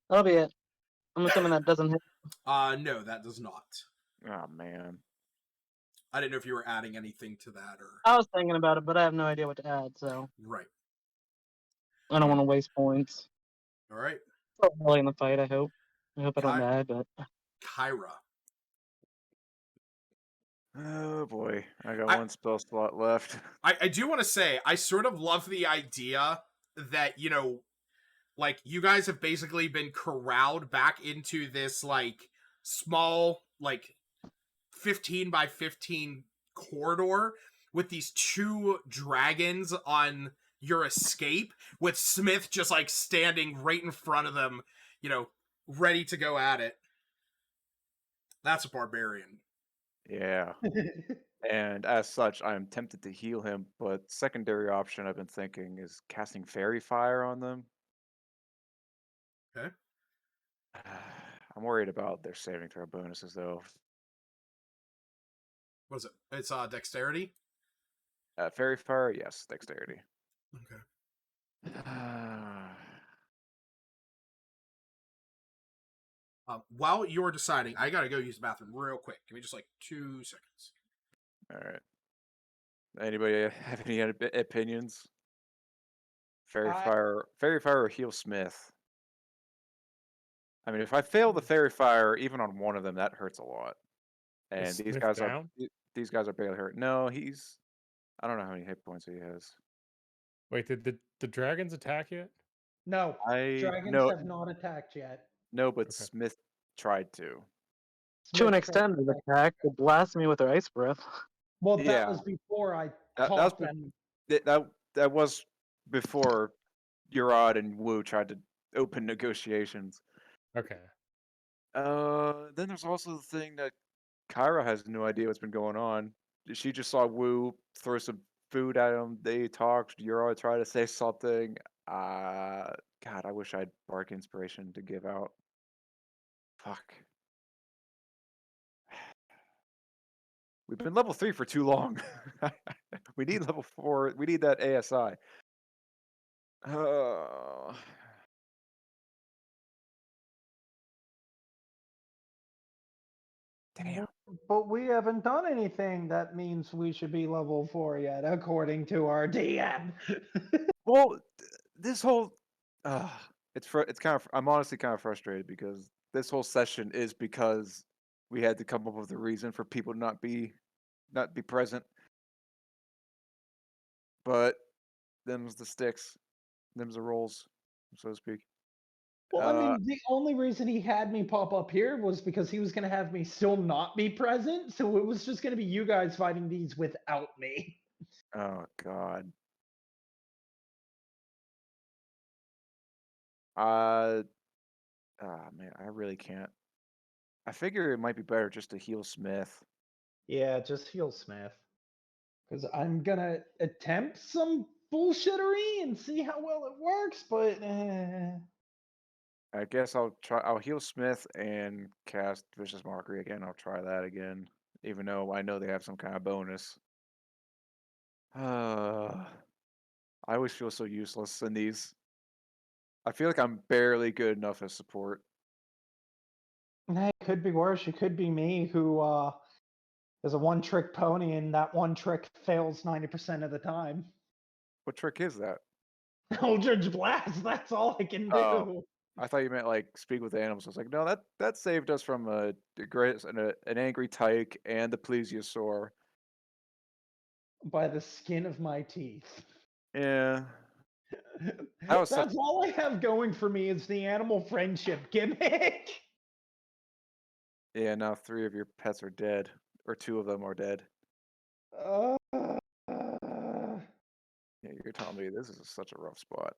that'll be it. I'm assuming that doesn't hit. No, that does not. Oh man. I didn't know if you were adding anything to that or I was thinking about it, but I have no idea what to add, so right. I don't want to waste points. All right, So early in the fight, I hope. I hope I don't die, but Kyra. Oh boy, I got I- one spell slot left. I do want to say I sort of love the idea that like you guys have basically been corralled back into this like small like 15 by 15 corridor with these two dragons on your escape, with Smith just like standing right in front of them, ready to go at it. That's a barbarian. Yeah. And as such, I'm tempted to heal him, but secondary option I've been thinking is casting Fairy Fire on them. Okay. I'm worried about their saving throw bonuses though. What is it? It's dexterity. Fairy Fire, yes, dexterity. Okay. While you're deciding, I gotta go use the bathroom real quick. Give me just like 2 seconds. All right. Anybody have any opinions? Fairy Fire or Heal Smith? I mean, if I fail the Fairy Fire even on one of them, that hurts a lot. And Is these Smith guys down? are barely hurt. No, I don't know how many hit points he has. Wait, did the dragons attack yet? No, dragons no, have not attacked yet. no, but Okay. Smith tried to. to an Smith tried extent, to they attack. They blast me with their ice breath. Well, that Yeah. was before I That caught was them. that was before Urod and Wu tried to open negotiations. Okay. Then there's also the thing that Kyra has no idea what's been going on. She just saw Wu throw some food at him. They talked. Urod tried to say something. God, I wish I had Bark Inspiration to give out. Fuck. We've been level 3 for too long. We need level 4. We need that ASI. Oh. Damn. But we haven't done anything that means we should be level 4 yet, according to our DM. Well, this whole it's kind of I'm honestly kind of frustrated because this whole session is because we had to come up with a reason for people to not be present. But them's the sticks, them's the rolls, so to speak. Well, I mean, the only reason he had me pop up here was because he was going to have me still not be present. So it was just going to be you guys fighting these without me. Oh God. Man, I really can't. I figure it might be better just to heal Smith. Yeah, just heal Smith. Because I'm going to attempt some bullshittery and see how well it works, but I guess I'll heal Smith and cast Vicious Mockery again. I'll try that again, even though I know they have some kind of bonus. I always feel so useless in these. I feel like I'm barely good enough as support. it could be worse. It could be me who is a one-trick pony, and that one trick fails 90% of the time. What trick is that? Eldritch Blast, that's all I can do. Oh. I thought you meant like speak with animals. I was like, no, that saved us from an angry tyke and the plesiosaur. By the skin of my teeth. Yeah. That was That's all I have going for me is the animal friendship gimmick. Yeah, now 3 of your pets are dead, or 2 of them are dead. Uh, Yeah, you're telling me this is such a rough spot.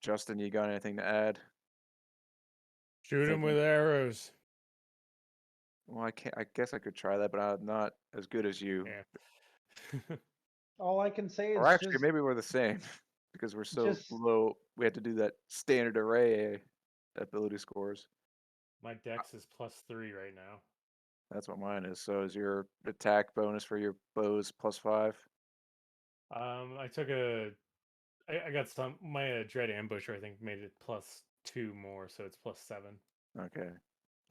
Justin, you got anything to add? Shoot him with Thinking- arrows. Well, I can't. I guess I could try that, but I'm not as good as you. Yeah. all I can say is Or actually, just, maybe we're the same because we're so just low. We had to do that standard array. ability scores. My dex is +3 right now. That's what mine is. So is your attack bonus for your bows +5? I took I got some. My dread ambusher I think made it +2 more, so it's +7. Okay,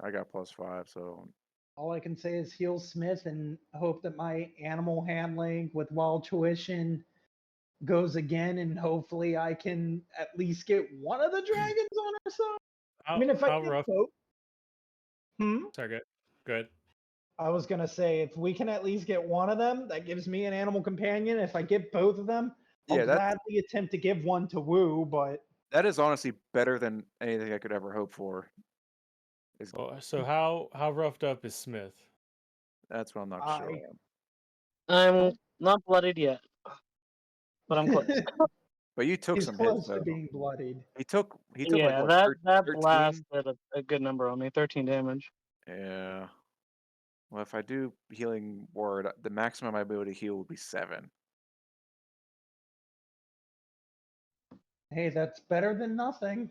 I got +5. So All I can say is heal Smith and hope that my animal handling with wild tuition goes again, and hopefully I can at least get one of the dragons on our side. I mean, if I How get rough? both, Sorry, good. Good. I was gonna say if we can at least get one of them, that gives me an animal companion. If I get both of them, I'll yeah, gladly attempt to give one to Woo. But that is honestly better than anything I could ever hope for. Well, so how roughed up is Smith? That's what I'm not sure. I'm not bloodied yet, but I'm close. But you took he's some close hits to though. being bloodied. He took like Yeah, what, that 13? blast did a good number on me. 13 damage. Yeah. Well, if I do healing word, the maximum I'd be able to heal would be 7. Hey, that's better than nothing.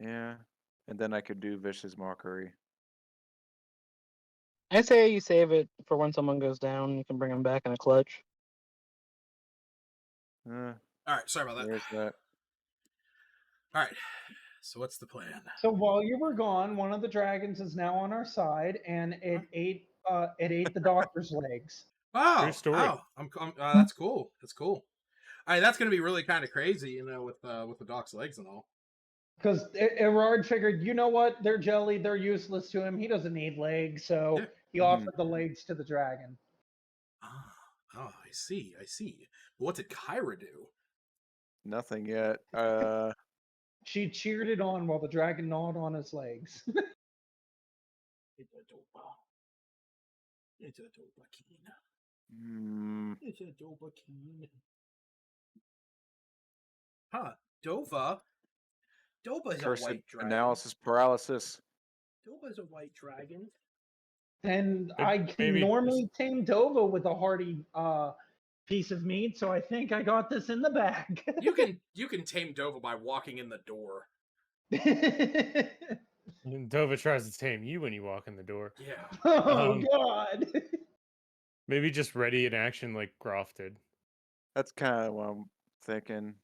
Yeah. And then I could do vicious mockery. I say you save it for when someone goes down. You can bring them back in a clutch. Uh, All right, sorry about that. there's that. All right, so what's the plan? So while you were gone, one of the dragons is now on our side, and it ate the doctor's legs. Oh, True story. that's cool. That's cool. All right, that's gonna be really kind of crazy, you know, with the doc's legs and all. Because Erard figured, you know what? They're jelly. They're useless to him. He doesn't need legs, so Yeah. he offered the legs to the dragon. Oh, I see. But what did Kyra do? Nothing yet. She cheered it on while the dragon gnawed on his legs. It's a dopa. It's a dopakine. Hmm. It's a dopakine. Huh? Dova. Dova's a Cursed white dragon. analysis paralysis. Dova's a white dragon. And But I can maybe normally tame Dova with a hearty piece of meat, so I think I got this in the bag. You can tame Dova by walking in the door. Dova tries to tame you when you walk in the door. Yeah. Oh God! Maybe just ready in action like Groff did. That's kind of what I'm thinking.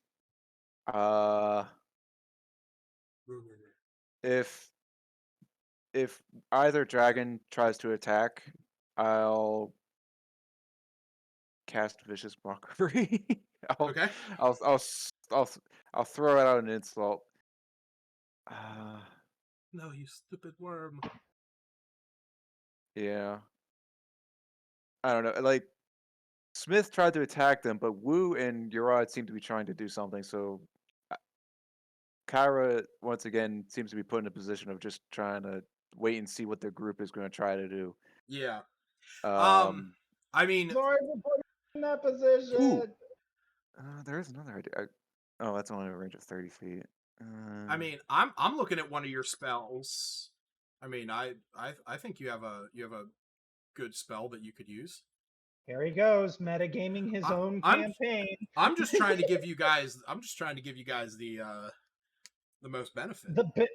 If either dragon tries to attack, I'll cast vicious mockery. Okay. I'll throw out an insult. No, you stupid worm. Yeah. I don't know. Like Smith tried to attack them, but Wu and Urad seem to be trying to do something. So Kyra once again seems to be put in a position of just trying to wait and see what their group is going to try to do. Yeah. I mean, Sorry for putting you in that position. there is another idea. Oh, that's only a range of 30 feet. I mean, I'm looking at one of your spells. I mean, I think you have a good spell that you could use. Here he goes, metagaming his own campaign. I'm just trying to give you guys. The most benefit.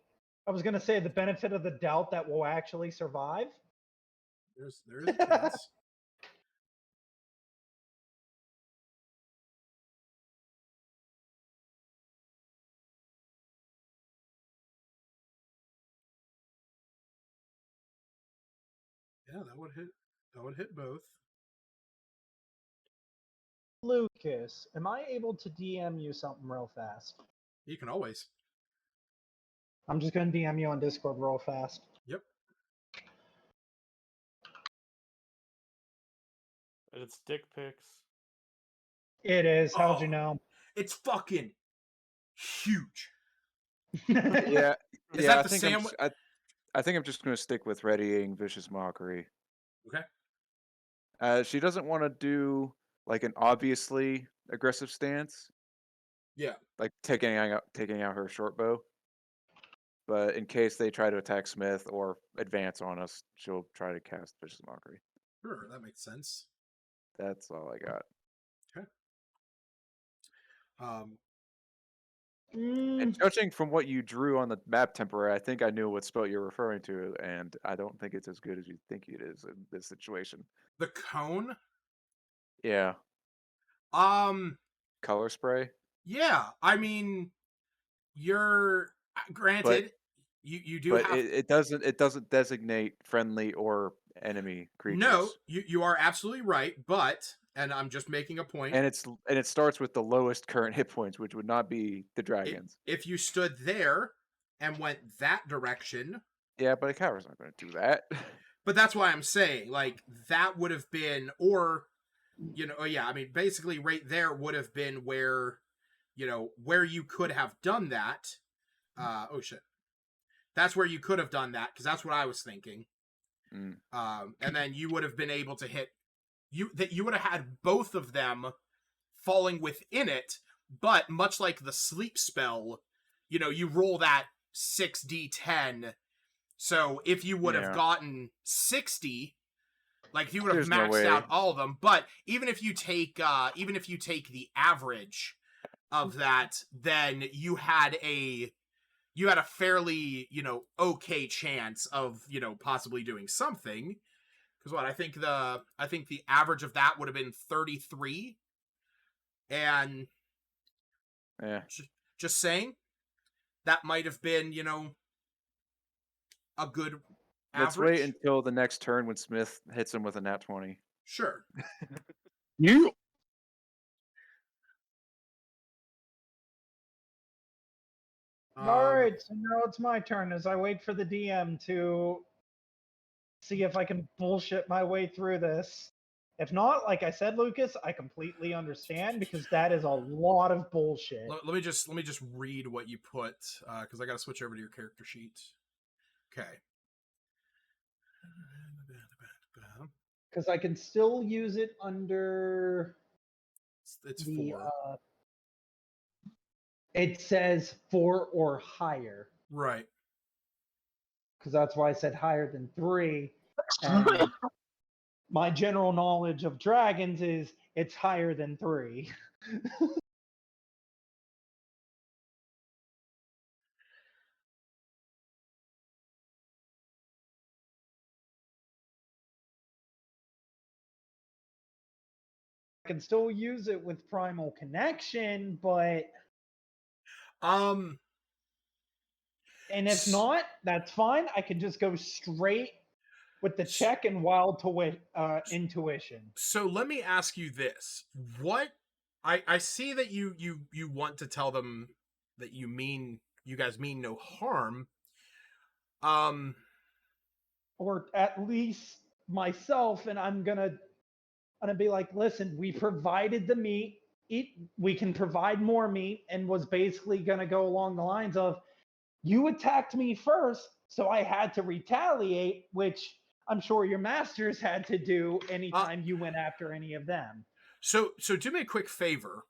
I was gonna say the benefit of the doubt that we'll actually survive. There is a chance. Yeah, that would hit. That would hit both. Lucas, am I able to DM you something real fast? You can always. I'm just gonna DM you on Discord real fast. Yep. It's dick pics. It is. How'd you know? It's fucking huge. Yeah, Is yeah. that the sandwich? I think I'm just going to stick with readying vicious mockery. Okay. She doesn't want to do like an obviously aggressive stance. Yeah. Like taking out her short bow. But in case they try to attack Smith or advance on us, she'll try to cast vicious mockery. Sure, that makes sense. That's all I got. Okay. And judging from what you drew on the map temporary, I think I knew what spell you're referring to, and I don't think it's as good as you think it is in this situation. The cone? Yeah. Um, Color spray. yeah. I mean, you're granted. You do But have it doesn't designate friendly or enemy creatures. no. You are absolutely right, but and I'm just making a point. And it starts with the lowest current hit points, which would not be the dragons. If you stood there and went that direction, Yeah, but a coward's not going to do that. but that's why I'm saying like that would have been, or yeah. I mean, basically, right there would have been where where you could have done that. Oh shit. That's where you could have done that, because that's what I was thinking. Mm. And then you would have been able to hit you would have had both of them falling within it, but much like the sleep spell, you roll that 6d10. So if you would have gotten 60, like you would have maxed out all of them, but even if you take the average of that, then you had a fairly, okay chance of, possibly doing something. Because what I think the average of that would have been 33. And Yeah. Just saying, that might have been, a good average. Let's wait until the next turn when Smith hits him with a nat 20. Sure. You. All right, so now it's my turn as I wait for the DM to see if I can bullshit my way through this. If not, like I said, Lucas, I completely understand, because that is a lot of bullshit. Let me just read what you put, because I got to switch over to your character sheet. Okay. Because I can still use it under. It's the, 4. It says 4 or higher. Right. Because that's why I said higher than 3. And my general knowledge of dragons is it's higher than 3. I can still use it with Primal Connection, but and if not, that's fine. I can just go straight with the check and wild intuition. So let me ask you this: what I see that you want to tell them that you guys mean no harm. Or at least myself, and I'm gonna be like, listen, we provided the meat. We can provide more meat, and was basically gonna go along the lines of, you attacked me first, so I had to retaliate, which I'm sure your masters had to do anytime you went after any of them. So do me a quick favor.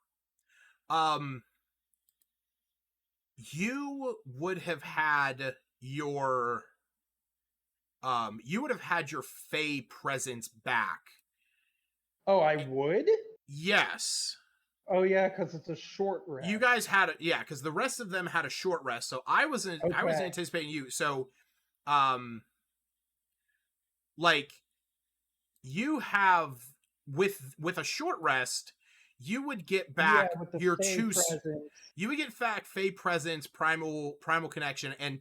You would have had your Fey presence back. Oh, I would? Yes. Oh yeah, because it's a short rest. You guys had it, yeah, because the rest of them had a short rest. So I was anticipating you. So, like, you have with a short rest, you would get back your two. You would get back Fey presence, primal connection, and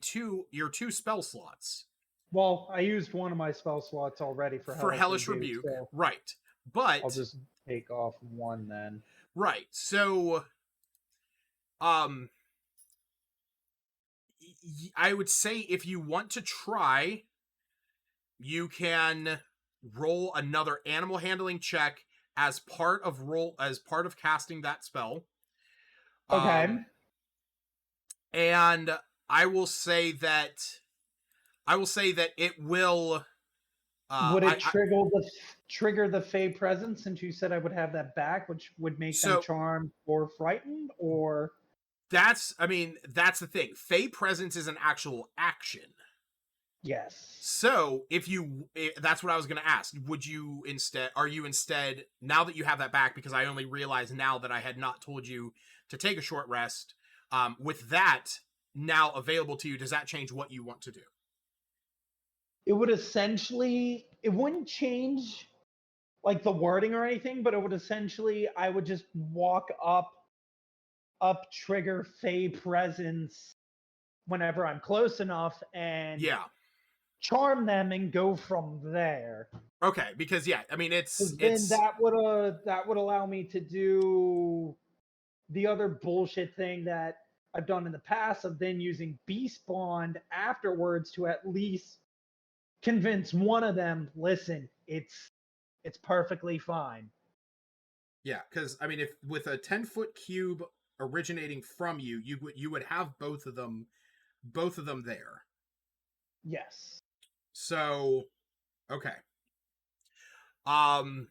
your 2 spell slots. Well, I used one of my spell slots already for Hellish Rebuke, so right? But I'll just take off one then. Right. So, I would say if you want to try, you can roll another animal handling check as part of casting that spell. Okay. And I will say that it will. Would it trigger the Fey presence, since you said I would have that back, which would make them charmed or frightened, or? That's the thing. Fey presence is an actual action. Yes. So that's what I was going to ask. Are you instead, now that you have that back, because I only realized now that I had not told you to take a short rest, With that now available to you, does that change what you want to do? It would essentially, it wouldn't change like the wording or anything, but it would essentially, I would just walk up, trigger Fey presence whenever I'm close enough, and Yeah. charm them and go from there. Okay, because yeah, I mean Then that would allow me to do the other bullshit thing that I've done in the past of then using Beast Bond afterwards to at least convince one of them, listen, it's perfectly fine. Yeah, because I mean, if with a 10-foot cube originating from you, you would have both of them there. Yes. So, okay. Well,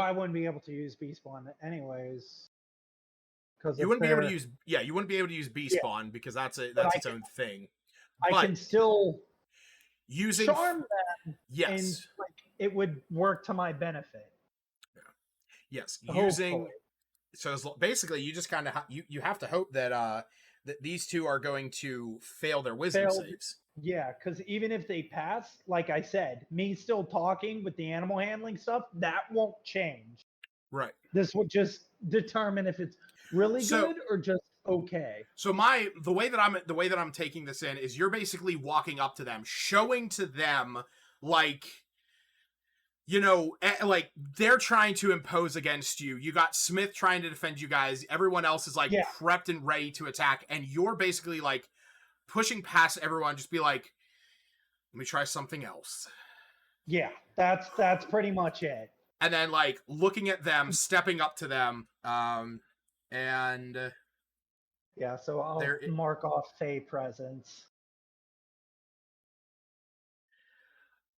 I wouldn't be able to use Beast Bond anyways. You wouldn't be able to use you wouldn't be able to use Beast Spawn because that's its own thing. But I can still using charm them. Yes. And like, it would work to my benefit. Yeah. Yes. Hopefully. So basically you just kind of you have to hope that that these two are going to fail their wisdom saves. Yeah, because even if they pass, like I said, me still talking with the animal handling stuff, that won't change. Right. This would just determine if it's really good or just okay. So the way that I'm taking this in is you're basically walking up to them, showing to them like, you know, like they're trying to impose against you. You got Smith trying to defend you guys. Everyone else is like prepped and ready to attack, and you're basically like pushing past everyone. Just be like, let me try something else. Yeah, that's pretty much it. And then like looking at them, stepping up to them, and yeah. So I'll mark off Fey presence.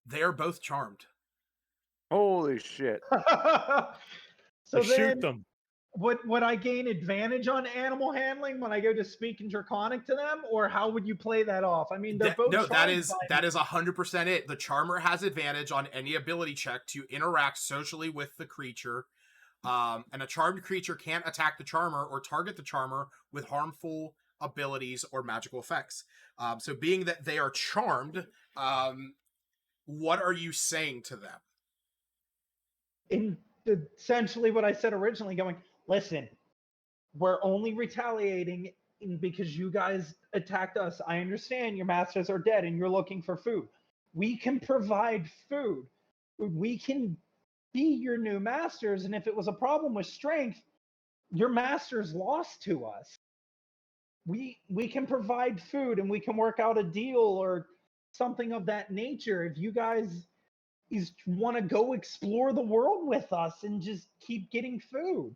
They are both charmed. Holy shit! So shoot them. Would I gain advantage on animal handling when I go to speak in Draconic to them, or how would you play that off? I mean, they're both. No, that is 100% it. The charmer has advantage on any ability check to interact socially with the creature, and a charmed creature can't attack the charmer or target the charmer with harmful abilities or magical effects. So, being that they are charmed, what are you saying to them? Essentially what I said originally, going, listen, we're only retaliating because you guys attacked us. I understand your masters are dead and you're looking for food. We can provide food. We can be your new masters, and if it was a problem with strength, your masters lost to us. We can provide food and we can work out a deal or something of that nature if you guys want to go explore the world with us and just keep getting food.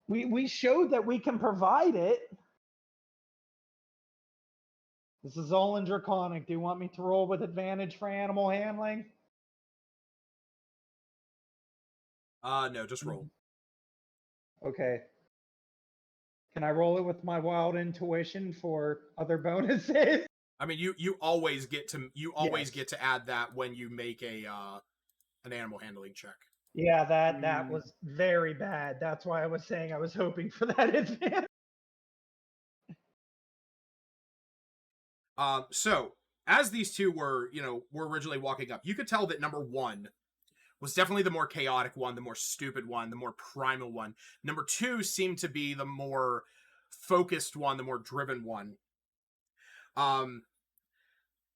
We showed that we can provide it. This is all in Draconic. Do you want me to roll with advantage for animal handling? No, just roll. Okay. Can I roll it with my wild intuition for other bonuses? I mean, you always get to add that when you make an animal handling check. Yeah, that was very bad. That's why I was saying I was hoping for that advantage. So as these two were originally walking up, you could tell that number one was definitely the more chaotic one, the more stupid one, the more primal one. Number two seemed to be the more focused one, the more driven one.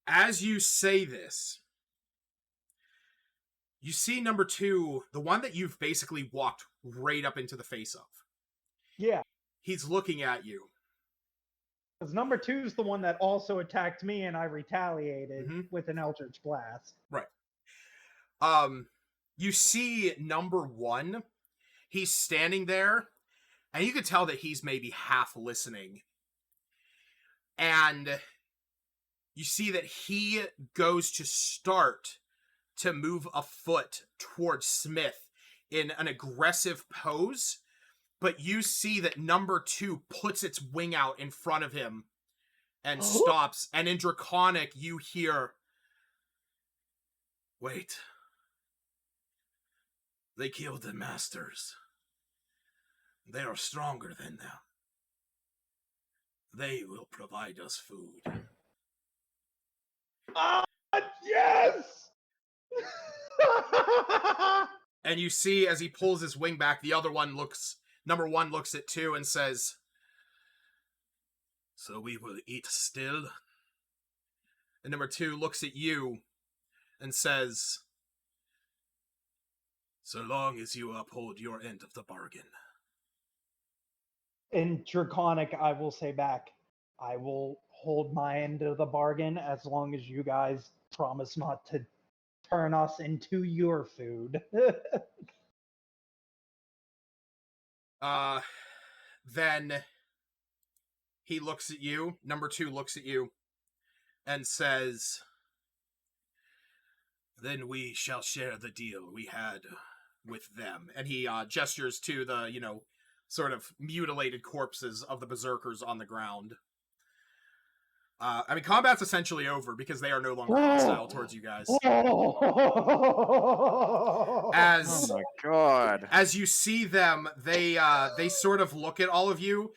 As you say this, you see number two, the one that you've basically walked right up into the face of. Yeah. He's looking at you. Because number two is the one that also attacked me and I retaliated with an Eldritch Blast. Right. You see number one, he's standing there, and you can tell that he's maybe half listening. And you see that he goes to start to move a foot towards Smith in an aggressive pose, but you see that number two puts its wing out in front of him and stops, and in Draconic you hear, wait. They killed the masters. They are stronger than them. They will provide us food. Yes! And you see, as he pulls his wing back, the other one number one looks at two and says, so we will eat still? And number two looks at you and says, so long as you uphold your end of the bargain. In Draconic, I will say back, I will hold my end of the bargain as long as you guys promise not to turn us into your food. Then he looks at you, number two looks at you, and says, then we shall share the deal we had with them. And he gestures to the, sort of mutilated corpses of the berserkers on the ground. Combat's essentially over because they are no longer hostile towards you guys. Oh my god! As you see them, they sort of look at all of you.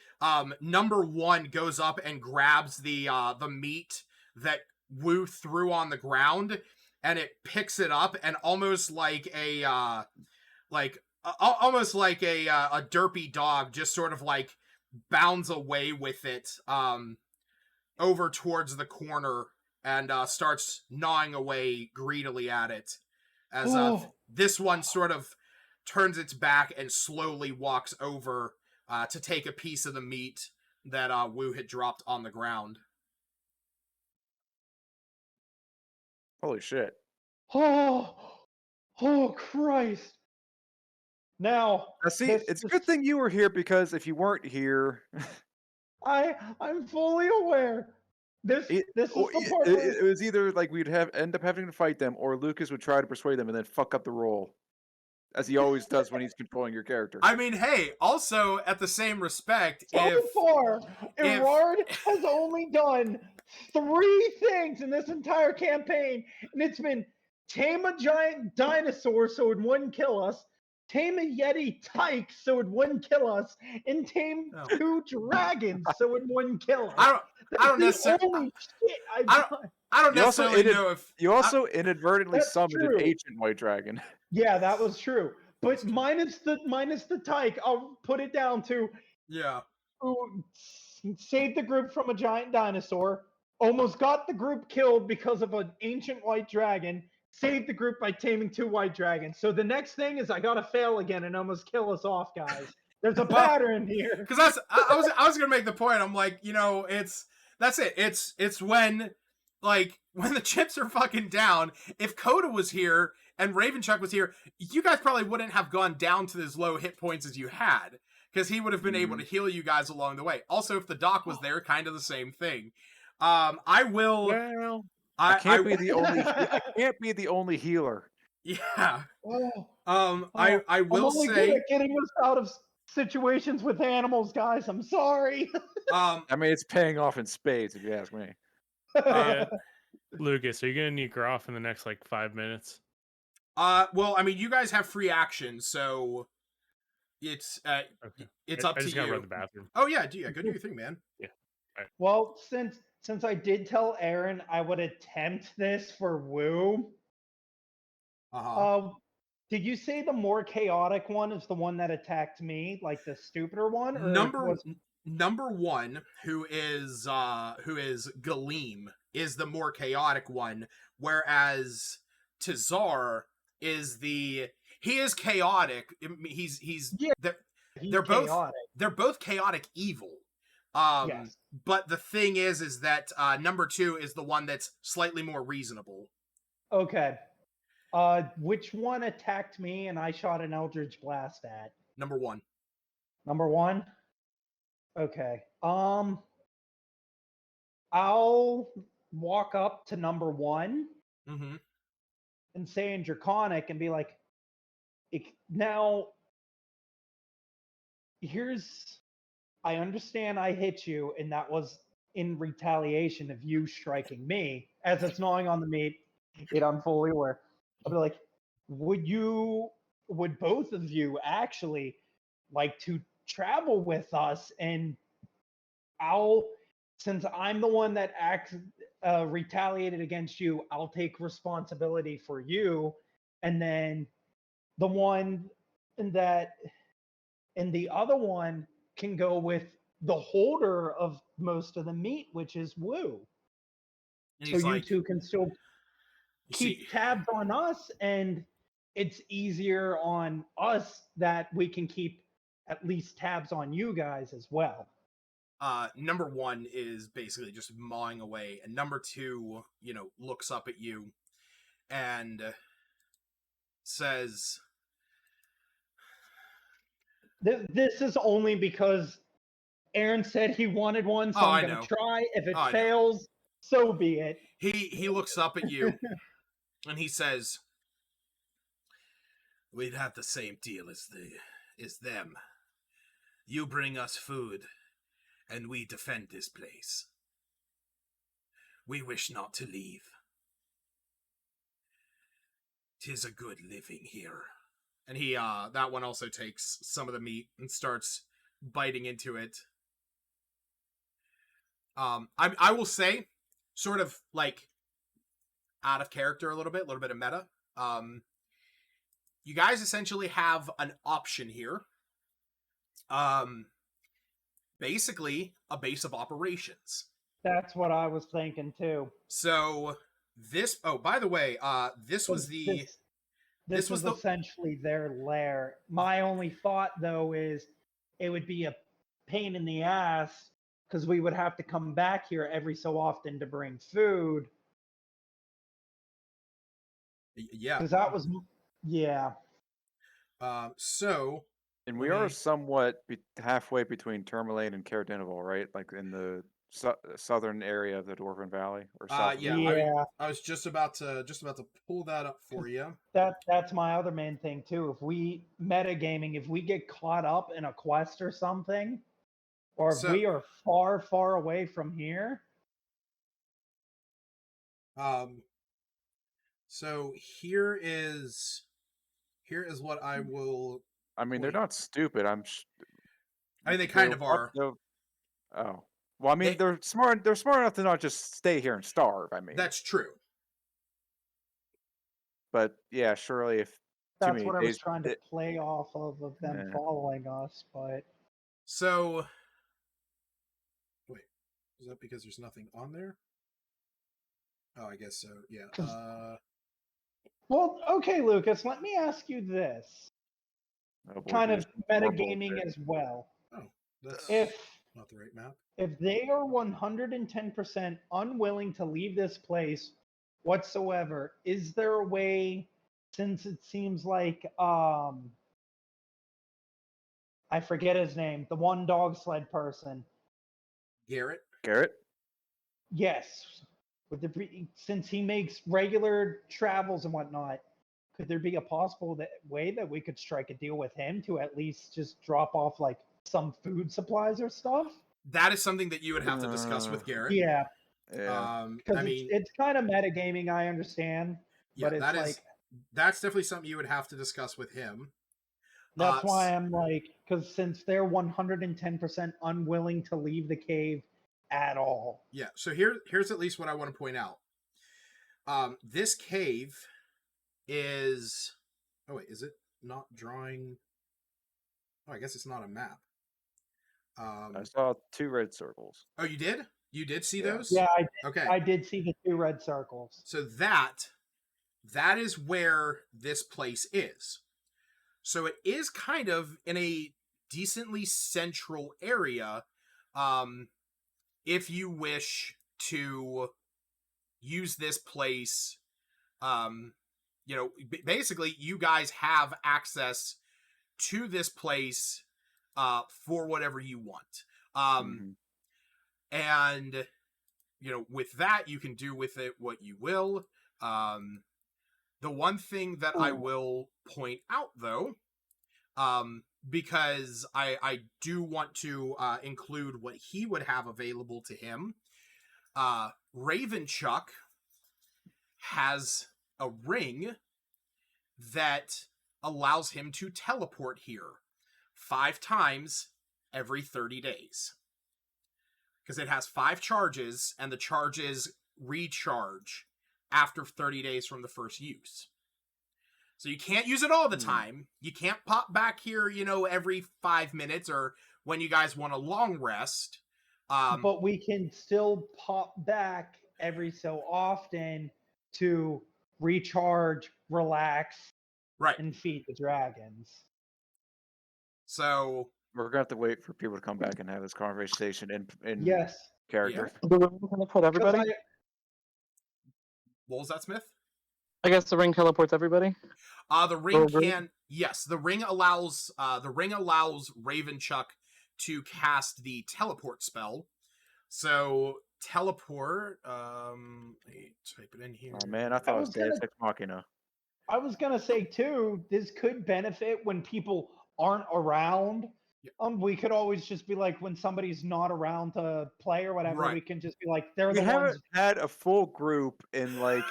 Number one goes up and grabs the meat that Wu threw on the ground, and it picks it up and almost like a derpy dog, just sort of like bounds away with it over towards the corner and starts gnawing away greedily at it as this one sort of turns its back and slowly walks over to take a piece of the meat that Wu had dropped on the ground. Holy shit! Oh Christ! Now see, it's a good thing you were here, because if you weren't here, I'm fully aware. This is the part it was either like we'd end up having to fight them, or Lucas would try to persuade them and then fuck up the roll, as he always does when he's controlling your character. I mean, hey, also at the same respect, so far, Erard has only done 3 things in this entire campaign, and it's been tame a giant dinosaur so it wouldn't kill us, tame a Yeti tyke so it wouldn't kill us, and tame 2 dragons so it wouldn't kill us. I don't necessarily. I don't necessarily know if you also inadvertently summoned an ancient white dragon. Yeah, that was true. But minus the tyke, I'll put it down to saved the group from a giant dinosaur, almost got the group killed because of an ancient white dragon, saved the group by taming 2 white dragons. So the next thing is I gotta fail again and almost kill us off, guys. There's a pattern here. Because I was gonna make the point. I'm like, that's it. It's when the chips are fucking down. If Coda was here and Ravenchuck was here, you guys probably wouldn't have gone down to as low hit points as you had, because he would have been able to heal you guys along the way. Also, if the doc was there, kind of the same thing. I will. Well, I can't be the only healer. Yeah. I will I'm only say good at getting us out of situations with animals, guys. I'm sorry. I mean, it's paying off in spades, if you ask me. Lucas, are you gonna need Groff in the next 5 minutes? Well, I mean, you guys have free action, so it's Okay. it's up I to just you. gotta run to the bathroom. Oh yeah, go do your thing, man. Yeah. All right. Well, since I did tell Aaron I would attempt this for Wu. Did you say the more chaotic one is the one that attacked me, like the stupider one? Or number one, who is Galeem, is the more chaotic one, whereas Tazar is he is chaotic. They're both chaotic evil. Yes. But the thing is that number 2 is the one that's slightly more reasonable. Okay. Which one attacked me and I shot an Eldritch Blast at? Number 1. Number 1? Okay. I'll walk up to number 1 and say in Draconic and be like, now, I understand I hit you, and that was in retaliation of you striking me. As it's gnawing on the meat, I'm fully aware. I'll be like, would you would both of you actually like to travel with us? And since I'm the one that retaliated against you, I'll take responsibility for you, and then the one that and the other one can go with the holder of most of the meat, which is Woo. And So he's you like, two can still you keep see, tabs on us, and it's easier on us that we can keep at least tabs on you guys as well. number one is basically just mawing away, and number two, looks up at you and says, This is only because Aaron said he wanted one, so Oh, I'm I going know. to try. If it I know. fails, so be it. He looks up at you and he says, we'd have the same deal as them. You bring us food, and we defend this place. We wish not to leave. 'Tis a good living here. And he, that one also takes some of the meat and starts biting into it. I will say, sort of like out of character a little bit of meta. You guys essentially have an option here. Basically a base of operations. That's what I was thinking too. So this, oh, by the way, this was this was essentially their lair. My only thought though is it would be a pain in the ass because we would have to come back here every so often to bring food. Yeah. Because that was, yeah. So. And we are somewhat halfway between Tourmaline and Caradenival, right? Like in the southern area of the Dwarven Valley, or south. Yeah. I was just about to pull that up for you. That's my other main thing too. If we metagaming, if we get caught up in a quest or something, or if we are far, far away from here. So here is what I will. I mean, they're not stupid. I mean, they kind of are. Oh, well, I mean, they're smart. They're smart enough to not just stay here and starve. I mean, that's true. But yeah, surely if that's what I was trying to play off of them following us, but so wait, is that because there's nothing on there? Oh, I guess so. Yeah. Well, okay, Lucas. Let me ask you this. Kind of metagaming as well. Oh, that's not the right map. If they are 110% unwilling to leave this place whatsoever, is there a way, since it seems like I forget his name, the one dog sled person. Garrett? Yes. Since he makes regular travels and whatnot, could there be a possible way that we could strike a deal with him to at least just drop off like some food supplies or stuff? That is something that you would have to discuss with Garrett. Yeah. I mean, it's kind of metagaming, I understand. Yeah, but it's that's definitely something you would have to discuss with him. That's why I'm like, because since they're 110% unwilling to leave the cave at all. Yeah, so here's at least what I want to point out. This cave is... Oh, wait, is it not drawing... Oh, I guess it's not a map. I saw 2 red circles. Oh, you did? You did see those? Yeah, I did. Okay. I did see the 2 red circles. So that is where this place is. So it is kind of in a decently central area. If you wish to use this place, basically you guys have access to this place for whatever you want. And, with that, you can do with it what you will. The one thing that I will point out, though, because I do want to include what he would have available to him, Ravenchuck has a ring that allows him to teleport here 5 times every 30 days. Because it has 5 charges, and the charges recharge after 30 days from the first use. So you can't use it all the time. You can't pop back here, every 5 minutes or when you guys want a long rest. But we can still pop back every so often to recharge, relax, right. and feed the dragons. So We're gonna have to wait for people to come back and have this conversation in Yes. character. The ring teleport everybody? what was that, Smith? I guess the ring teleports everybody. The ring Over. can, yes, the ring allows Ravenchuck to cast the teleport spell. So teleport, let me type it in here. Oh man, I thought it was Deus Ex Machina. I was gonna say too, this could benefit when people aren't around. We could always just be like, when somebody's not around to play or whatever, Right. we can just be like, they're We the haven't ones. had a full group in like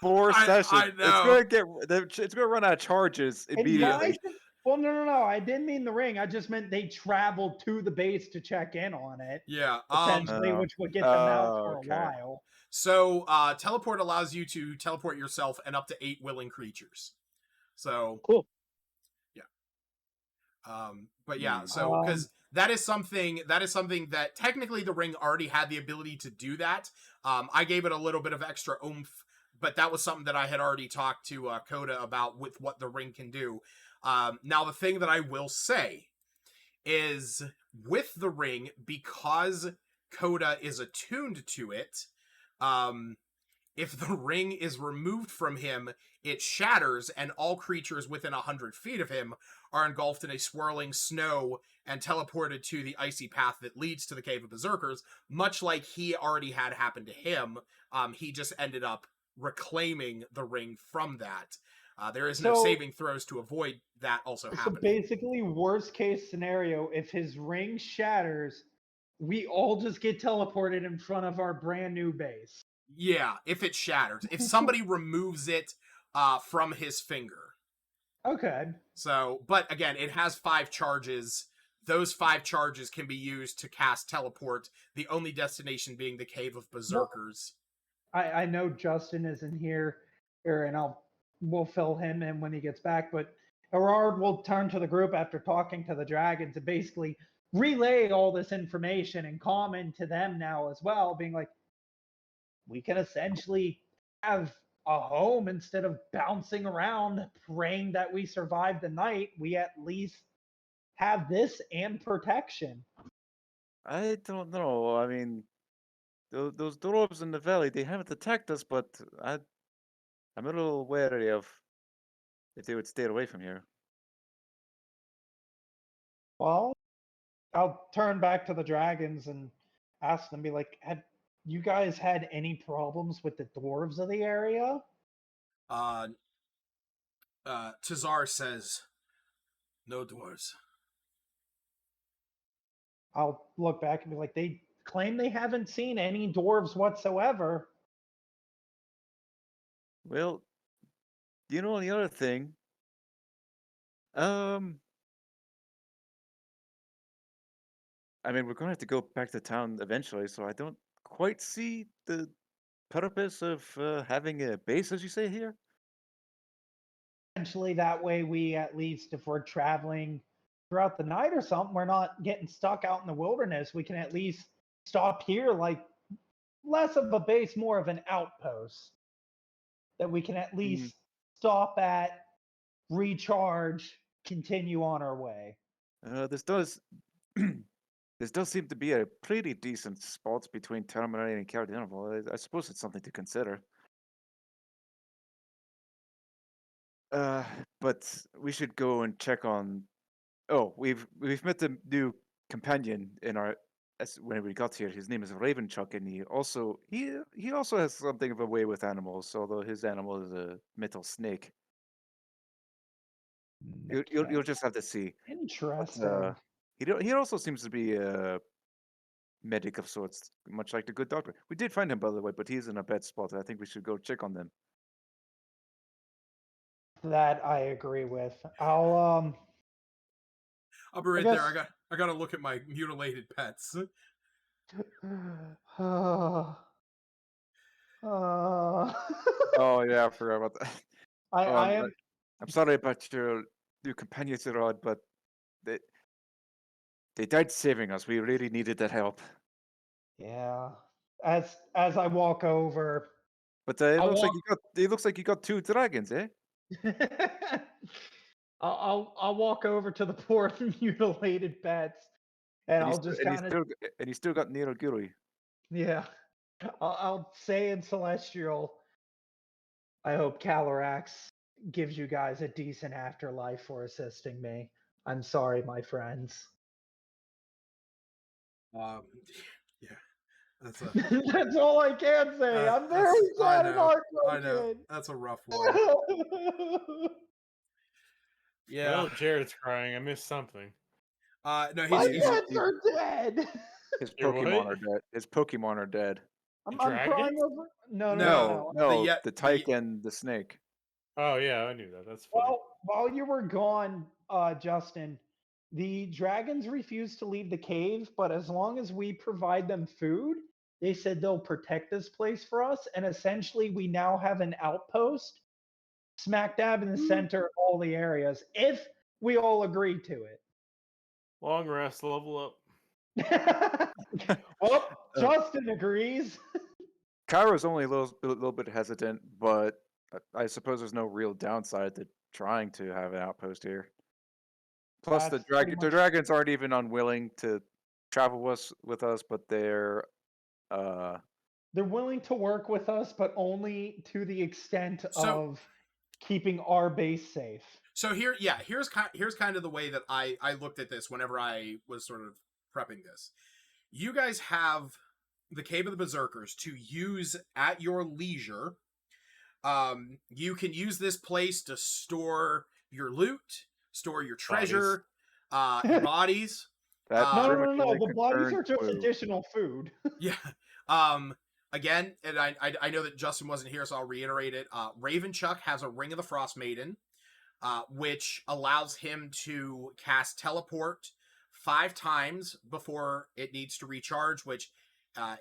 4 I sessions. know. It's gonna run out of charges immediately. Well, no. I didn't mean the ring. I just meant they traveled to the base to check in on it. Yeah. Essentially, which would get them out for a while. So teleport allows you to teleport yourself and up to 8 willing creatures. So cool. Yeah. But yeah, so because that is something that technically the ring already had the ability to do that. I gave it a little bit of extra oomph, but that was something that I had already talked to Coda about with what the ring can do. Now the thing that I will say is with the ring, because Coda is attuned to it, if the ring is removed from him, it shatters, and all creatures within 100 feet of him are engulfed in a swirling snow and teleported to the icy path that leads to the Cave of Berserkers, much like he already had happened to him. He just ended up reclaiming the ring from that. There is no saving throws to avoid that also happening. So basically, worst case scenario, if his ring shatters, we all just get teleported in front of our brand new base. Yeah, if it shatters. If somebody removes it from his finger. Okay. So, but again, it has 5 charges. Those 5 charges can be used to cast teleport, the only destination being the Cave of Berserkers. I know Justin isn't here, and we'll fill him in when he gets back, but Erard will turn to the group after talking to the dragons and basically relay all this information and comment to them now as well, being like, we can essentially have a home instead of bouncing around praying that we survive the night. We at least have this and protection. I don't know. I mean, those dwarves in the valley, they haven't attacked us, but I'm a little wary of if they would stay away from here. Well, I'll turn back to the dragons and ask them, be like, had you guys had any problems with the dwarves of the area? Tazar says, no dwarves. I'll look back and be like, they claim they haven't seen any dwarves whatsoever. Well, the other thing, I mean, we're gonna have to go back to town eventually, so I don't quite see the purpose of having a base, as you say here. Essentially, that way we at least, if we're traveling throughout the night or something, we're not getting stuck out in the wilderness. We can at least stop here, like less of a base, more of an outpost that we can at least stop at, recharge, continue on our way. This does this does seem to be a pretty decent spot between Terminal and Cardinal. I suppose it's something to consider. But we should go and check on. Oh, we've met the new companion in our when we got here. His name is Ravenchuck, and he also has something of a way with animals. Although his animal is a metal snake. You'll just have to see. Interesting. But, he also seems to be a medic of sorts, much like the good doctor. We did find him, by the way, but he's in a bad spot. I think we should go check on them. That I agree with. I'll be right there. guess- I gotta look at my mutilated pets. Oh yeah, I forgot about that. I am I'm sorry about your new companions, Rod, but they they died saving us. We really needed that help. yeah. As I walk over, But I'll it looks like you got 2 dragons, eh? I'll walk over to the poor mutilated pets, and I'll just kind of And you still got Nirogiri. yeah. I'll say in Celestial, I hope Calyrax gives you guys a decent afterlife for assisting me. I'm sorry, my friends. Yeah, that's a That's all I can say. I'm very sad and I know. heartbroken. That's a rough one. Yeah. Well, Jared's crying. I missed something. No, My he's pets are dead. His Your Pokemon what? are dead. His Pokemon are dead. I'm Dragon? crying over. No. The tyke and the snake. Oh yeah, I knew that. That's funny. Well, while you were gone, Justin, the dragons refused to leave the cave, but as long as we provide them food, they said they'll protect this place for us. And essentially, we now have an outpost smack dab in the center of all the areas if we all agree to Long rest, level up. it. Well, Justin agrees. Cairo's only a little bit hesitant, but I suppose there's no real downside to trying to have an outpost here. Plus, That's pretty the much- dragons aren't even unwilling to travel with us, but They're willing to work with us, but only to the extent So- of keeping our base safe. So here's kind of the way that I looked at this whenever I was sort of prepping this. You guys have the Cave of the Berserkers to use at your leisure. You can use this place to store your loot, store your treasure, your bodies. that No, pretty no, much no, only no. The bodies are concerns just Blue. additional food. Yeah. Again, and I know that Justin wasn't here, so I'll reiterate it. Ravenchuck has a Ring of the Frostmaiden, which allows him to cast teleport 5 times before it needs to recharge, which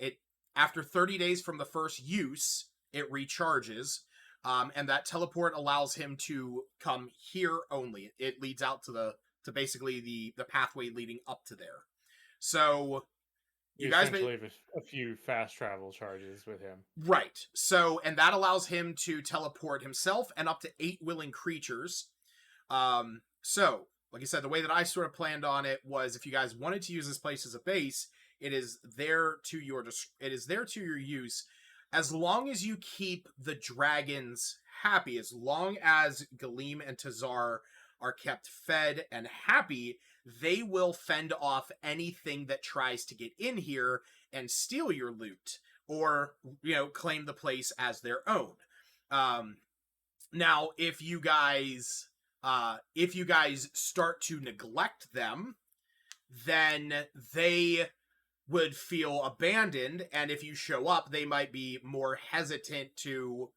it after 30 days from the first use, it recharges. And that teleport allows him to come here only. It leads out to basically the pathway leading up to there. So You guys essentially have a few fast travel charges with him. Right. So, and that allows him to teleport himself and up to 8 willing creatures. So, like I said, the way that I sort of planned on it was if you guys wanted to use this place as a base, it is there to your use, as long as you keep the dragons happy, as long as Galeem and Tazar are kept fed and happy, they will fend off anything that tries to get in here and steal your loot or claim the place as their own. Now if you guys start to neglect them, then they would feel abandoned, and if you show up, they might be more hesitant to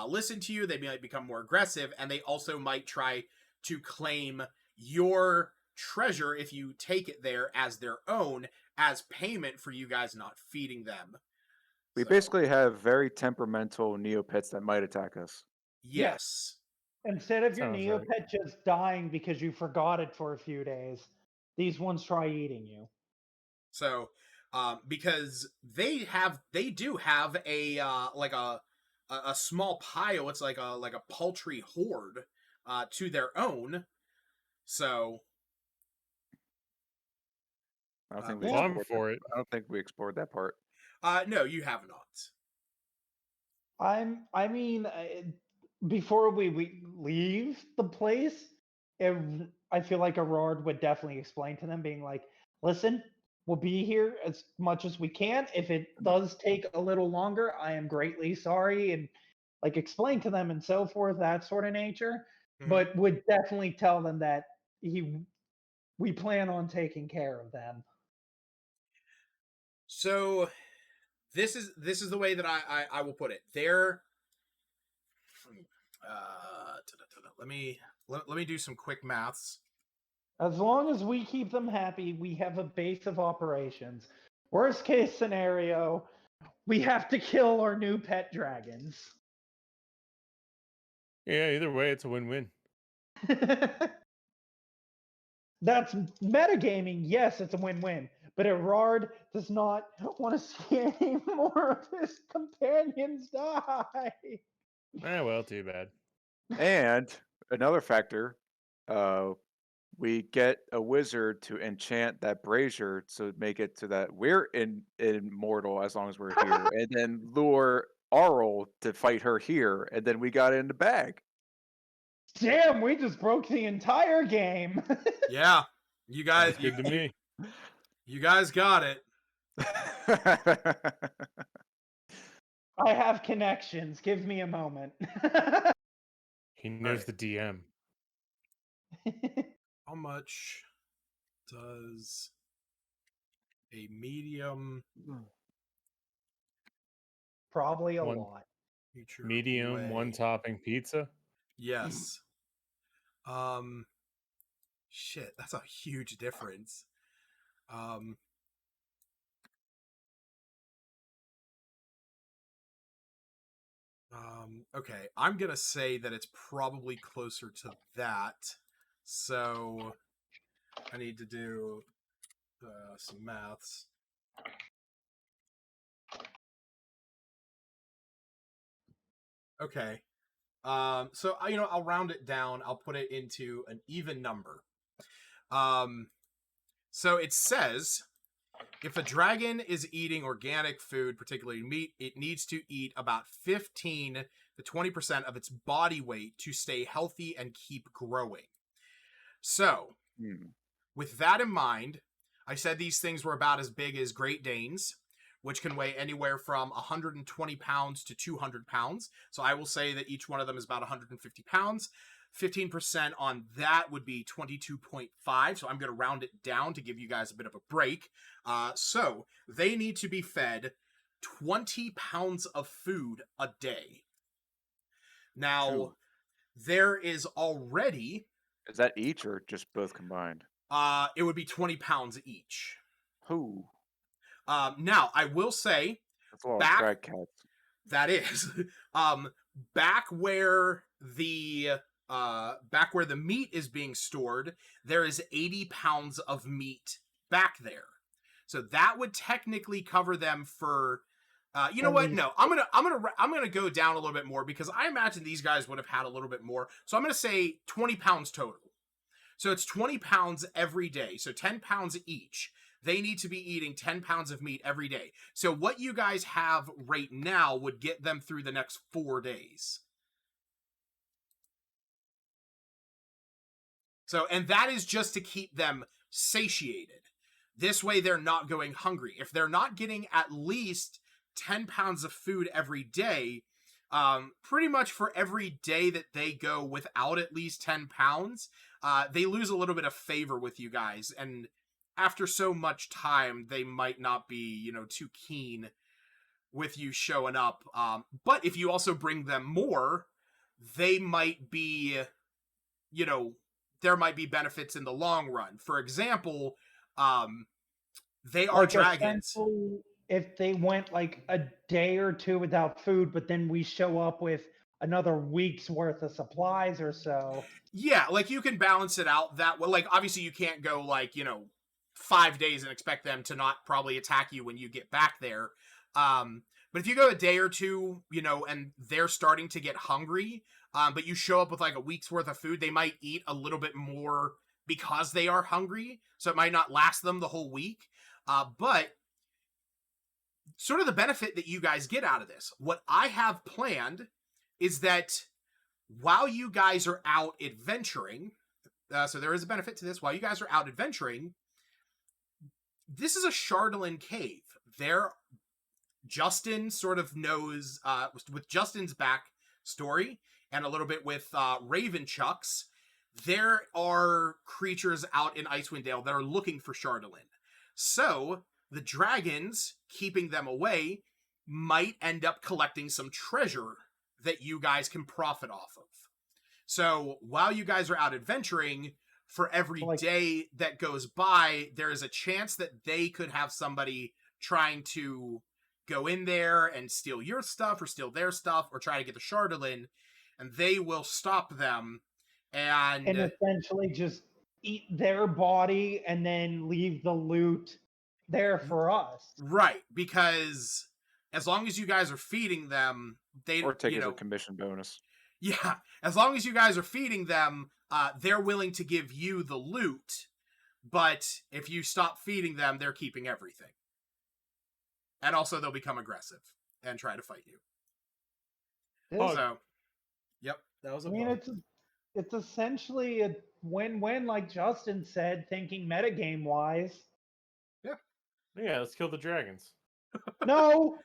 listen to you. They might become more aggressive, and they also might try to claim your treasure if you take it there as their own, as payment for you guys not feeding them. We basically have very temperamental Neopets that might attack us. Yes. Instead of your Sounds Neopet right. just dying because you forgot it for a few days, these ones try eating you. So, because they do have a like a small pile. It's like a paltry hoard to their own. So, I don't think Well, I'm for it. I don't think we explored that part. no, you have not. I mean, before we leave the place, I feel like Aurora would definitely explain to them, being like, "Listen, we'll be here as much as we can. If it does take a little longer, I am greatly sorry," and like explain to them and so forth, that sort of nature. Mhm. But would definitely tell them that we plan on taking care of them. So, this is the way that I will put it. Let me do some quick maths. As long as we keep them happy, we have a base of operations. Worst case scenario, we have to kill our new pet dragons. Yeah, either way, it's a win-win. That's metagaming. Yes, it's a win-win. But Erard does not want to see any more of his companions die. Well, too bad. And another factor, we get a wizard to enchant that brazier to make it to that we're immortal as long as we're here, and then lure Arl to fight her here, and then we got it in the bag. Damn, we just broke the entire game. Yeah, you guys, Sounds good to me. you guys got it. I have connections. Give me a moment. He knows Right. the DM. How much does a medium Probably a One- lot. feature Medium, weigh? one topping pizza. Yes. Shit, that's a huge difference. Okay, I'm gonna say that it's probably closer to that. So I need to do some maths. Okay. So I'll round it down. I'll put it into an even number. So it says if a dragon is eating organic food, particularly meat, it needs to eat about 15 to 20% of its body weight to stay healthy and keep growing. So, with that in mind, I said these things were about as big as Great Danes, which can weigh anywhere from 120 pounds to 200 pounds. So I will say that each one of them is about 150 pounds. 15% on that would be 22.5. So I'm going to round it down to give you guys a bit of a break. So they need to be fed 20 pounds of food a day. Now, there is already... Is that each or just both combined? It would be 20 pounds each. Who? Now, I will say... That's a lot of drag cats. That is. Back where the meat is being stored, there is 80 pounds of meat back there. So that would technically cover them for you know what? No, I'm gonna go down a little bit more because I imagine these guys would have had a little bit more. So I'm gonna say 20 pounds total. So it's 20 pounds every day. So 10 pounds each. They need to be eating 10 pounds of meat every day. So what you guys have right now would get them through the next 4 days. So, and that is just to keep them satiated. This way they're not going hungry. If they're not getting at least 10 pounds of food every day, pretty much for every day that they go without at least 10 pounds, they lose a little bit of favor with you guys. And after so much time, they might not be, too keen with you showing up. But if you also bring them more, they might be, there might be benefits in the long run. For example, they are dragons. If they went like a day or two without food, but then we show up with another week's worth of supplies or so. Yeah, like you can balance it out that way. Like obviously you can't go 5 days and expect them to not probably attack you when you get back there. But if you go a day or two, and they're starting to get hungry, but you show up with like a week's worth of food, they might eat a little bit more because they are hungry. So it might not last them the whole week. But sort of the benefit that you guys get out of this, what I have planned is that while you guys are out adventuring, so there is a benefit to this, while you guys are out adventuring, this is a Chardalyn cave. Justin sort of knows, with Justin's backstory and a little bit with Ravenchuck's, there are creatures out in Icewind Dale that are looking for Chardalyn. So the dragons, keeping them away, might end up collecting some treasure that you guys can profit off of. So while you guys are out adventuring, for every day that goes by, there is a chance that they could have somebody trying to go in there and steal your stuff or steal their stuff or try to get the Chardolin, and they will stop them and essentially just eat their body and then leave the loot there for us. Right, because as long as you guys are feeding them, they Or take it as a commission bonus. Yeah, as long as you guys are feeding them, they're willing to give you the loot, but if you stop feeding them, they're keeping everything. And also they'll become aggressive and try to fight you. So, yep, that was a it's essentially a win-win, like Justin said, thinking metagame wise. Yeah, let's kill the dragons. No.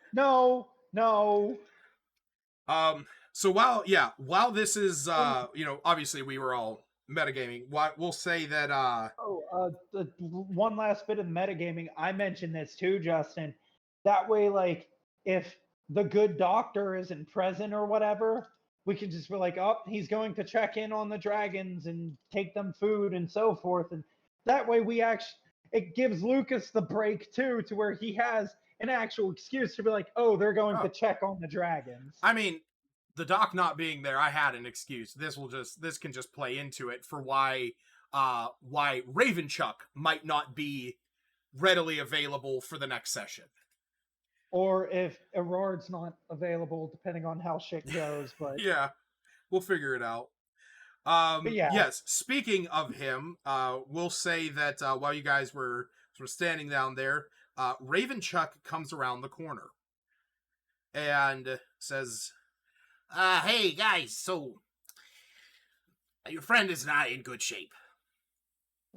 So while this is, obviously we were all metagaming, we'll say that, the one last bit of metagaming, I mentioned this too, Justin. That way, like, if the good doctor isn't present or whatever, we can just be like, oh, he's going to check in on the dragons and take them food and so forth. And that way it gives Lucas the break too, to where he has an actual excuse to be like, oh, they're going to check on the dragons. I mean, the doc not being there, I had an excuse. This can just play into it for why Ravenchuck might not be readily available for the next session. Or if Erard's not available, depending on how shit goes. But yeah, we'll figure it out. Yes, speaking of him, we'll say that while you guys were sort of standing down there, Ravenchuck comes around the corner and says, hey guys, so your friend is not in good shape.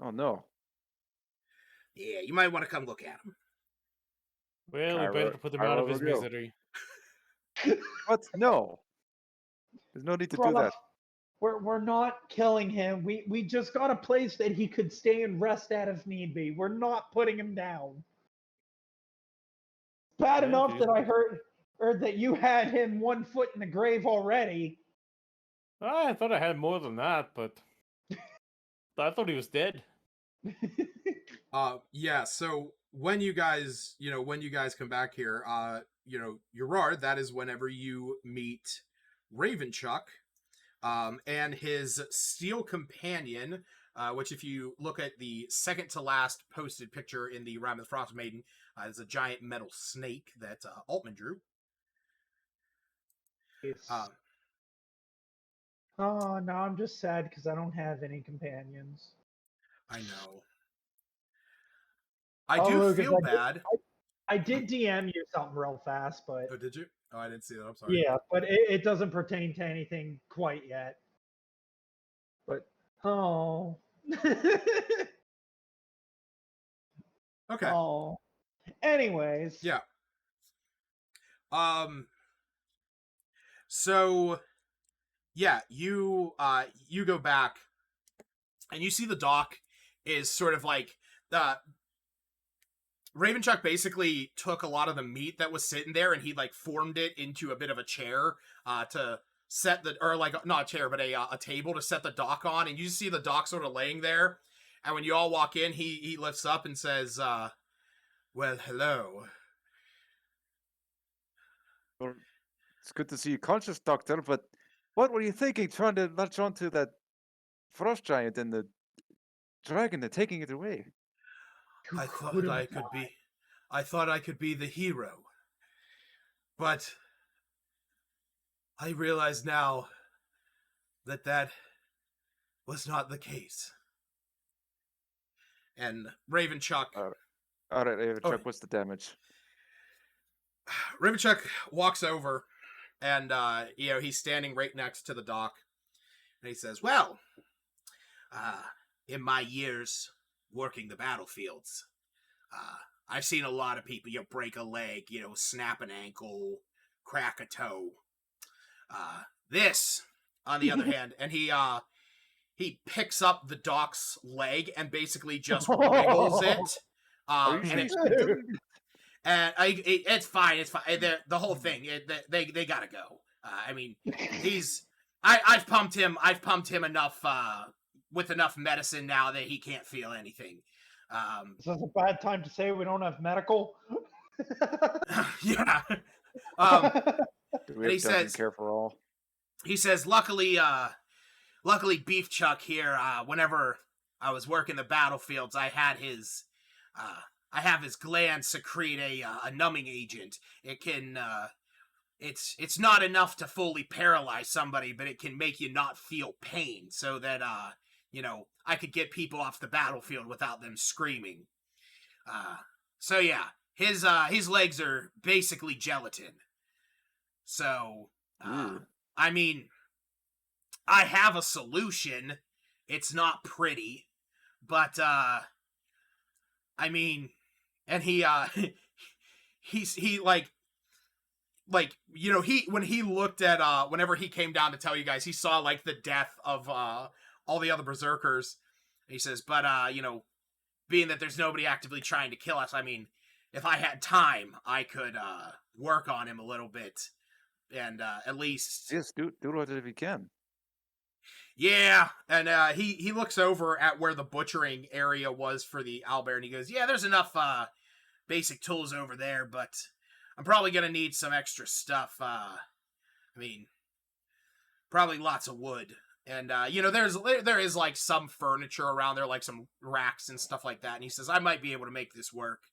Oh no. Yeah, you might want to come look at him. Well, we better put them out of his misery. What? No. There's no need to do that. We're not killing him. We just got a place that he could stay and rest at if need be. We're not putting him down. Bad enough that I heard that you had him 1 foot in the grave already. I thought I had more than that, but I thought he was dead. Yeah, so when you guys come back here, Urard, that is whenever you meet Ravenchuck, and his steel companion, which if you look at the second to last posted picture in the Rime of the Frostmaiden, is a giant metal snake that Altman drew. Oh, no, I'm just sad because I don't have any companions. I know. I do feel bad. I did DM you something real fast, but... Oh, did you? Oh, I didn't see that. I'm sorry. Yeah, but it doesn't pertain to anything quite yet. But, oh. Okay. Oh. Anyways. Yeah. So, yeah, you go back, and you see the dock is sort of like Ravenchuck basically took a lot of the meat that was sitting there and he like formed it into a bit of a chair to set not a chair, but a table to set the dock on. And you see the dock sort of laying there. And when you all walk in, he lifts up and says, well, hello. Well, it's good to see you conscious, Doctor, but what were you thinking trying to latch onto that frost giant and the dragon and taking it away? I thought I could be the hero. But I realize now that was not the case. And Ravenchuck... All right, Ravenchuck, what's the damage? Ravenchuck walks over, and he's standing right next to the dock, and he says, well, in my years working the battlefields, I've seen a lot of people, break a leg, snap an ankle, crack a toe. This, on the other hand, and he picks up the dock's leg and basically just wiggles it. It's fine. It's fine. The whole thing, they gotta go. I mean, I've pumped him enough with enough medicine now that he can't feel anything. Is this a bad time to say we don't have medical? Yeah. Do we And have he says, care for all? he says, luckily Beef Chuck here, whenever I was working the battlefields, I have his gland secrete a numbing agent. It can, it's not enough to fully paralyze somebody, but it can make you not feel pain, so that I could get people off the battlefield without them screaming. So yeah, his legs are basically gelatin. So I mean, I have a solution. It's not pretty, but I mean, and he when he looked at whenever he came down to tell you guys, he saw like the death of all the other berserkers. And he says, but being that there's nobody actively trying to kill us, I mean, if I had time, I could work on him a little bit, and at least do it if you can. Yeah, and he looks over at where the butchering area was for the owlbear, and he goes, "Yeah, there's enough basic tools over there, but I'm probably gonna need some extra stuff. I mean, probably lots of wood, and there is like some furniture around there, like some racks and stuff like that." And he says, "I might be able to make this work,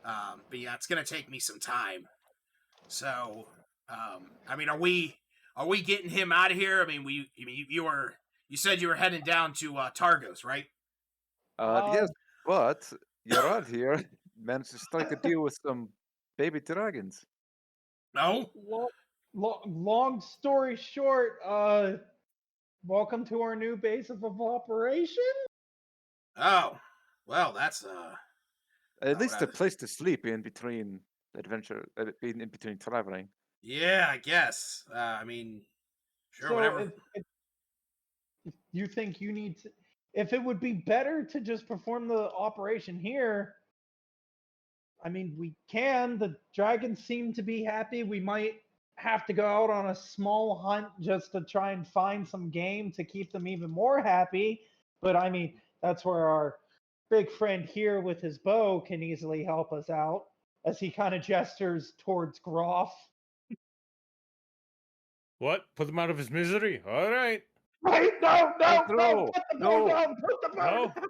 but yeah, it's gonna take me some time. So, I mean, are we getting him out of here? I mean, you said you were heading down to Targos, right?" Yes, but you're out here. Managed to strike a deal with some baby dragons. No. Long story short, welcome to our new base of operation. Oh, well, that's At least a place to sleep in between adventure, in between traveling. Yeah, I guess. I mean, sure, So whatever. if you think you need to, if it would be better to just perform the operation here, I mean, we can. The dragons seem to be happy. We might have to go out on a small hunt just to try and find some game to keep them even more happy. But I mean, that's where our big friend here with his bow can easily help us out, as he kind of gestures towards Groff. What? Put him out of his misery? All right. Right? No, No, put the no. bow down, put the bow No? down.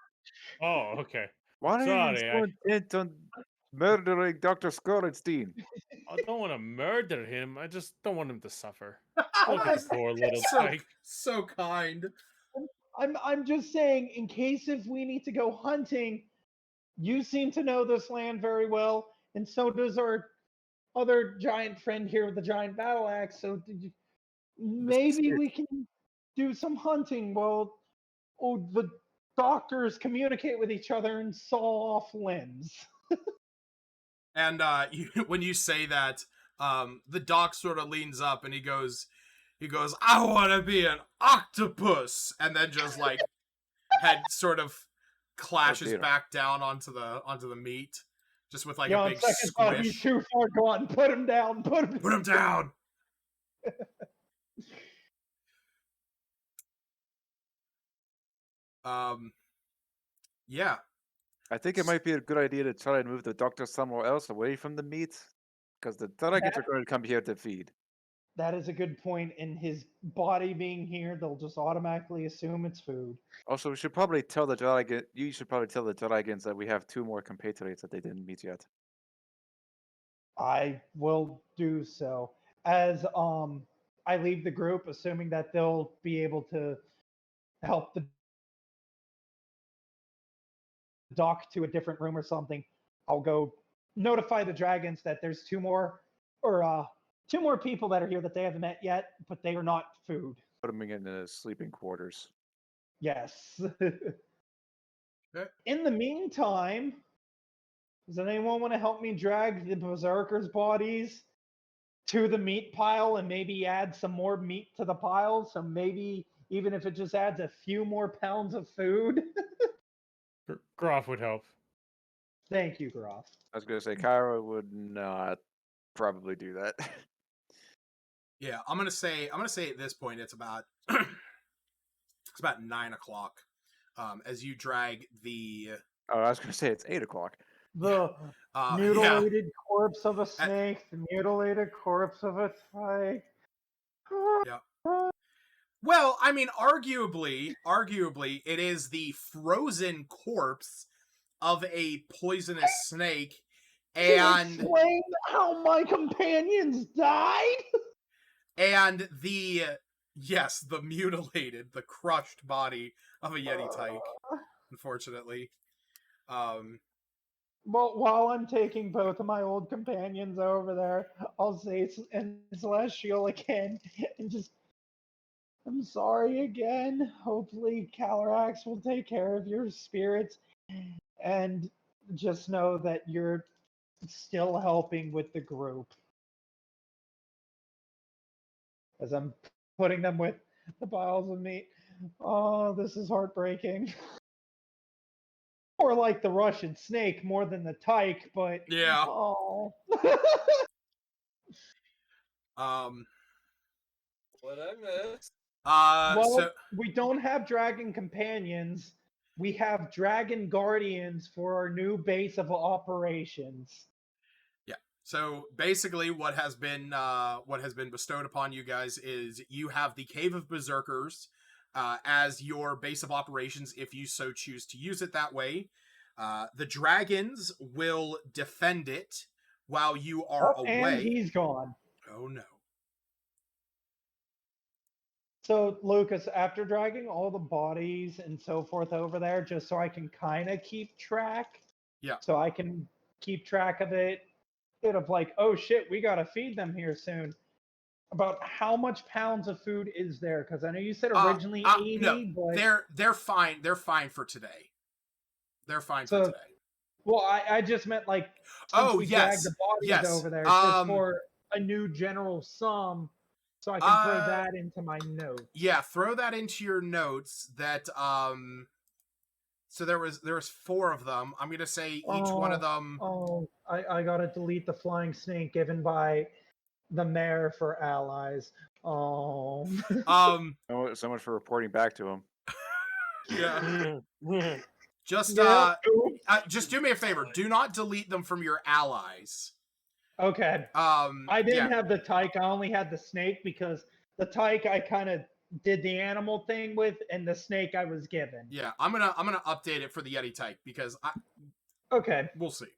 Oh, okay. Why are you Sorry, so intent on murdering Dr. Skorenstein? I don't want to murder him. I just don't want him to suffer. I'm Look at the just- poor little so tyke. so kind. I'm just saying, in case if we need to go hunting, you seem to know this land very well, and so does our other giant friend here with the giant battle axe. So maybe we can do some hunting while the doctors communicate with each other and saw off limbs. And when you say that, the doc sort of leans up and he goes, "I want to be an octopus," and then just like head sort of clashes back down onto the meat, just with like a big thought, he's squish. too far gone. Put him down. Put him down. Yeah. I think it might be a good idea to try and move the doctor somewhere else away from the meat, because the dragons are going to come here to feed. That is a good point. In his body being here, they'll just automatically assume it's food. Also, we should probably tell the dragon. You should probably tell the dragons that we have 2 more compatriots that they didn't meet yet. I will do so. As I leave the group, assuming that they'll be able to help the dock to a different room or something, I'll go notify the dragons that there's 2 more people that are here that they haven't met yet, but they are not food. Put them in the sleeping quarters. Yes. In the meantime, does anyone want to help me drag the berserkers' bodies to the meat pile and maybe add some more meat to the pile? So maybe even if it just adds a few more pounds of food. Groff would help. Thank you, Groff. I was going to say, Kyra would not probably do that. Yeah, I'm gonna say at this point it's about it's about 9 o'clock. As you drag the Oh, I was gonna say it's 8 o'clock. The yeah. mutilated corpse of a snake, the mutilated corpse of a tyke. Yeah. Well, I mean, arguably, it is the frozen corpse of a poisonous snake, To and explain how my companions died? and the mutilated, the crushed body of a Yeti tyke, unfortunately. Well, while I'm taking both of my old companions over there, I'll say in Celestial again and just, I'm sorry again. Hopefully, Calarax will take care of your spirits, and just know that you're still helping with the group. As I'm putting them with the piles of meat. Oh, this is heartbreaking. Or like the Russian snake more than the tyke, but Yeah. oh. What I missed? Well, So we don't have dragon companions. We have dragon guardians for our new base of operations. So basically, what has been bestowed upon you guys is you have the Cave of Berserkers as your base of operations, if you so choose to use it that way. The dragons will defend it while you are away. And he's gone. Oh no! So, Lucas, after dragging all the bodies and so forth over there, just so I can kind of keep track. Yeah. So I can keep track of it. Of like, oh shit, we gotta feed them here soon. About how much pounds of food is there? Because I know you said originally 80, no, but they're fine. They're fine for today. They're fine for today. Well, I just meant like since we dragged the bodies over there, just for a new general sum, so I can throw that into my notes. Yeah, throw that into your notes. That So there was 4 of them. I'm gonna say each one of them. Oh, I gotta delete the flying snake given by the mayor for allies. Oh. So much for reporting back to him. Yeah. Just do me a favor. Do not delete them from your allies. Okay. I didn't have the tyke. I only had the snake because the tyke I kind of did the animal thing with, and the snake I was given. Yeah, I'm gonna update it for the Yeti type because we'll see.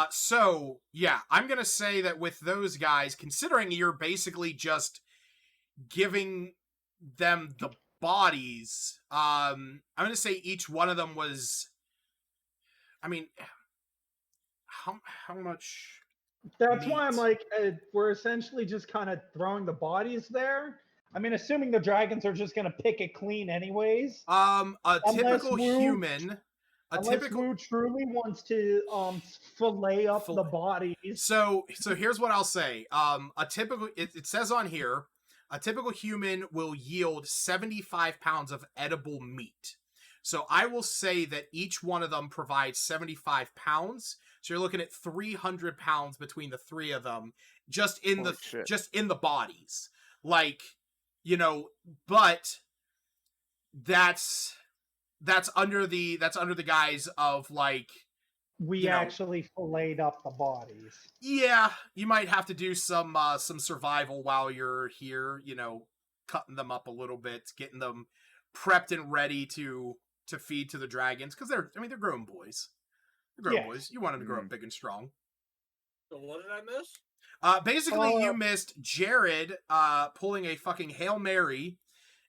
So yeah, I'm gonna say that with those guys, considering you're basically just giving them the bodies, I'm gonna say each one of them was. I mean, how much? That's why I'm like, we're essentially just kind of throwing the bodies there. I mean, assuming the dragons are just gonna pick it clean anyways. Typical human. Unless Wu truly wants to fillet up the bodies. So here's what I'll say. It says on here, a typical human will yield 75 pounds of edible meat. So I will say that each one of them provides 75 pounds. So you're looking at 300 pounds between the 3 of them, just in the bodies. Like, but that's under the guise of like we actually filleted up the bodies. Yeah, you might have to do some survival while you're here, cutting them up a little bit, getting them prepped and ready to feed to the dragons, because they're grown boys. They're grown boys. You want them to grow up big and strong. So what did I miss? Basically, you missed Jared pulling a fucking Hail Mary,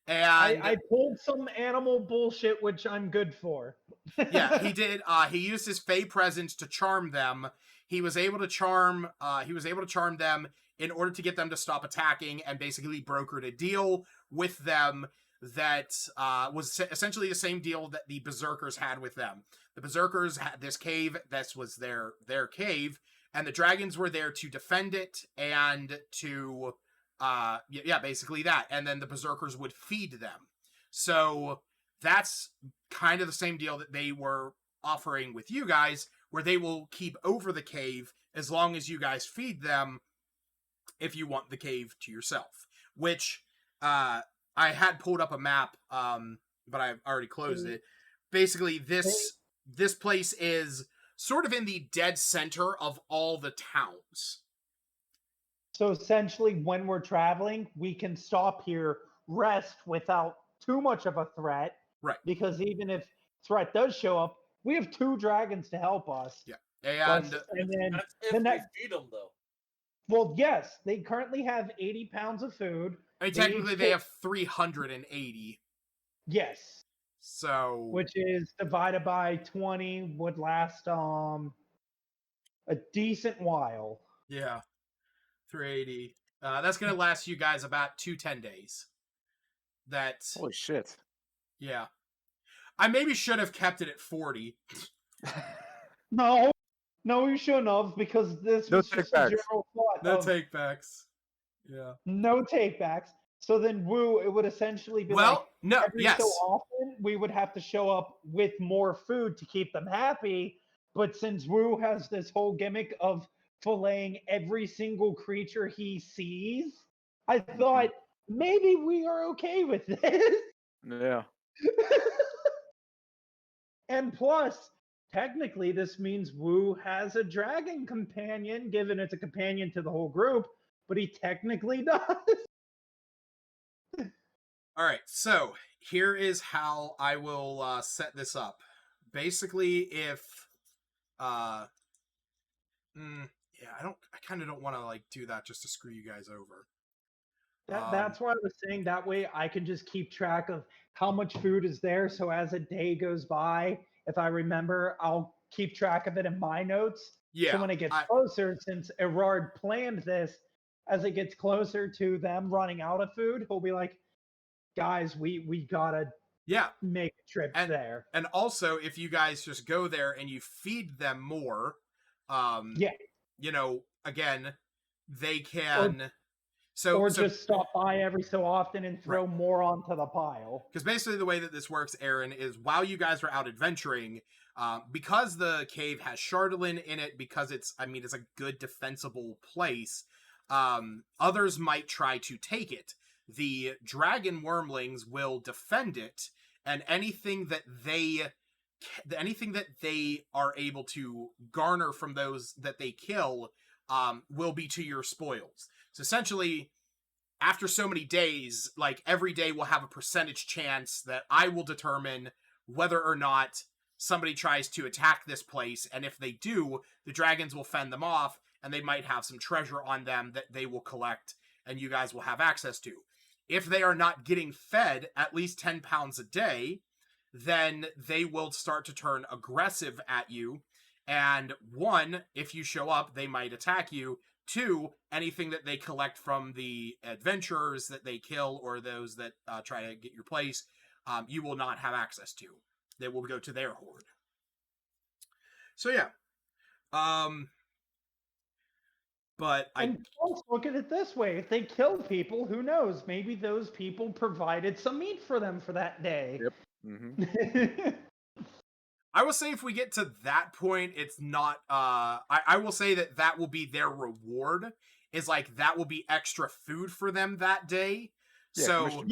and I pulled some animal bullshit, which I'm good for. Yeah, he did. He used his Fey presence to charm them. He was able to charm them in order to get them to stop attacking, and basically brokered a deal with them that was essentially the same deal that the Berserkers had with them. The Berserkers had this cave. This was their cave, and the dragons were there to defend it and to basically that. And then the Berserkers would feed them. So that's kind of the same deal that they were offering with you guys, where they will keep over the cave as long as you guys feed them. if you want the cave to yourself. Which I had pulled up a map, but I've already closed it. Basically, this place is sort of in the dead center of all the towns. So essentially, when we're traveling, we can stop here, rest without too much of a threat. Right. Because even if threat does show up, we have 2 dragons to help us. Yeah. And And then That's if the we next, feed them, though. well, yes, they currently have 80 pounds of food. I mean, They technically each they take- have 380. Yes, So which is divided by 20 would last a decent while. yeah, 380. That's gonna last you guys about 10 days. That's Holy shit. yeah. I maybe should have kept it at 40. No, you shouldn't have, because this No was just a takebacks. general thought No of takebacks. Yeah. no takebacks. So then, Woo, it would essentially be Well, like no, every yes. so often we would have to show up with more food to keep them happy. But since Woo has this whole gimmick of filleting every single creature he sees, I thought maybe we are okay with this. Yeah. And plus, technically, this means Woo has a dragon companion, given it's a companion to the whole group, but he technically does. All right, so here is how I will set this up. Basically, if I kind of don't want to like do that just to screw you guys over. That's why I was saying that way I can just keep track of how much food is there. So as a day goes by, if I remember, I'll keep track of it in my notes. Yeah. So when it gets closer, since Erard planned this, as it gets closer to them running out of food, he'll be like, guys, we gotta make a trip there. And also, if you guys just go there and you feed them more, you know, again, they can. Or just stop by every so often and throw more onto the pile. Because basically the way that this works, Aaron, is while you guys are out adventuring, because the cave has Chardolin in it, because it's a good defensible place, others might try to take it. The dragon wormlings will defend it, and anything that they are able to garner from those that they kill will be to your spoils. So essentially, after so many days, like every day will have a percentage chance that I will determine whether or not somebody tries to attack this place, and if they do, the dragons will fend them off, and they might have some treasure on them that they will collect, and you guys will have access to. If they are not getting fed at least 10 pounds a day, then they will start to turn aggressive at you. And 1, if you show up, they might attack you. 2, anything that they collect from the adventurers that they kill or those that try to get your place, you will not have access to. They will go to their horde. So yeah. And let's look at it this way. If they kill people, who knows? Maybe those people provided some meat for them for that day. Yep. Mm-hmm. I will say if we get to that point, it's not... I will say that will be their reward. Is like, that will be extra food for them that day. Yeah, so,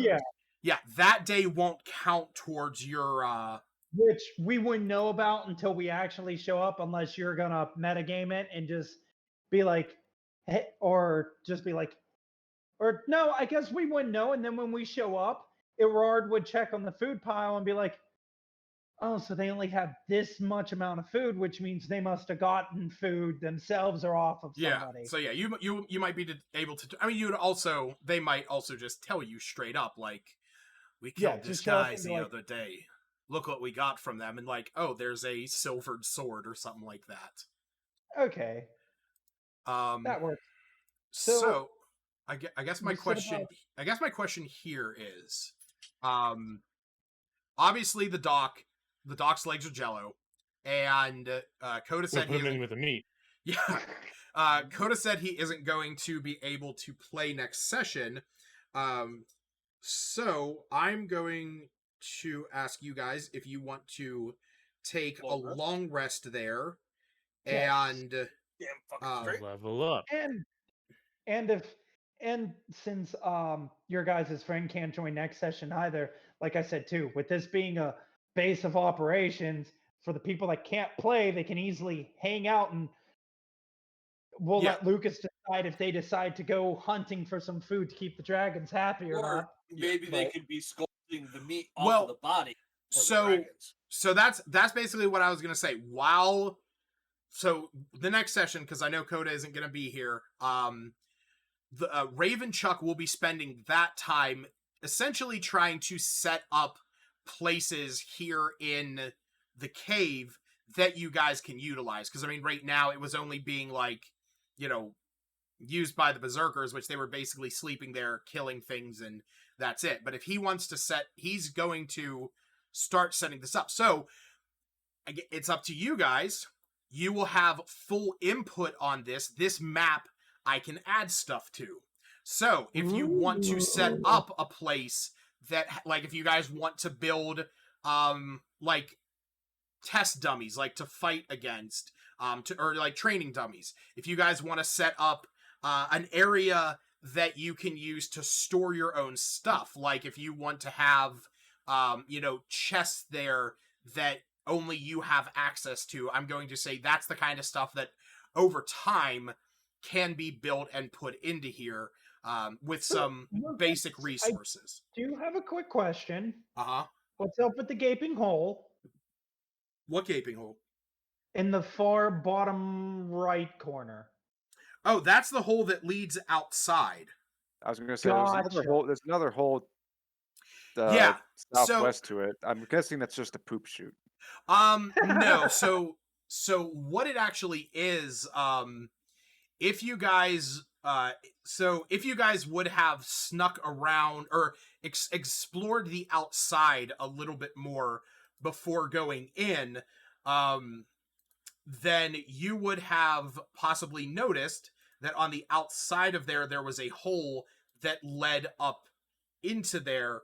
yeah, that day won't count towards your... Which we wouldn't know about until we actually show up, unless you're gonna metagame it and just be like... Or just be like... Or, no, I guess we wouldn't know, and then when we show up, Erard would check on the food pile and be like, oh, so they only have this much amount of food, which means they must have gotten food themselves or off of somebody. So yeah, you might be able to. I mean, they might also just tell you straight up, like, we killed this guy the other day. Look what we got from them, and like, oh, there's a silvered sword or something like that. Okay. That works. So I guess my question. I guess my question here is, obviously the doc's legs are jello, and Coda said put him in with the meat. Yeah, Coda said he isn't going to be able to play next session. So I'm going to ask you guys if you want to take a long rest there, and level up. and since your guys' friend can't join next session either, like I said too, with this being a base of operations for the people that can't play, they can easily hang out, and we'll Yeah. let Lucas decide if they decide to go hunting for some food to keep the dragons happy or Or not. maybe they but- could be sculpting the meat off Well, of the body for the So dragons. so that's basically what I was gonna say. So the next session, because I know Coda isn't gonna be here, the Raven Chuck will be spending that time essentially trying to set up places here in the cave that you guys can utilize. Because I mean, right now it was only being like, used by the berserkers, which they were basically sleeping there, killing things, and that's it. But if he wants to he's going to start setting this up. So it's up to you guys. You will have full input on this. This map I can add stuff to. So if you want to set up a place that, like, if you guys want to build, like, test dummies, like, to fight against, or like training dummies. If you guys want to set up an area that you can use to store your own stuff, like if you want to have, chests there that only you have access to, I'm going to say that's the kind of stuff that over time can be built and put into here, with some basic resources. I do have a quick question. Uh-huh. What's up with the gaping hole What gaping hole? in the far bottom right corner? Oh, that's the hole that leads outside. I was going to say Gotcha. there's another hole. Yeah, Southwest to it. I'm guessing that's just a poop chute. No. So what it actually is, if you guys would have snuck around or explored the outside a little bit more before going in, then you would have possibly noticed that on the outside of there was a hole that led up into there,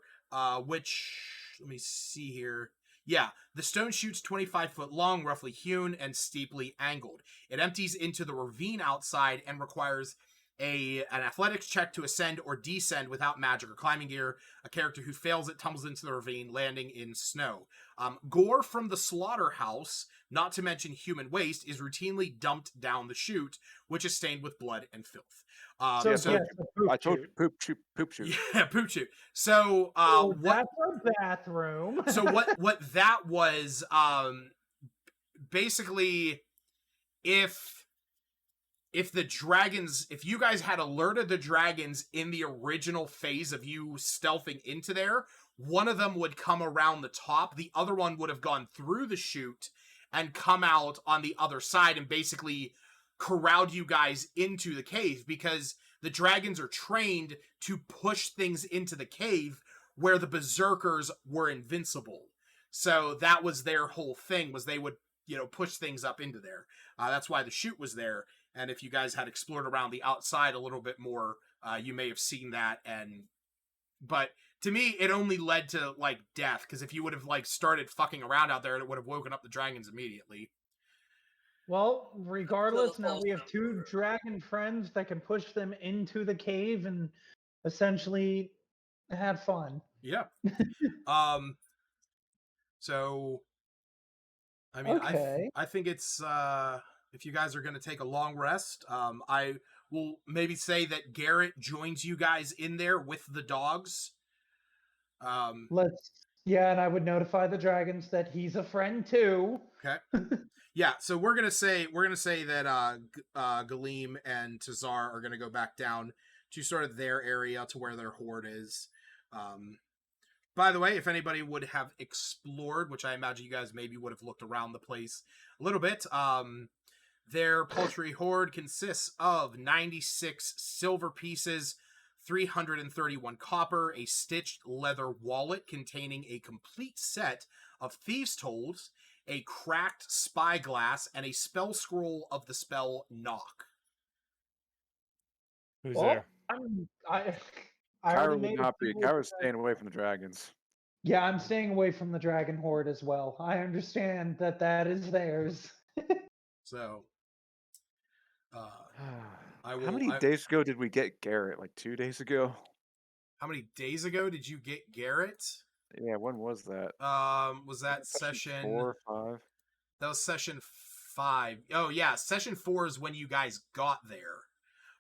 which, let me see here. Yeah, the stone chute's 25 foot long, roughly hewn, and steeply angled. It empties into the ravine outside and requires an athletics check to ascend or descend without magic or climbing gear. A character who fails it tumbles into the ravine, landing in snow. Gore from the slaughterhouse, not to mention human waste, is routinely dumped down the chute, which is stained with blood and filth. I told you, poop chute. Yeah, poop chute. So, that's our bathroom. So what that was, basically, if you guys had alerted the dragons in the original phase of you stealthing into there, one of them would come around the top, the other one would have gone through the chute and come out on the other side and basically corralled you guys into the cave, because the dragons are trained to push things into the cave where the berserkers were invincible. So that was their whole thing, was they would, push things up into there. That's why the chute was there. And if you guys had explored around the outside a little bit more, you may have seen that. But to me, it only led to, like, death, because if you would have, like, started fucking around out there, it would have woken up the dragons immediately. Well, regardless, now we have two dragon friends that can push them into the cave and essentially have fun. Yeah. So, I mean, Okay. I think it's, if you guys are going to take a long rest, I will maybe say that Garrett joins you guys in there with the dogs. And I would notify the dragons that he's a friend too. Okay. Yeah, so we're gonna say that Galeem and Tazar are gonna go back down to sort of their area, to where their horde is. By the way, if anybody would have explored, which I imagine you guys maybe would have looked around the place a little bit, their paltry horde consists of 96 silver pieces, 331 copper, a stitched leather wallet containing a complete set of thieves' tools, a cracked spyglass, and a spell scroll of the spell Knock. Who's Well, there? I Kyra already would made not a be. deal Kyra's with- staying away from the dragons. Yeah, I'm staying away from the dragon horde as well. I understand that is theirs. So, How many days ago did we get Garrett? Like 2 days ago? How many days ago did you get Garrett? Yeah, when was that? Was that session 4 or 5? That was session 5. Oh yeah, session 4 is when you guys got there.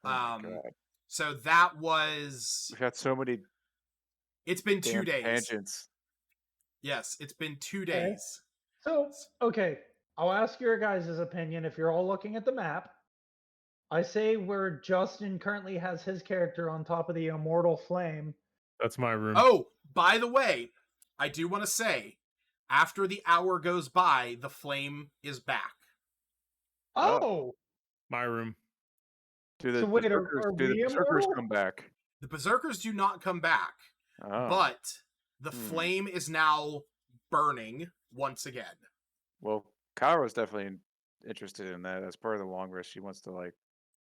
Oh my god. So that was. We've had so many. It's been 2 damn days. Tangents. Yes, it's been 2 Okay. days. So, okay, I'll ask your guys' opinion if you're all looking at the map. I say where Justin currently has his character on top of the immortal flame. That's my room. Oh, by the way, I do want to say, after the hour goes by, the flame is back. Oh! My room. Do the So wait, are berserkers we immortal? come back? The berserkers do not come back, Oh. but the flame is now burning once again. Well, Kyra's definitely interested in that. As part of the long rest, she wants to like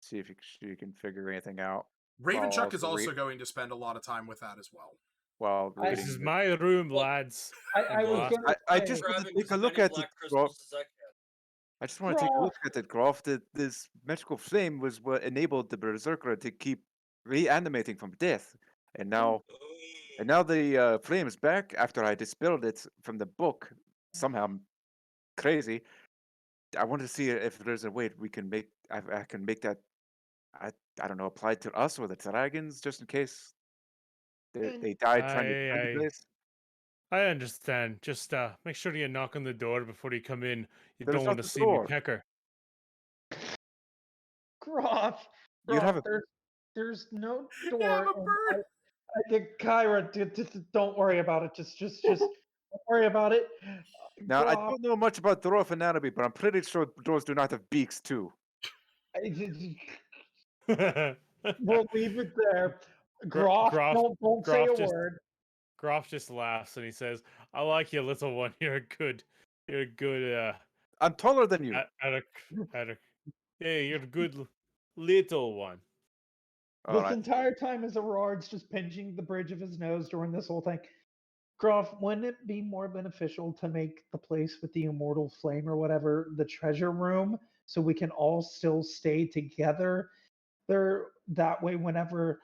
see if she can figure anything out. Ravenchuck is also going to spend a lot of time with that as well. While I- This is my room, lads. I was Boss. gonna I say- just want to Grabbing take as a look many at it, black Graf. crystals as I can. I just want to take a look at it, Graf. This magical flame was what enabled the berserker to keep reanimating from death, and now the flame is back after I dispelled it from the book. Somehow, crazy. I want to see if there's a way we can make. I can make that. I don't know, applied to us or the dragons, just in case they died trying to defend the place. I understand. Just make sure you knock on the door before you come in. You There's don't want not to the see door. me pecker. Groff, You'd have a- there's no You door. have a and bird. I think Kyra, don't worry about it. Just don't worry about it. Now, I Groff, don't know much about dwarf anatomy, but I'm pretty sure dwarves do not have beaks too. we'll leave it there. Groff, don't say a word. Groff just laughs and he says, "I like you, little one. You're a good. I'm taller than you. Yeah, you're a good little one." All This right. entire time as Auror's just pinching the bridge of his nose during this whole thing. Groff, wouldn't it be more beneficial to make the place with the immortal flame or whatever the treasure room so we can all still stay together there? That way, whenever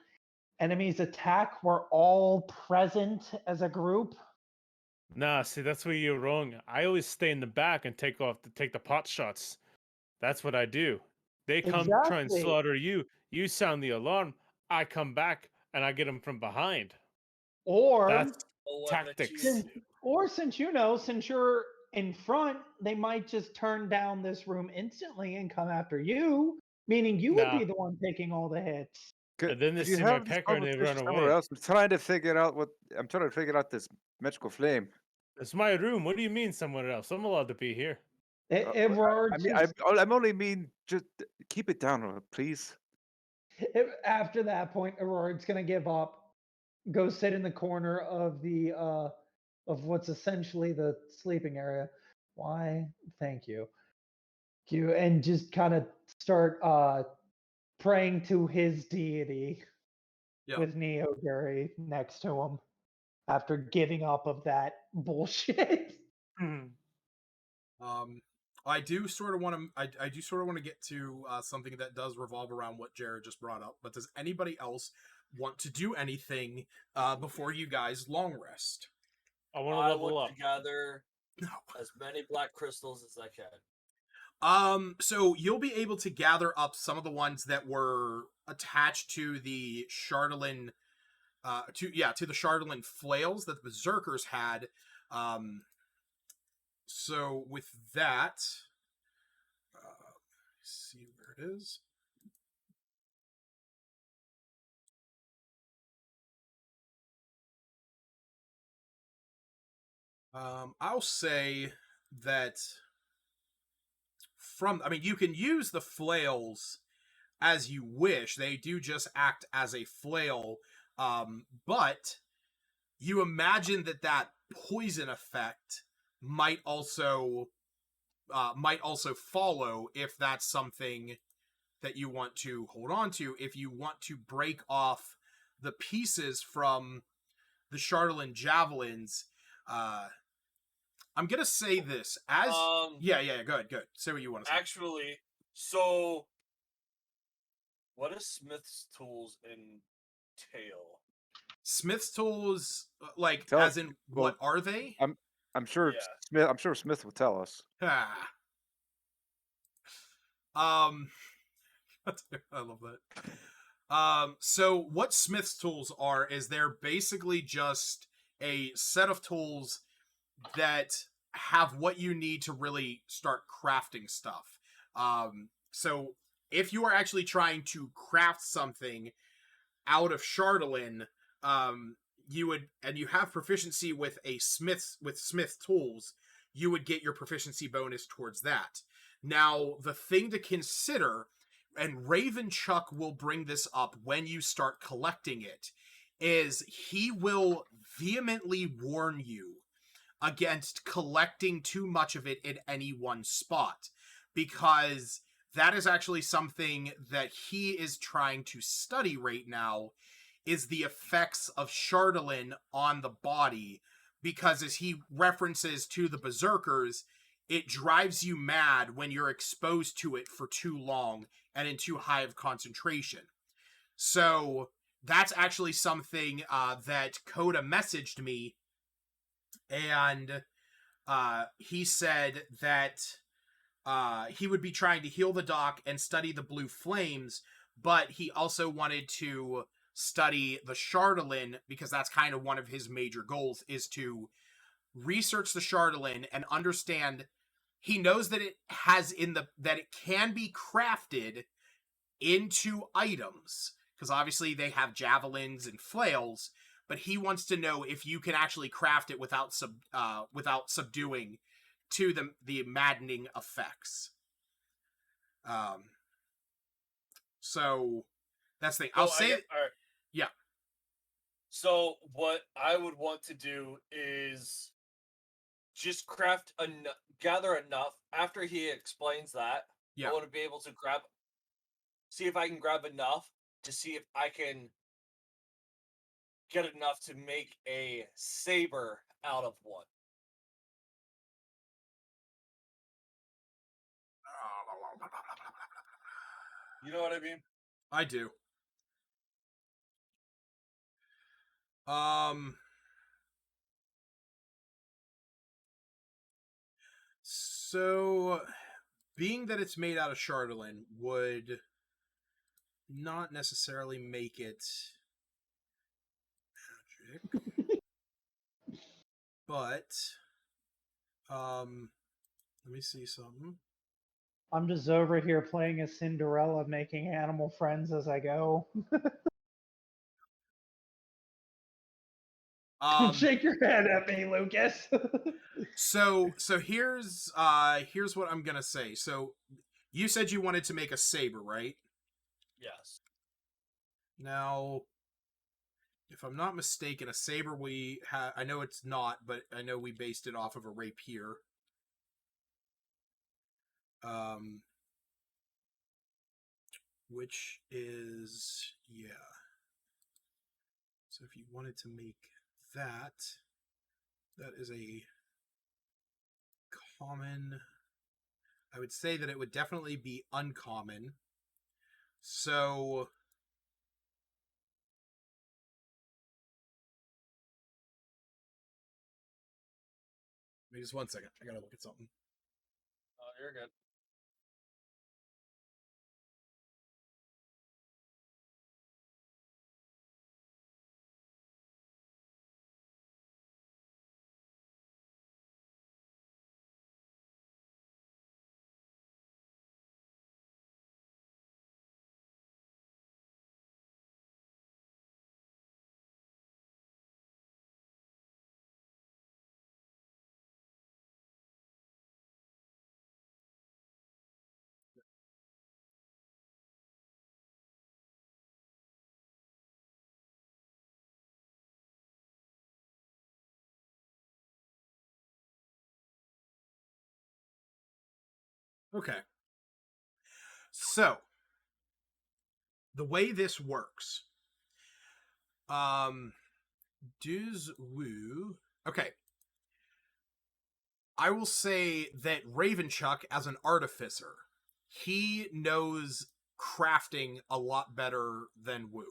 enemies attack, we're all present as a group. Nah, see, that's where you're wrong. I always stay in the back and take the pot shots. That's what I do. They come try and Exactly. slaughter you. You sound the alarm. I come back and I get them from behind. Or That's tactics. since you're in front, they might just turn down this room instantly and come after you, meaning you would Nah. be the one taking all the hits. And then they Could you see my have this pecker and they run conversation somewhere away. else? I'm trying to figure out this magical flame. It's my room. What do you mean somewhere else? I'm allowed to be here. Auror I mean, just- I'm only mean just keep it down, please. after that point, Aurora's gonna give up, go sit in the corner of the of what's essentially the sleeping area. Why? Thank you. And just kind of start praying to his deity with Neo Gary next to him after giving up of that bullshit. I do sort of want to get to something that does revolve around what Jared just brought up. But does anybody else want to do anything before you guys long rest? I want to level up. To gather as many black crystals as I can. So you'll be able to gather up some of the ones that were attached to the Chardalyn, to the Chardalyn flails that the Berserkers had. So with that, let's see where it is. I'll say that you can use the flails as you wish. They do just act as a flail, but you imagine that poison effect might also follow if that's something that you want to hold on to. If you want to break off the pieces from the Chardalyn javelins, I'm gonna say this as go ahead. Say what you want to say. Actually, so What does Smith's tools entail? Smith's tools, like, Tell- as in, well, what are they? I'm sure Yeah. Smith. I'm sure Smith will tell us. I love that. So what Smith's tools are is they're basically just a set of tools that have what you need to really start crafting stuff. So if you are actually trying to craft something out of Chardolin, you would, and you have proficiency with Smith tools, you would get your proficiency bonus towards that. Now, the thing to consider, and Raven Chuck will bring this up when you start collecting it, is he will vehemently warn you against collecting too much of it in any one spot, because that is actually something that he is trying to study right now, is the effects of Chardolin on the body, because as he references to the Berserkers, it drives you mad when you're exposed to it for too long and in too high of concentration. So that's actually something that Coda messaged me, and he said that he would be trying to heal the dock and study the blue flames, but he also wanted to study the Chardolin, because that's kind of one of his major goals, is to research the Chardolin and understand. He knows that it has that it can be crafted into items, because obviously they have javelins and flails, but he wants to know if you can actually craft it without subduing to the maddening effects. So that's the thing. I'll say, all right. Yeah. So what I would want to do is just gather enough. After he explains that, Yeah. I want to be able to see if I can grab enough to see if I can get enough to make a saber out of one. You know what I mean? I do. So, being that it's made out of Chardolin would not necessarily make it magic. But, let me see something. I'm just over here playing as Cinderella, making animal friends as I go. Shake your head at me, Lucas. So here's what I'm gonna say. So you said you wanted to make a saber, right? Yes. Now, if I'm not mistaken, a saber I know it's not, but I know we based it off of a rapier. Which is, yeah. So if you wanted to make that is a common. I would say that it would definitely be uncommon. So wait just 1 second. I gotta look at something. Oh, you're good. Okay. So the way this works, does woo. Okay. I will say that Ravenchuck, as an artificer, he knows crafting a lot better than Wu.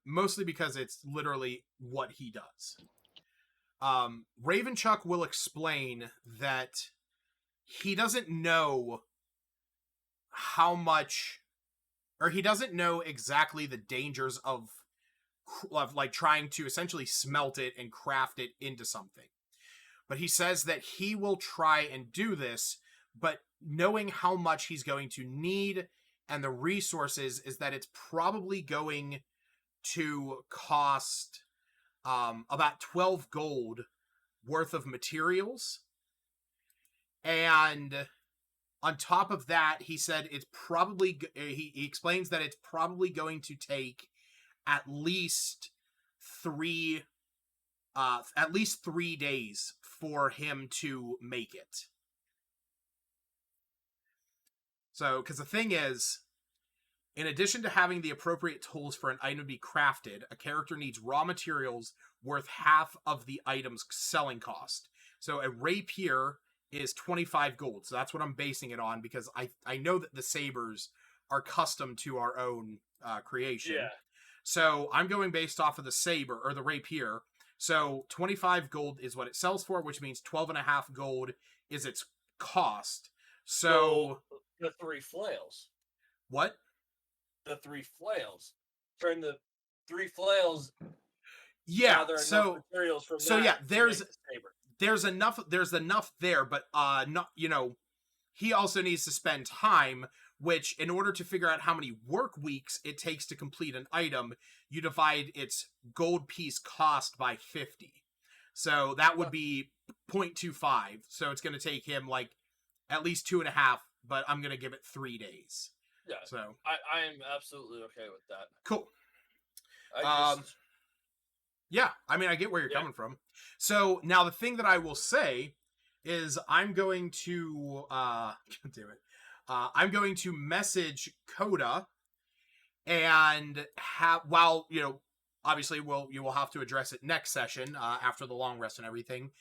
Mostly because it's literally what he does. Ravenchuck will explain that he doesn't know how much, or he doesn't know exactly the dangers of like trying to essentially smelt it and craft it into something. But he says that he will try and do this, but knowing how much he's going to need and the resources is that it's probably going to cost about 12 gold worth of materials. And on top of that, he said it's probably, he explains that it's probably going to take at least 3 days for him to make it. So, because the thing is, in addition to having the appropriate tools for an item to be crafted, a character needs raw materials worth half of the item's selling cost. So a rapier is 25 gold. So that's what I'm basing it on, because I know that the sabers are custom to our own creation. Yeah. So I'm going based off of the saber, or the rapier. So 25 gold is what it sells for, which means 12.5 gold is its cost. So the 3 flails. What? The 3 flails. Turn the 3 flails. Yeah. Gather enough materials from so that yeah, to there's make the saber. there's enough there, but not, you know, he also needs to spend time, which in order to figure out how many work weeks it takes to complete an item, you divide its gold piece cost by 50. So that would be 0.25. So it's going to take him like at least 2.5, but I'm going to give it 3 days. Yeah. So I am absolutely okay with that. Cool. I just, yeah, I mean, I get where you're coming from. So now the thing that I will say is I'm going to damn it. I'm going to message Coda and while, you know, obviously you will have to address it next session after the long rest and everything.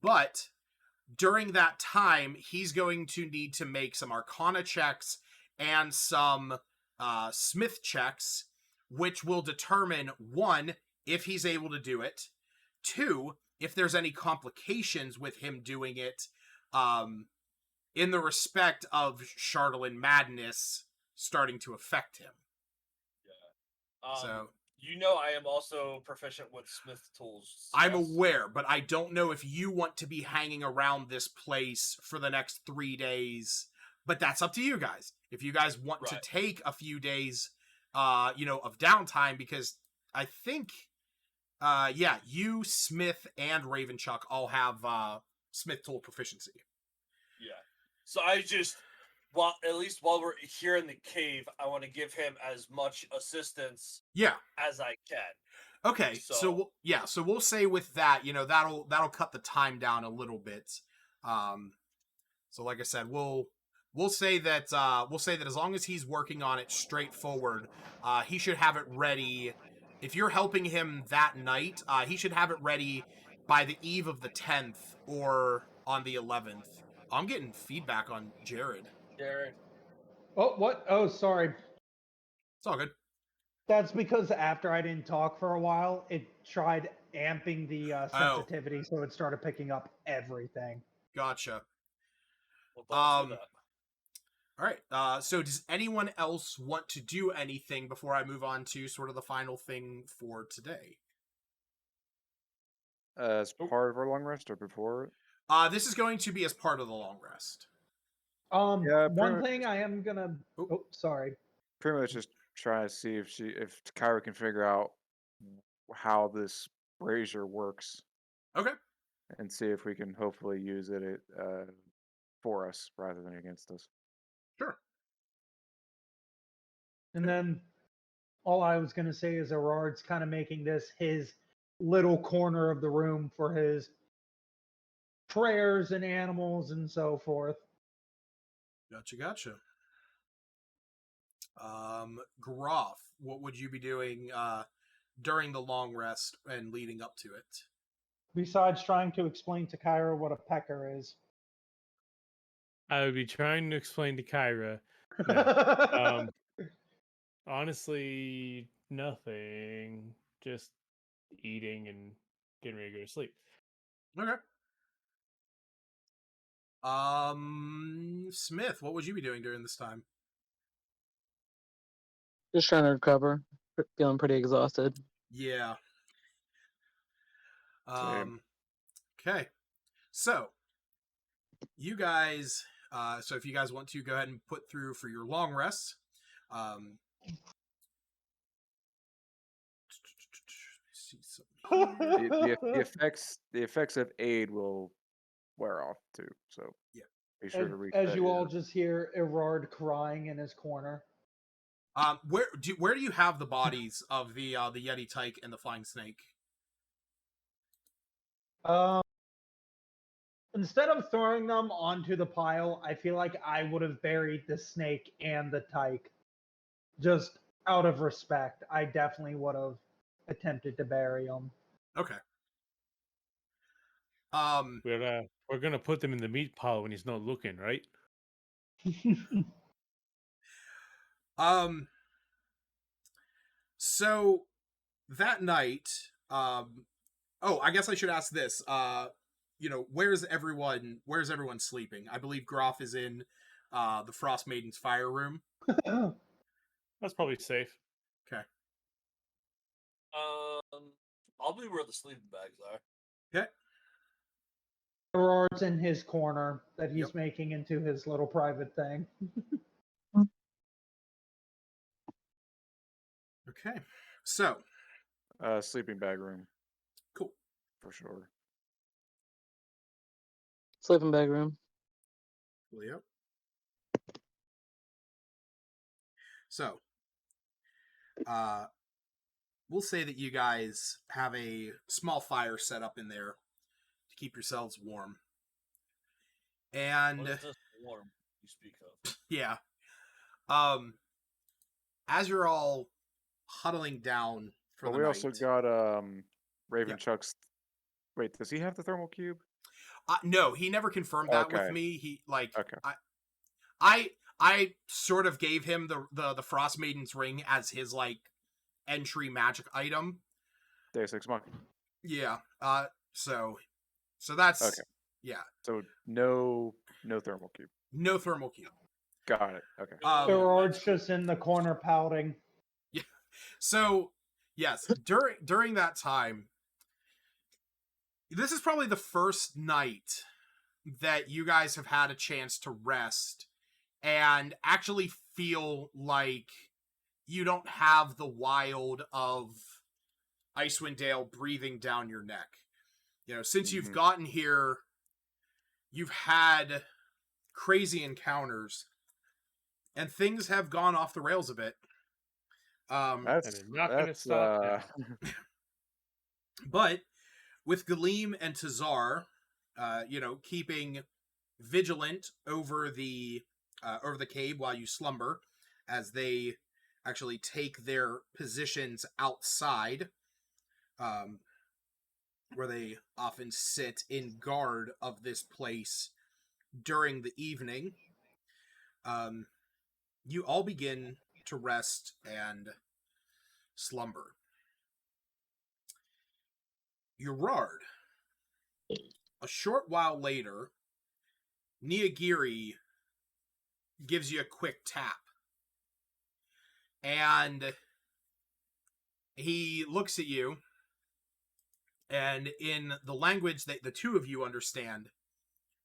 But during that time, he's going to need to make some Arcana checks and some Smith checks, which will determine, 1, if he's able to do it, 2, if there's any complications with him doing it, in the respect of Charlatan madness starting to affect him. Yeah. So you know, I am also proficient with Smith tools. I'm aware, but I don't know if you want to be hanging around this place for the next 3 days. But that's up to you guys. If you guys want to take a few days, you know, of downtime, because I think, you, Smith, and Ravenchuck all have Smith tool proficiency. Yeah. So I just, at least while we're here in the cave, I want to give him as much assistance as I can. Okay, so we'll say with that, you know, that'll cut the time down a little bit. So like I said, we'll say that as long as he's working on it straightforward, he should have it ready. If you're helping him that night, he should have it ready by the eve of the 10th or on the 11th. I'm getting feedback on Jared. Oh, what? Oh, sorry. It's all good. That's because after I didn't talk for a while, it tried amping the sensitivity, so it started picking up everything. Gotcha. Well, all right. So does anyone else want to do anything before I move on to sort of the final thing for today? As part of our long rest or before? This is going to be as part of the long rest. One thing I am gonna. Oh, sorry. Pretty much just try to see if Kyra can figure out how this brazier works. Okay. And see if we can hopefully use it for us rather than against us. Sure. And then all I was gonna say is Aurard's kind of making this his little corner of the room for his prayers and animals and so forth. Gotcha. Groff, what would you be doing during the long rest and leading up to it? Besides trying to explain to Kyra what a pecker is. I would be trying to explain to Kyra No. Honestly, nothing. Just eating and getting ready to go to sleep. Okay. Smith, what would you be doing during this time? Just trying to recover. Feeling pretty exhausted. Yeah. Same. Okay. So, you guys, so if you guys want to go ahead and put through for your long rest, see something here. The effects of aid will wear off too. So Yeah. be sure to reset. As you all just hear Erard crying in his corner. Where do you have the bodies of the Yeti Tyke and the Flying Snake? Instead of throwing them onto the pile, I feel like I would have buried the snake and the tyke. Just out of respect, I definitely would have attempted to bury them. Okay. We're gonna put them in the meat pile when he's not looking, right? So that night, oh, I guess I should ask this. Where's everyone sleeping? I believe Groff is in the Frostmaiden's fire room. That's probably safe. Okay. I'll be where the sleeping bags are. Okay. Erard's in his corner that he's making into his little private thing. Okay. So, sleeping bag room. Cool. For sure. Sleeping bag room. Yep. So, we'll say that you guys have a small fire set up in there to keep yourselves warm. And what is this warm you speak of? Yeah. As you're all huddling down for the we night. also got Raven Chuck's. Wait, does he have the thermal cube? No, he never confirmed that with me. He I sort of gave him the Frostmaiden's ring as his entry magic item. Deus Ex Machina. Yeah. So that's okay. Yeah. So no thermal cube. No thermal cube. Got it. Okay. Erard's just in the corner pouting. Yeah. So yes, during that time, this is probably the first night that you guys have had a chance to rest and actually feel like you don't have the wild of Icewind Dale breathing down your neck. Since you've gotten here, you've had crazy encounters, and things have gone off the rails a bit. That's not going to stop now. But with Galeem and Tazar, keeping vigilant over the cave while you slumber, as they actually take their positions outside, where they often sit in guard of this place during the evening. You all begin to rest and slumber. Urard, a short while later, Niyagiri gives you a quick tap. And he looks at you, and in the language that the two of you understand,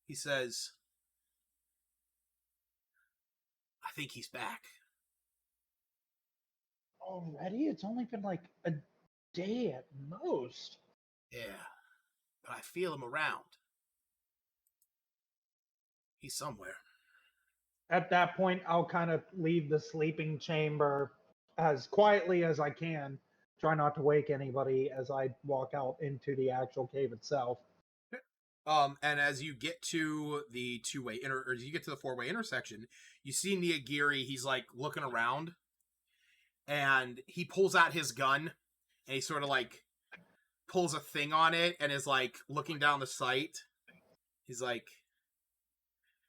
he says, I think he's back. Already? It's only been like a day at most. Yeah, but I feel him around. He's somewhere. At that point, I'll kind of leave the sleeping chamber as quietly as I can. Try not to wake anybody as I walk out into the actual cave itself. And as you get to the the four-way intersection, you see Niyagiri. He's looking around, and he pulls out his gun, and he sort of pulls a thing on it, and is looking down the sight. He's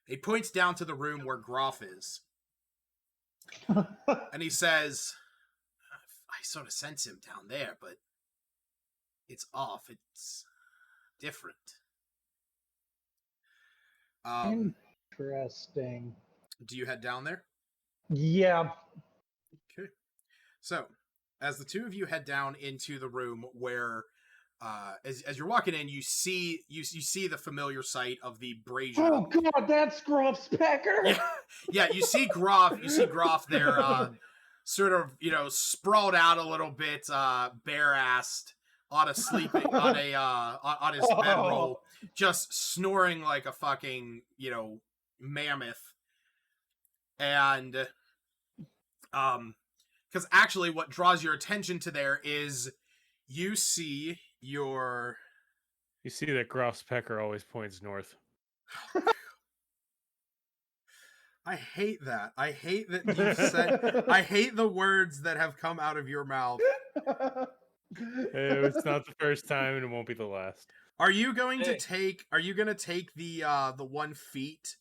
he points down to the room where Groff is, And he says, I sort of sense him down there, but it's off. It's different. Interesting. Do you head down there? Yeah. Okay. So, as the two of you head down into the room where, as you're walking in, you see the familiar sight of the brazier. Oh God, that's Groff's pecker. Yeah. You see Groff. You see Groff there, sort of, sprawled out a little bit, bare-assed, on a sleeping on his bedroll, just snoring like a fucking mammoth. And because actually what draws your attention to there is you see that Groff's pecker always points north. I hate that. I hate that you said. I hate the words that have come out of your mouth. It's not the first time, and it won't be the last. Are you going to take? Are you going to take the 1 feet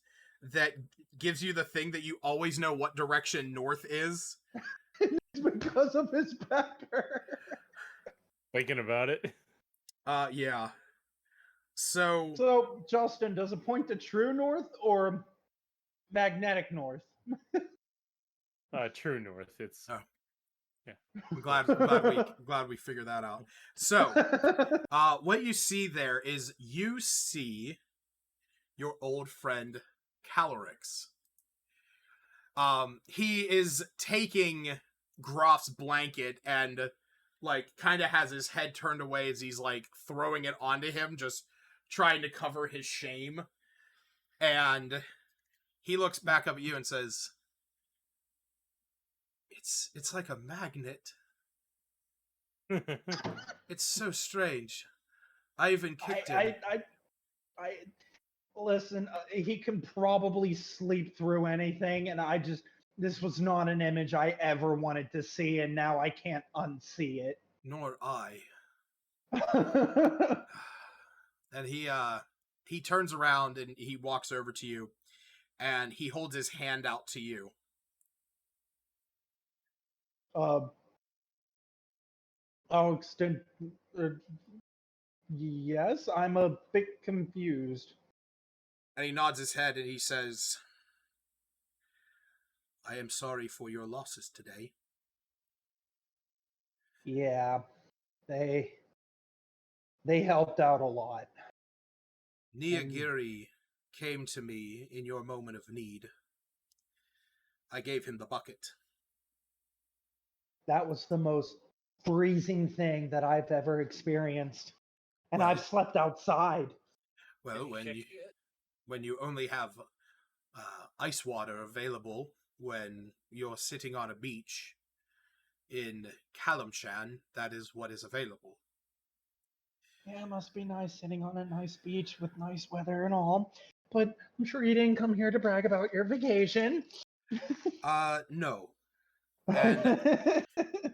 that gives you the thing that you always know what direction north is? It's because of his pecker. Thinking about it. Yeah. So, Justin, does it point to true north or magnetic north? True north. It's yeah. I'm glad we figured that out. So, what you see there is you see your old friend Calorix. He is taking Groff's blanket and kind of has his head turned away as he's throwing it onto him, just trying to cover his shame. And he looks back up at you and says, It's like a magnet. It's so strange. I even kicked him. I listen. He can probably sleep through anything, and this was not an image I ever wanted to see, and now I can't unsee it. Nor I. And he turns around and he walks over to you, and he holds his hand out to you. I'll extend. Yes, I'm a bit confused. And he nods his head and he says, I am sorry for your losses today. Yeah, they helped out a lot. Niyagiri came to me in your moment of need. I gave him the bucket. That was the most freezing thing that I've ever experienced. And I've slept outside. Well, when you only have ice water available when you're sitting on a beach in Kalamshan, that is what is available. Yeah, it must be nice sitting on a nice beach with nice weather and all. But I'm sure you didn't come here to brag about your vacation. No. And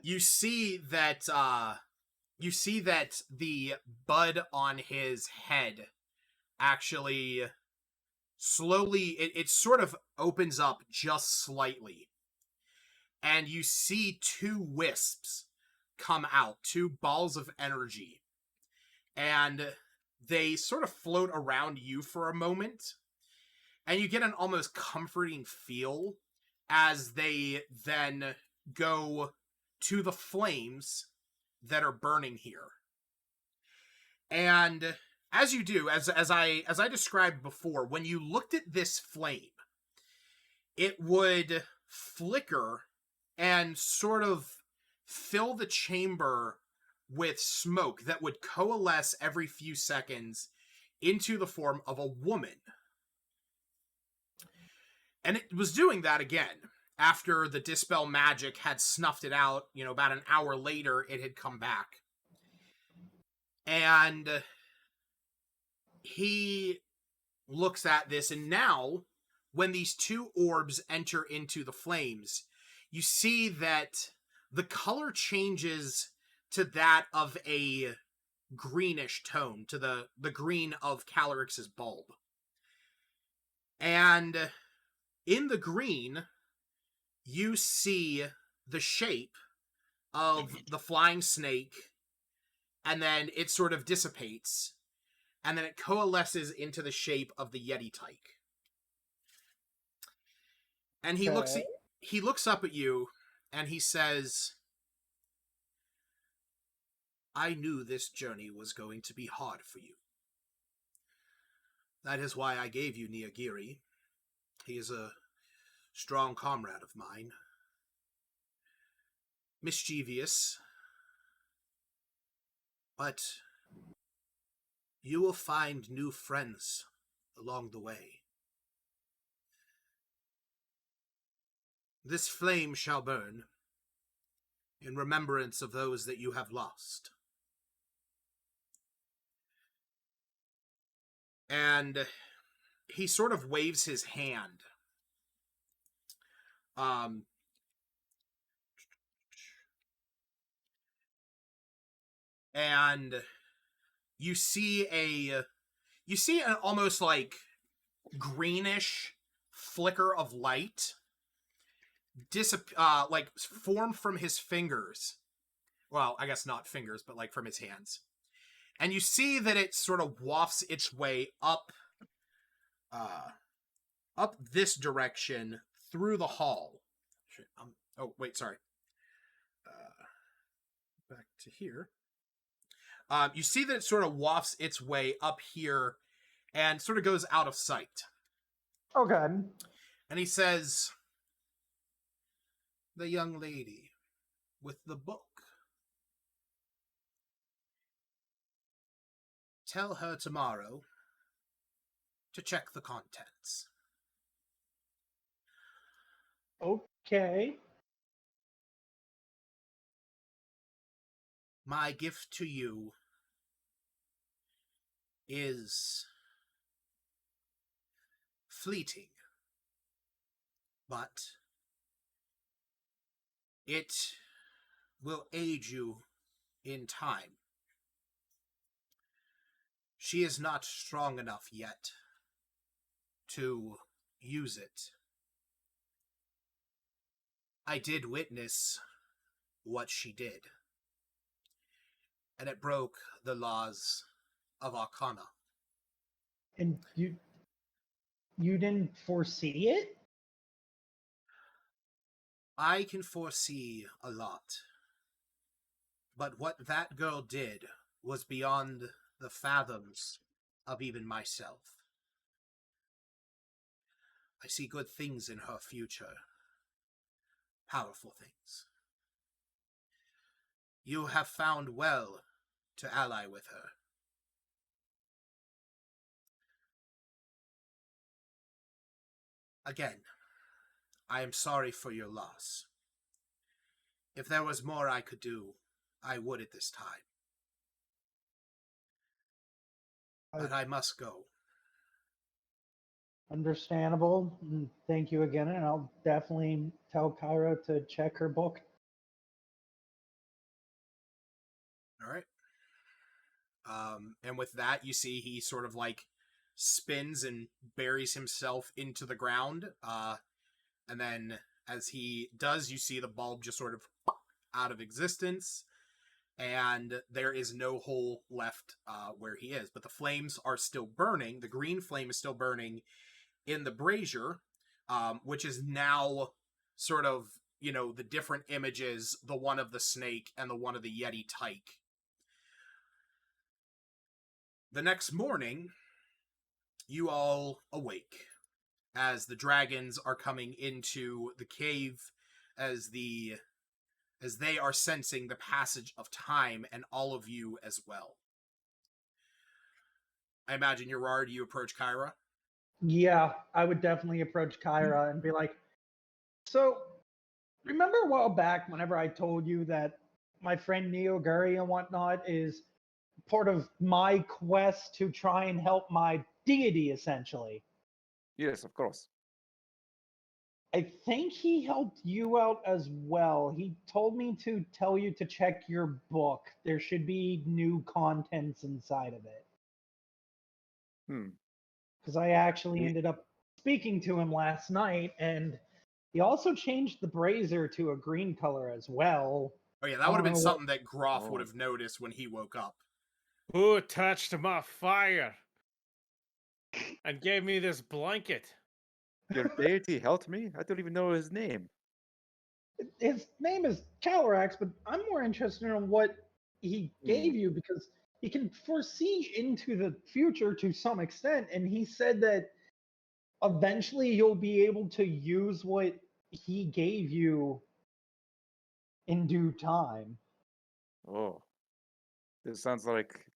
you see that the bud on his head actually slowly it sort of opens up just slightly. And you see 2 wisps come out, 2 balls of energy. And they sort of float around you for a moment. And you get an almost comforting feel as they then go to the flames that are burning here. And as you do, as I described before, when you looked at this flame, it would flicker and sort of fill the chamber with smoke that would coalesce every few seconds into the form of a woman. And it was doing that again. After the Dispel magic had snuffed it out, about an hour later, it had come back. And he looks at this, and now, when these 2 orbs enter into the flames, you see that the color changes to that of a greenish tone, to the green of Calorix's bulb. And in the green, you see the shape of the flying snake, and then it sort of dissipates, and then it coalesces into the shape of the Yeti tyke. And he looks up at you, and he says, I knew this journey was going to be hard for you. That is why I gave you Niyagiri. He is a strong comrade of mine. Mischievous, but you will find new friends along the way. This flame shall burn in remembrance of those that you have lost. And he sort of waves his hand. And you see an almost like greenish flicker of light like form from his fingers. Well, I guess not fingers, but like from his hands. And you see that it sort of wafts its way up this direction through the hall. Oh, wait, sorry. Back to here. You see that it sort of wafts its way up here and sort of goes out of sight. Okay. And he says, the young lady with the book. Tell her tomorrow to check the contents. Okay. My gift to you is fleeting, but it will aid you in time. She is not strong enough yet to use it. I did witness what she did, and it broke the laws of Arcana. And you didn't foresee it? I can foresee a lot, but what that girl did was beyond the fathoms of even myself. I see good things in her future. Powerful things. You have found well to ally with her. Again, I am sorry for your loss. If there was more I could do, I would at this time. But I must go. Understandable. Thank you again, and I'll definitely tell Kyra to check her book. All right. And with that, you see he sort of like spins and buries himself into the ground. And then as he does, you see the bulb just sort of out of existence. And there is no hole left where he is. But the flames are still burning. The green flame is still burning in the brazier, which is now sort of, the different images, the one of the snake and the one of the Yeti tyke. The next morning, you all awake as the dragons are coming into the cave, as they are sensing the passage of time, and all of you as well. I imagine, Gerard, you approach Kyra? Yeah, I would definitely approach Kyra and be like, so, remember a while back whenever I told you that my friend Neo Guri and whatnot is part of my quest to try and help my deity, essentially? Yes, of course. I think he helped you out as well. He told me to tell you to check your book. There should be new contents inside of it. Because I actually ended up speaking to him last night, and He also changed the brazier to a green color as well. Oh yeah, I that would have don't been know what- something that Groff would Oh. have noticed when he woke up. Who touched my fire and gave me this blanket? Your deity helped me? I don't even know his name. His name is Calyrax, but I'm more interested in what he gave you because he can foresee into the future to some extent, and he said that eventually you'll be able to use what he gave you in due time. Oh, this sounds like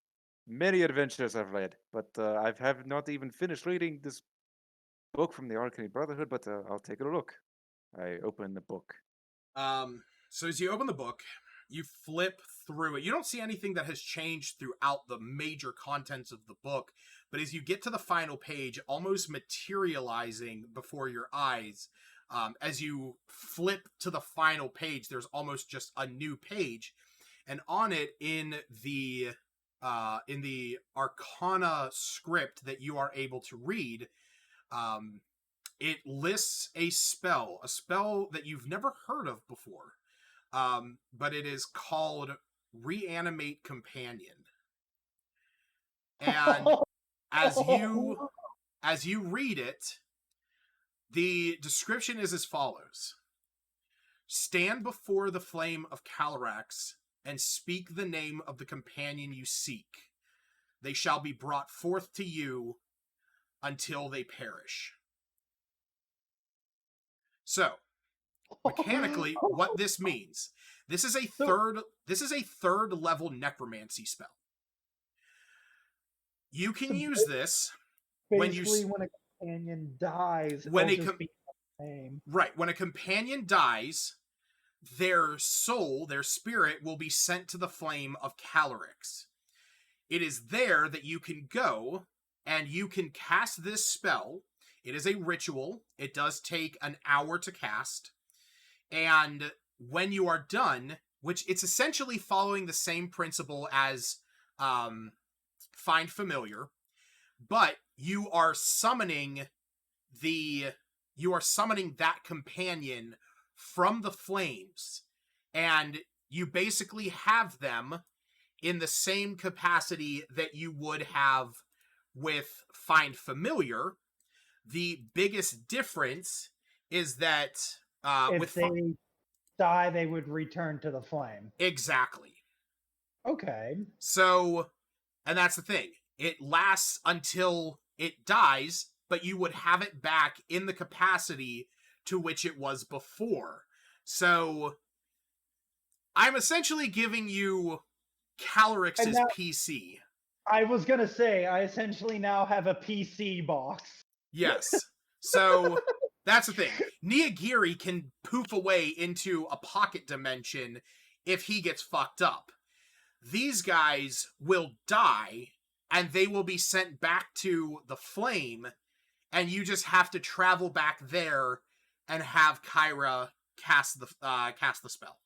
many adventures I've read, but I have not even finished reading this book from the Arcane Brotherhood, but I'll take a look. I open the book. So as you open the book, you flip through it. You don't see anything that has changed throughout the major contents of the book, but as you get to the final page, almost materializing before your eyes, as you flip to the final page, there's almost just a new page, and on it in the Arcana script that you are able to read, it lists a spell that you've never heard of before. But it is called Reanimate Companion. And as you read it, the description is as follows. Stand before the flame of Calyrax and speak the name of the companion you seek. They shall be brought forth to you until they perish. So, mechanically, what this means, this is a third level necromancy spell. You can use this Basically, when a companion dies, when it'll just be the same. Right, when a companion dies, their soul, their spirit, will be sent to the flame of Calyrax. It is there that you can go and you can cast this spell. It is a ritual. It does take an hour to cast. And when you are done, which it's essentially following the same principle as Find Familiar, but you are summoning that companion from the flames, and you basically have them in the same capacity that you would have with Find Familiar. The biggest difference is that If they die, they would return to the flame. Exactly. Okay. So, and that's the thing. It lasts until it dies, but you would have it back in the capacity to which it was before. So, I'm essentially giving you Calyrax's PC. I was going to say, I essentially now have a PC box. Yes. So, that's the thing. Niyagiri can poof away into a pocket dimension if he gets fucked up. These guys will die, and they will be sent back to the flame, and you just have to travel back there and have Kyra cast the spell.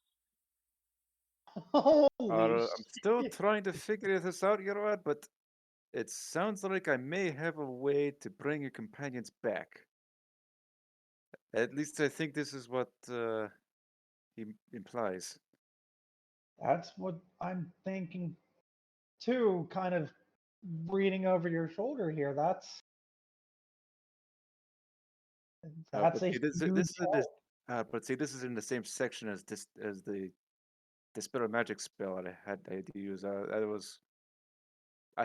Holy I'm still trying to figure this out, Yerod, but it sounds like I may have a way to bring your companions back. At least I think this is what he implies. That's what I'm thinking too, kind of reading over your shoulder here. That's But a see, this huge is in this, but see, this is in the same section as the Dispel Magic spell I had to use. I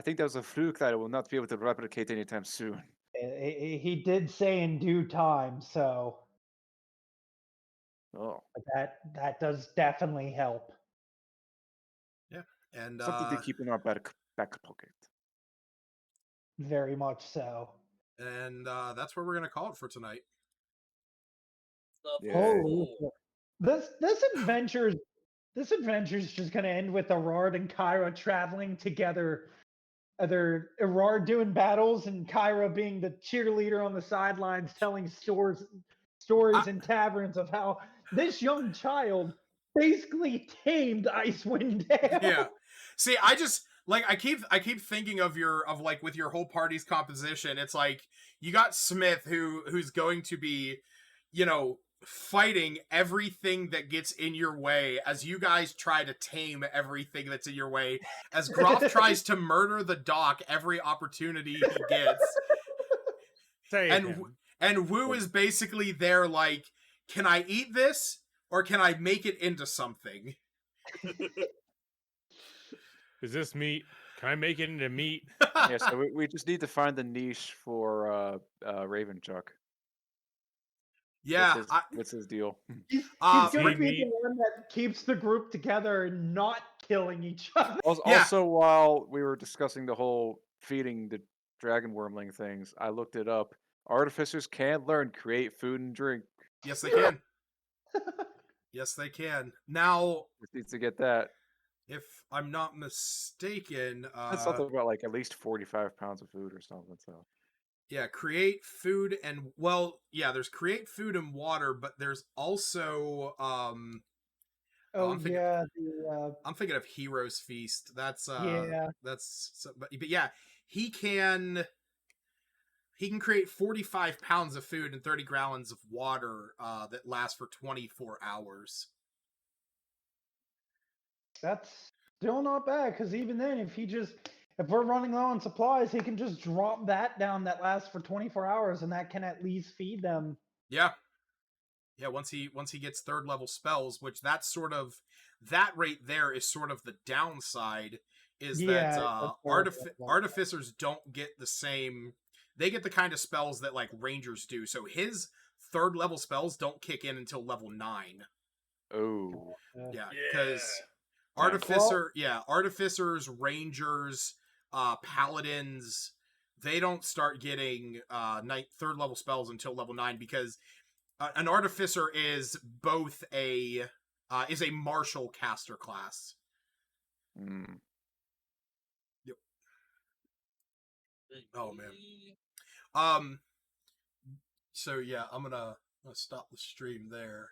think that was a fluke that I will not be able to replicate anytime soon. He did say in due time, so Oh, that does definitely help. Yeah, and something to keep in our back pocket. Very much so. And that's where we're gonna call it for tonight. The Yeah. Holy fool. this adventure's just gonna end with Erard and Kyra traveling together. Either Erard doing battles and Kyra being the cheerleader on the sidelines, telling stories in taverns of how this young child basically tamed Icewind Dale. Yeah. See, I just I keep thinking of with your whole party's composition. It's like you got Smith who's going to be, fighting everything that gets in your way as you guys try to tame everything that's in your way. As Groff tries to murder the doc every opportunity he gets. Save him. And Wu is basically there like, can I eat this or can I make it into something? Is this meat? Can I make it into meat? Yeah, so we just need to find the niche for Raven Chuck. Yeah, What's his deal? He's Uh, going to Ra- be the one that keeps the group together and not killing each other. Yeah. Also, while we were discussing the whole feeding the dragon wormling things, I looked it up. Artificers can learn, create food and drink. yes, they can. Yes, they can. Now, Just needs to get that. if I'm not mistaken, That's something about like at least 45 pounds of food or something. So yeah, create food and there's create food and water, but there's also I'm thinking of Hero's Feast. That's Yeah. but yeah, he can create 45 pounds of food and 30 gallons of water that lasts for 24 hours. That's still not bad, because even then, if we're running low on supplies, he can just drop that down that lasts for 24 hours, and that can at least feed them. Yeah. Yeah, once he gets third level spells, which that's sort of that rate there is sort of the downside, is that artificers don't get the same. They get the kind of spells that like rangers do. So his third level spells don't kick in until level 9. oh, Yeah, because Yeah. artificers, rangers, paladins, they don't start getting third level spells until level 9 because an artificer is both a martial caster class. Mm. Yep. Oh man. So yeah, I'm gonna stop the stream there.